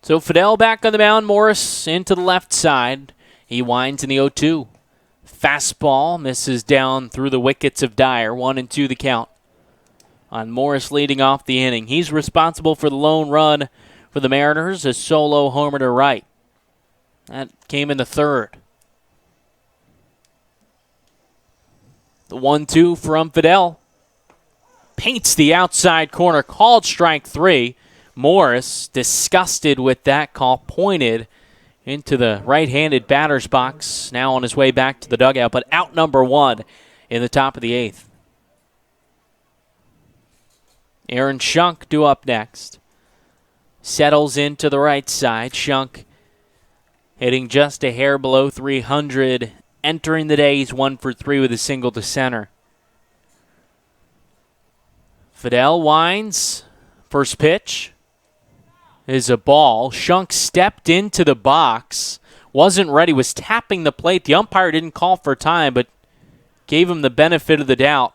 So Fidel back on the mound. Morris into the left side. He winds in the 0-2. Fastball misses down through the wickets of Dyer. 1-2 the count on Morris leading off the inning. He's responsible for the lone run for the Mariners, a solo homer to right. That came in the third. The 1-2 from Fidel. Paints the outside corner, called strike 3. Morris, disgusted with that call, pointed into the right-handed batter's box, now on his way back to the dugout, but out number 1 in the top of the eighth. Aaron Schunk due up next. Settles into the right side. Schunk hitting just a hair below 300. Entering the day, he's 1 for 3 with a single to center. Fidel winds. First pitch is a ball. Schunk stepped into the box, wasn't ready, was tapping the plate. The umpire didn't call for time, but gave him the benefit of the doubt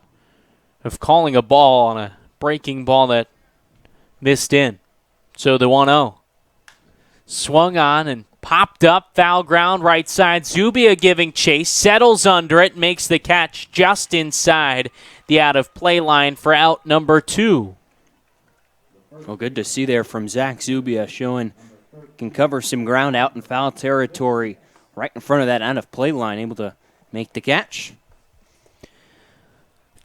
of calling a ball on a breaking ball that missed in. So the 1-0. Swung on and popped up, foul ground, right side. Zubia giving chase, settles under it, makes the catch just inside the out-of-play line for out number 2. Well, good to see there from Zach Zubia, showing can cover some ground out in foul territory right in front of that out-of-play line, able to make the catch.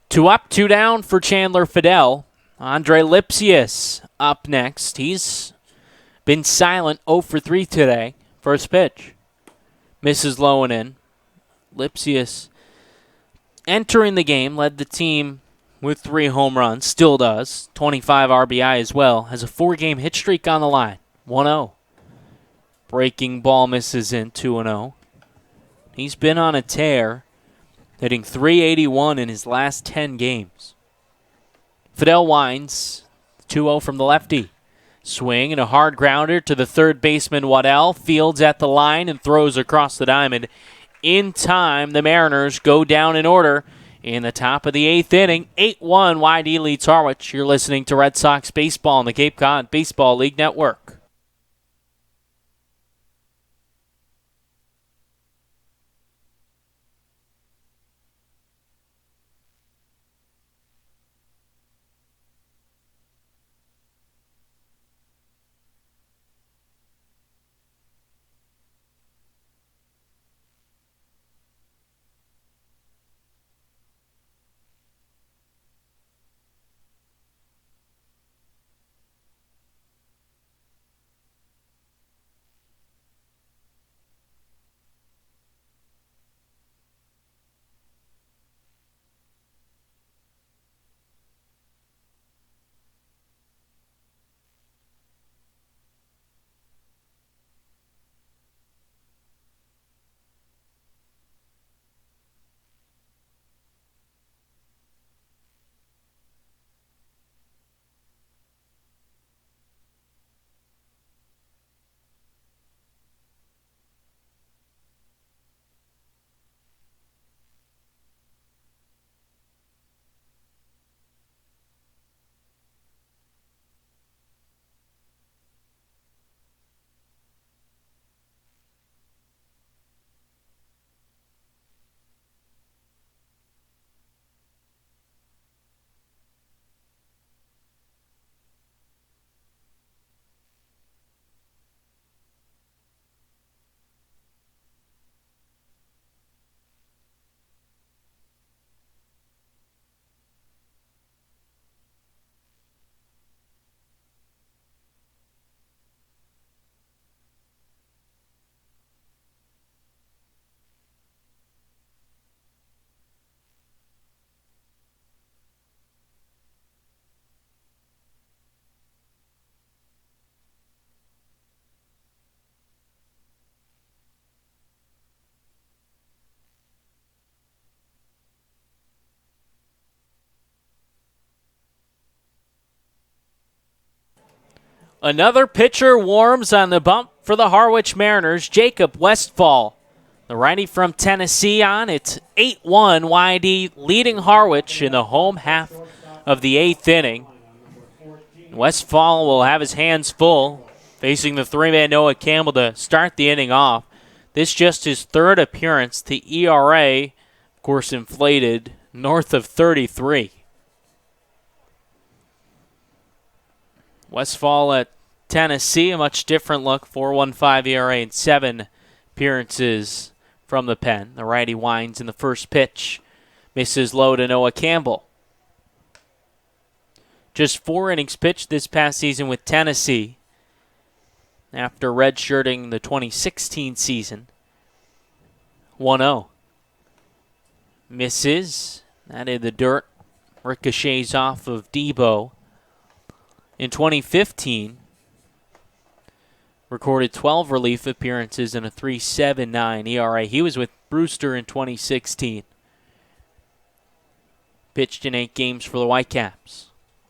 2 up, 2 down for Chandler Fidel. Andre Lipsius up next. He's been silent, 0 for 3 today. First pitch misses low and in. Lipsius entering the game, led the team with 3 home runs, still does. 25 RBI as well. Has a 4-game hit streak on the line. 1-0. Breaking ball misses in, 2-0. He's been on a tear, hitting .381 in his last 10 games. Fidel winds, 2-0 from the lefty. Swing and a hard grounder to the third baseman Waddell. Fields at the line and throws across the diamond. In time, the Mariners go down in order in the top of the 8th inning. 8-1, YD leads Harwich. You're listening to Red Sox Baseball on the Cape Cod Baseball League Network. Another pitcher warms on the bump for the Harwich Mariners, Jacob Westfall. The righty from Tennessee on. It's 8-1 YD leading Harwich in the home half of the 8th inning. Westfall will have his hands full, facing the three-man Noah Campbell to start the inning off. This just his third appearance. The ERA, of course, inflated north of 33. Westfall at Tennessee, a much different look. 4.15 ERA and 7 appearances from the pen. The righty winds in the first pitch. Misses low to Noah Campbell. Just 4 innings pitched this past season with Tennessee after redshirting the 2016 season. 1-0. Misses. That in the dirt. Ricochets off of Debo. In 2015, recorded 12 relief appearances and a 3.79 ERA. He was with Brewster in 2016. Pitched in 8 games for the Whitecaps.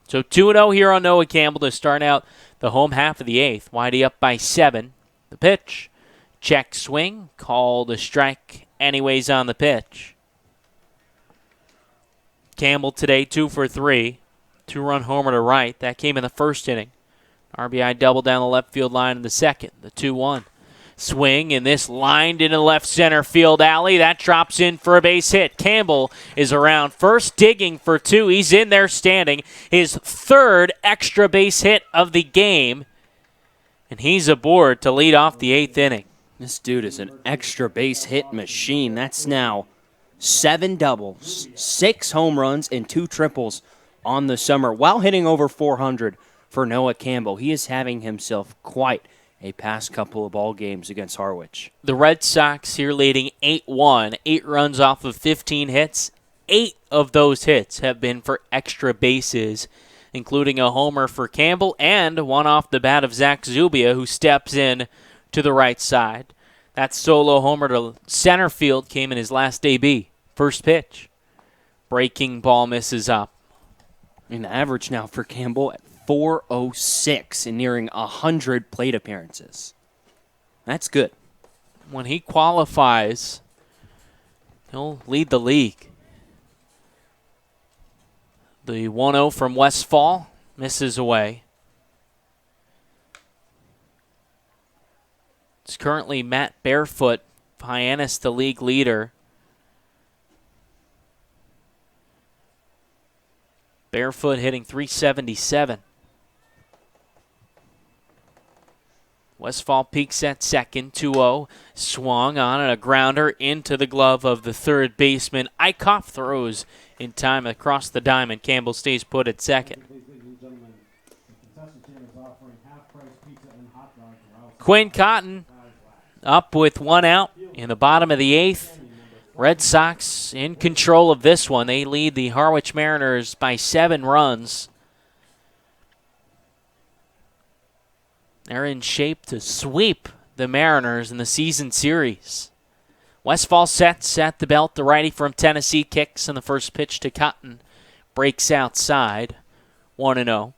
So 2-0 here on Noah Campbell to start out the home half of the 8th. Whitey up by 7. The pitch. Check swing. Called a strike anyways on the pitch. Campbell today 2 for 3. 2-run homer to right. That came in the first inning. RBI double down the left field line in the second. The 2-1. Swing, and this lined into left center field alley. That drops in for a base hit. Campbell is around first, digging for 2. He's in there standing. His 3rd extra base hit of the game. And he's aboard to lead off the 8th inning. This dude is an extra base hit machine. That's now 7 doubles, 6 home runs, and 2 triples on the summer while hitting over 400 for Noah Campbell. He is having himself quite a past couple of ball games against Harwich. The Red Sox here leading 8-1, 8 runs off of 15 hits. 8 of those hits have been for extra bases, including a homer for Campbell and one off the bat of Zach Zubia, who steps in to the right side. That solo homer to center field came in his last AB. First pitch. Breaking ball misses up. And the average now for Campbell at 406 and nearing 100 plate appearances. That's good. When he qualifies, he'll lead the league. The 1-0 from Westfall misses away. It's currently Matt Barefoot, Hyannis, the league leader. Barefoot hitting .377. Westfall peaks at second, 2-0. Swung on and a grounder into the glove of the third baseman. Eichhoff throws in time across the diamond. Campbell stays put at second. Quinn Cotton up with 1 out in the bottom of the 8th. Red Sox in control of this one. They lead the Harwich Mariners by 7 runs. They're in shape to sweep the Mariners in the season series. Westfall sets at the belt. The righty from Tennessee kicks on the first pitch to Cotton. Breaks outside. 1-0.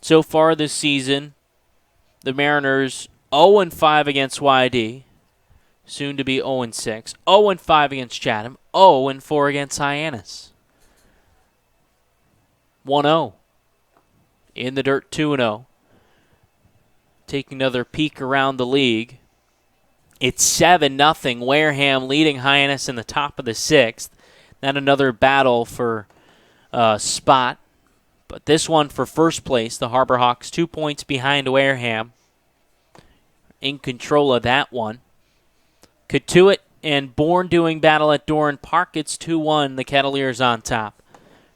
So far this season, the Mariners 0-5 against YD. Soon to be 0-6. 0-5 against Chatham. 0-4 against Hyannis. 1-0. In the dirt, 2-0. Taking another peek around the league. It's 7-0. Wareham leading Hyannis in the top of the 6th. Then another battle for spot. But this one for first place. The Harbor Hawks 2 points behind Wareham. In control of that one. Katuitt and Bourne doing battle at Doran Park. It's 2-1. The Kettleers on top.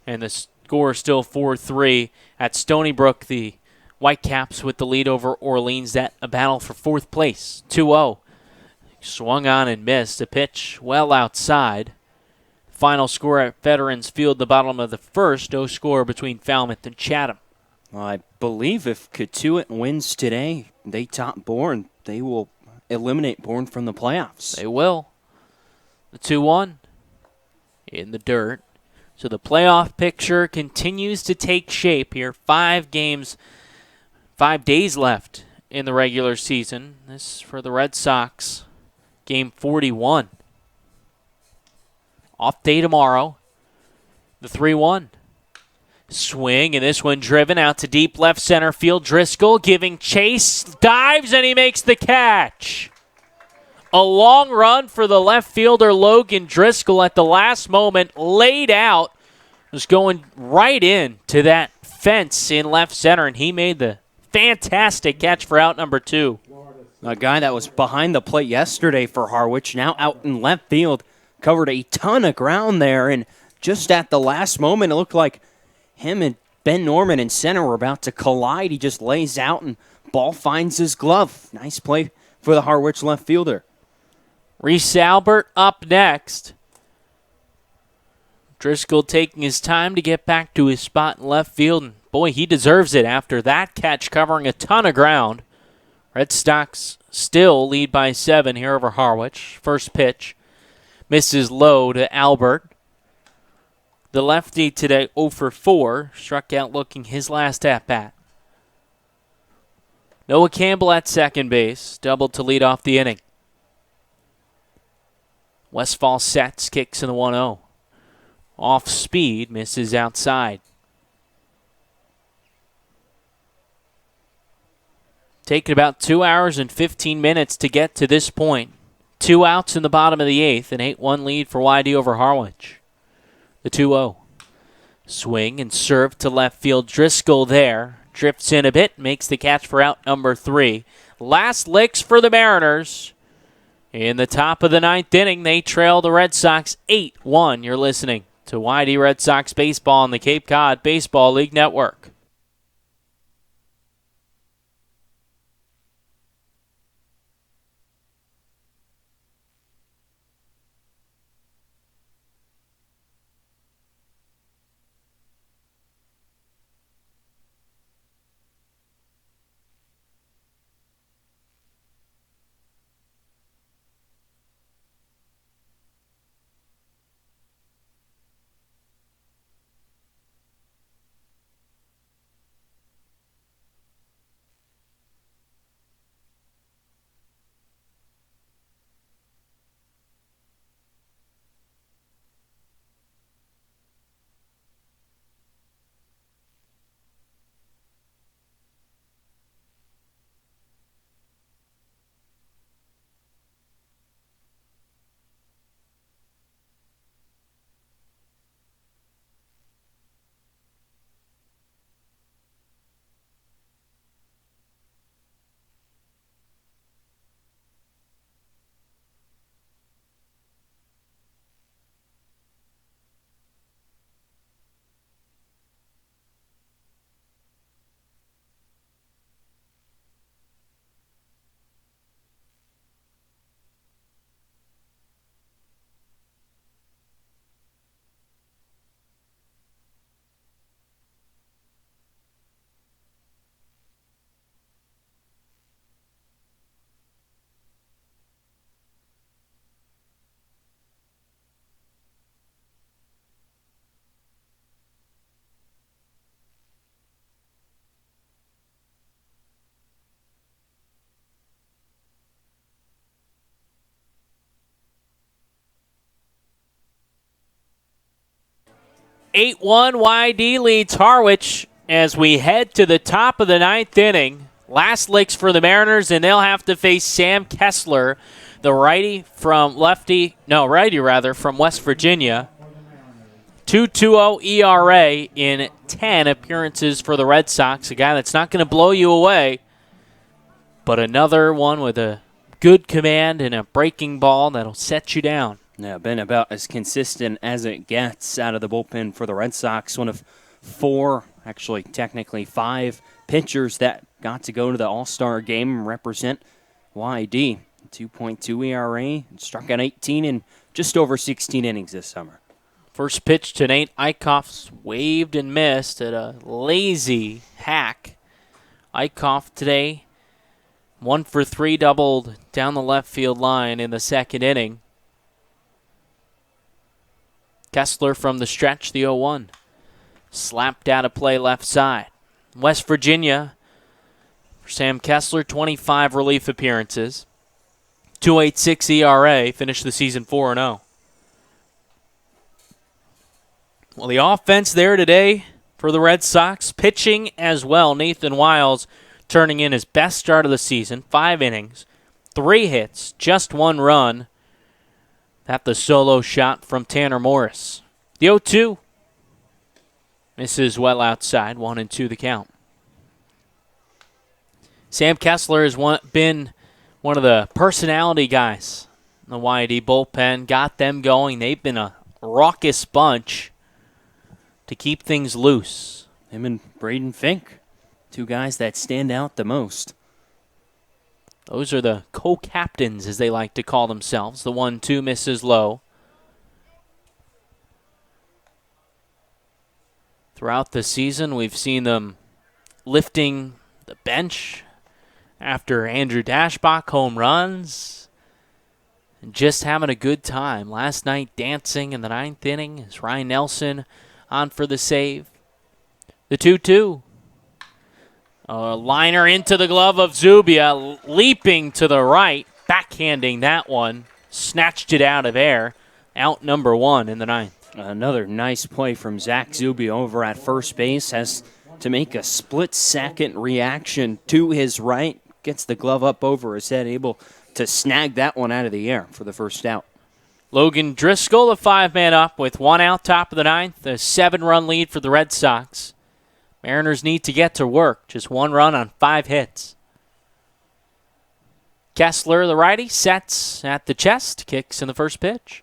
And the score is still 4-3 at Stony Brook. The Whitecaps with the lead over Orleans. That a battle for 4th place. 2-0. Swung on and missed. A pitch well outside. Final score at Veterans Field, the bottom of the 1st. No score between Falmouth and Chatham. Well, I believe if Katuitt wins today, they top Bourne. They will eliminate Bourne from the playoffs. They will. The 2-1 in the dirt. So the playoff picture continues to take shape here. 5 games 5 days left in the regular season. This for the Red Sox, game 41. Off day tomorrow. The 3-1. Swing, and this one driven out to deep left center field. Driscoll giving chase, dives, and he makes the catch. A long run for the left fielder Logan Driscoll at the last moment, laid out, was going right in to that fence in left center, and he made the fantastic catch for out number 2. A guy that was behind the plate yesterday for Harwich, now out in left field, covered a ton of ground there, and just at the last moment, it looked like him and Ben Norman in center were about to collide. He just lays out and ball finds his glove. Nice play for the Harwich left fielder. Reese Albert up next. Driscoll taking his time to get back to his spot in left field. And boy, he deserves it after that catch covering a ton of ground. Red Sox still lead by 7 here over Harwich. First pitch misses low to Albert. The lefty today 0 for 4, struck out looking his last at-bat. Noah Campbell at second base, doubled to lead off the inning. Westfall sets, kicks in the 1-0. Off speed, misses outside. Taken about 2 hours and 15 minutes to get to this point. 2 outs in the bottom of the 8th, an 8-1 lead for YD over Harwich. The 2-0. Swing and serve to left field. Driscoll there. Drifts in a bit. Makes the catch for out number 3. Last licks for the Mariners. In the top of the 9th inning, they trail the Red Sox 8-1. You're listening to YD Red Sox Baseball on the Cape Cod Baseball League Network. Eight-1 YD leads Harwich as we head to the top of the 9th inning. Last licks for the Mariners, and they'll have to face Sam Kessler, the righty from West Virginia. 2.20 ERA in 10 appearances for the Red Sox. A guy that's not going to blow you away, but another one with a good command and a breaking ball that'll set you down. Yeah, been about as consistent as it gets out of the bullpen for the Red Sox. One of 4, actually technically 5 pitchers that got to go to the All-Star game and represent YD. 2.2 ERA, struck out 18 in just over 16 innings this summer. First pitch to Nate Eichhoff's waved and missed at a lazy hack. Eichhoff today, 1 for 3, doubled down the left field line in the second inning. Kessler from the stretch, the 0-1. Slapped out of play left side. West Virginia For Sam Kessler, 25 relief appearances. 2.86 ERA, finished the season 4-0. Well, the offense there today for the Red Sox, pitching as well. Nathan Wiles turning in his best start of the season, 5 innings, 3 hits, just 1 run. That the solo shot from Tanner Morris. The 0-2 misses well outside, 1-2 the count. Sam Kessler has been one of the personality guys in the YD bullpen, got them going. They've been a raucous bunch to keep things loose. Him and Braden Fink, 2 guys that stand out the most. Those are the co-captains, as they like to call themselves. The 1-2 misses low. Throughout the season, we've seen them lifting the bench after Andrew Dashbach home runs and just having a good time. Last night, dancing in the 9th inning as Ryan Nelson on for the save. The 2-2. A liner into the glove of Zubia, leaping to the right, backhanding that one, snatched it out of air. Out number 1 in the 9th. Another nice play from Zach Zubia over at first base. Has to make a split-second reaction to his right. Gets the glove up over his head, able to snag that one out of the air for the first out. Logan Driscoll, a 5-man up with 1 out, top of the 9th. A 7-run lead for the Red Sox. Mariners need to get to work. Just 1 run on 5 hits. Kessler, the righty, sets at the chest. Kicks in the first pitch.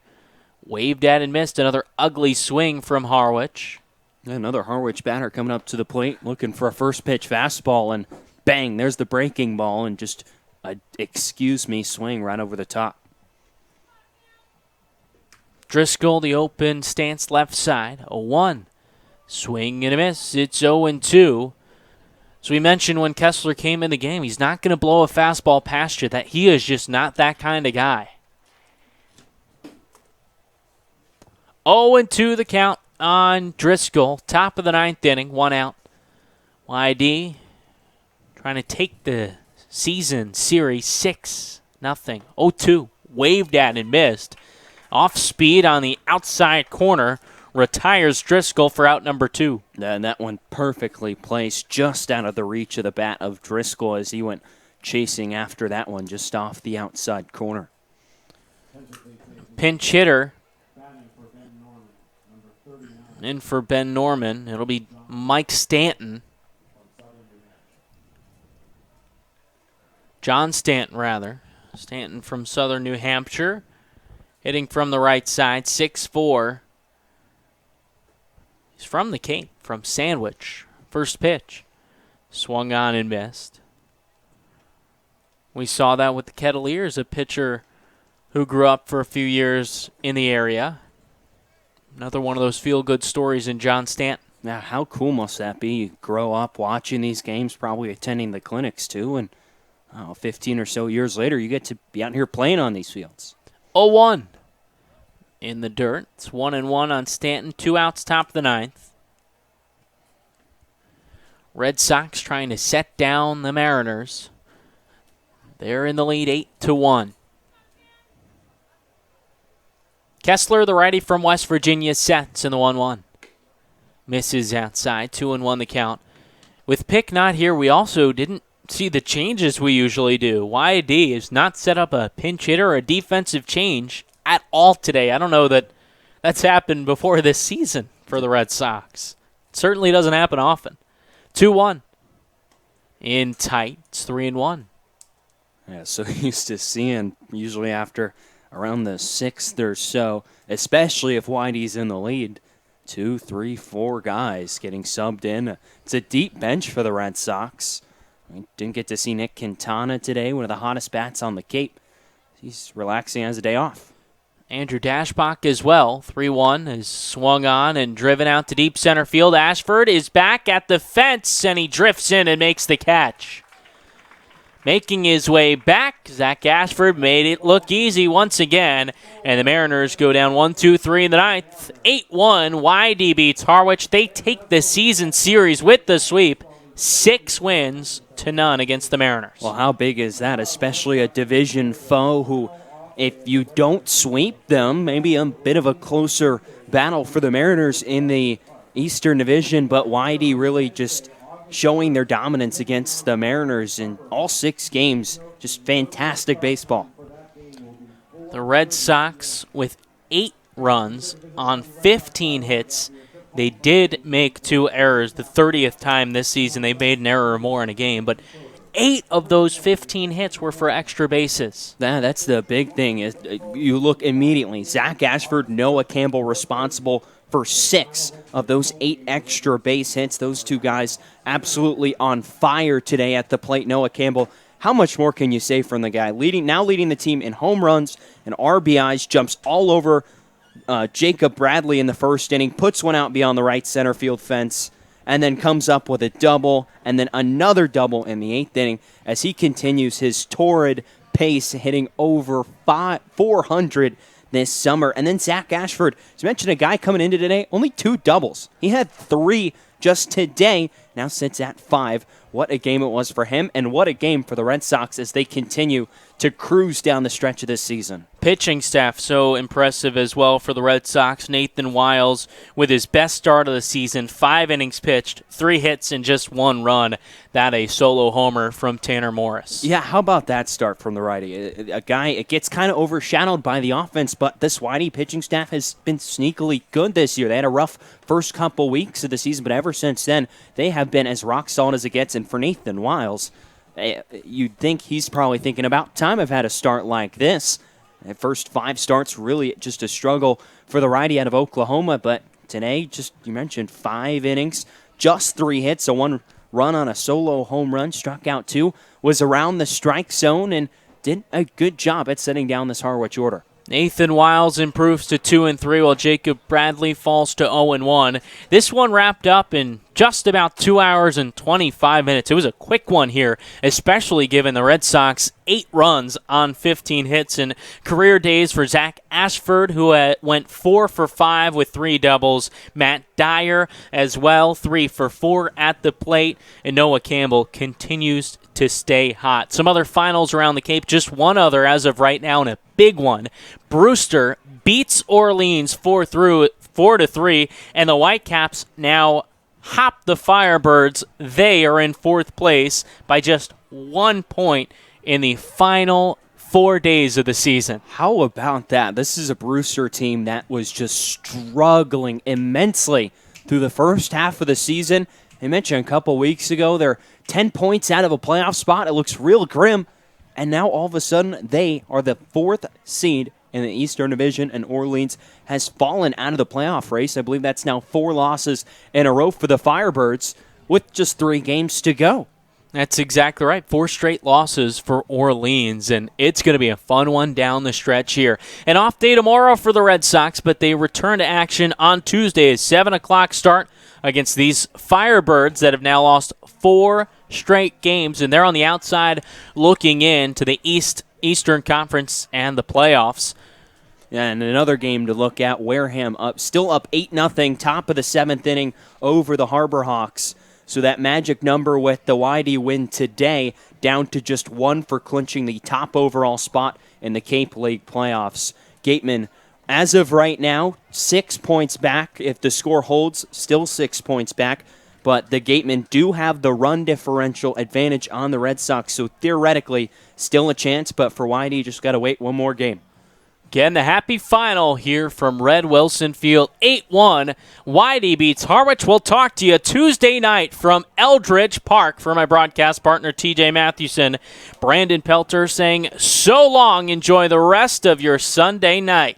Waved at and missed. Another ugly swing from Harwich. Another Harwich batter coming up to the plate, looking for a first pitch fastball, and bang, there's the breaking ball, and just a swing right over the top. Driscoll, the open stance left side. 0-1. Swing and a miss. It's 0-2. As we mentioned when Kessler came in the game, he's not going to blow a fastball past you. That he is just not that kind of guy. 0-2 the count on Driscoll. Top of the 9th inning, 1 out. YD trying to take the season series 6-0. 0-2. Waved at and missed. Off speed on the outside corner. Retires Driscoll for out number 2. And that one perfectly placed just out of the reach of the bat of Driscoll as he went chasing after that one just off the outside corner. Pinch hitter in for Ben Norman. It'll be Mike Stanton. John Stanton, rather. Stanton from Southern New Hampshire. Hitting from the right side, 6'4". He's from the Cape, from Sandwich. First pitch. Swung on and missed. We saw that with the Kettleers, a pitcher who grew up for a few years in the area. Another one of those feel-good stories in John Stanton. Now, how cool must that be? You grow up watching these games, probably attending the clinics too, and 15 or so years later, you get to be out here playing on these fields. 0-1 in the dirt. It's 1-1 on Stanton. 2 outs, top of the 9th. Red Sox trying to set down the Mariners. They're in the lead 8-1. Kessler, the righty from West Virginia, sets in the 1-1. Misses outside. 2-1 the count. With Pick not here, we also didn't see the changes we usually do. YD has not set up a pinch hitter or a defensive change at all today. I don't know that that's happened before this season for the Red Sox. It certainly doesn't happen often. 2-1. In tight. It's 3-1. Yeah, so used to seeing usually after around the 6th or so, especially if YD's in the lead, 2, 3, 4 guys getting subbed in. It's a deep bench for the Red Sox. We didn't get to see Nick Quintana today, one of the hottest bats on the Cape. He's relaxing as a day off. Andrew Dashbach as well. 3-1 is swung on and driven out to deep center field. Ashford is back at the fence, and he drifts in and makes the catch. Making his way back, Zach Ashford made it look easy once again, and the Mariners go down 1-2-3 in the 9th. 8-1, YD beats Harwich. They take the season series with the sweep, 6 wins to none against the Mariners. Well, how big is that? Especially a division foe who, if you don't sweep them, maybe a bit of a closer battle for the Mariners in the Eastern Division, but Whitey really just showing their dominance against the Mariners in all 6 games. Just fantastic baseball. The Red Sox with 8 runs on 15 hits. They did make 2 errors, the 30th time this season they made an error or more in a game, but 8 of those 15 hits were for extra bases. That's the big thing. Is you look immediately. Zach Ashford, Noah Campbell responsible for 6 of those 8 extra base hits. Those 2 guys absolutely on fire today at the plate. Noah Campbell, how much more can you say from the guy? Leading the team in home runs and RBIs, jumps all over Jacob Bradley in the first inning, puts one out beyond the right center field fence, and then comes up with a double, and then another double in the 8th inning as he continues his torrid pace, hitting over 400 this summer. And then Zach Ashford, as mentioned, a guy coming into today, only 2 doubles. He had 3 just today, now sits at 5. What a game it was for him, and what a game for the Red Sox as they continue to cruise down the stretch of this season. Pitching staff so impressive as well for the Red Sox. Nathan Wiles with his best start of the season, 5 innings pitched, 3 hits and just 1 run. That a solo homer from Tanner Morris. Yeah, how about that start from the righty? A guy, it gets kind of overshadowed by the offense, but this Whitey pitching staff has been sneakily good this year. They had a rough first couple weeks of the season, but ever since then, they have been as rock solid as it gets. And for Nathan Wiles, you'd think he's probably thinking about time I've had a start like this. The first 5 starts really just a struggle for the righty out of Oklahoma, but today, just you mentioned 5 innings, just 3 hits, so 1 run on a solo home run, struck out 2, was around the strike zone, and did a good job at setting down this Harwich order. Nathan Wiles improves to 2-3, while Jacob Bradley falls to 0-1. This one wrapped up in just about 2 hours and 25 minutes. It was a quick one here, especially given the Red Sox 8 runs on 15 hits, and career days for Zach Ashford, who went 4 for 5 with 3 doubles. Matt Dyer as well, 3 for 4 at the plate, and Noah Campbell continues to stay hot. Some other finals around the Cape, just one other as of right now, and a big one. Brewster beats Orleans 4-3, and the Whitecaps now hop the Firebirds. They are in 4th place by just 1 point in the final 4 days of the season. How about that? This is a Brewster team that was just struggling immensely through the first half of the season. I mentioned a couple weeks ago, they're 10 points out of a playoff spot. It looks real grim. And now all of a sudden, they are the 4th seed in the Eastern Division, and Orleans has fallen out of the playoff race. I believe that's now 4 losses in a row for the Firebirds with just 3 games to go. That's exactly right. 4 straight losses for Orleans, and it's going to be a fun one down the stretch here. An off day tomorrow for the Red Sox, but they return to action on Tuesday. A 7 o'clock start against these Firebirds that have now lost 4 straight games, and they're on the outside looking in to the Eastern Conference and the playoffs. And another game to look at, Wareham still up 8-0, top of the 7th inning over the Harbor Hawks. So that magic number with the Whitey win today down to just 1 for clinching the top overall spot in the Cape League playoffs. Gateman, as of right now, 6 points back. If the score holds, still 6 points back. But the Gatemen do have the run differential advantage on the Red Sox, so theoretically, still a chance. But for Whitey, just got to wait 1 more game. Again, the happy final here from Red Wilson Field, 8-1. Whitey beats Harwich. We'll talk to you Tuesday night from Eldridge Park. For my broadcast partner, TJ Mathewson, Brandon Pelter saying so long. Enjoy the rest of your Sunday night.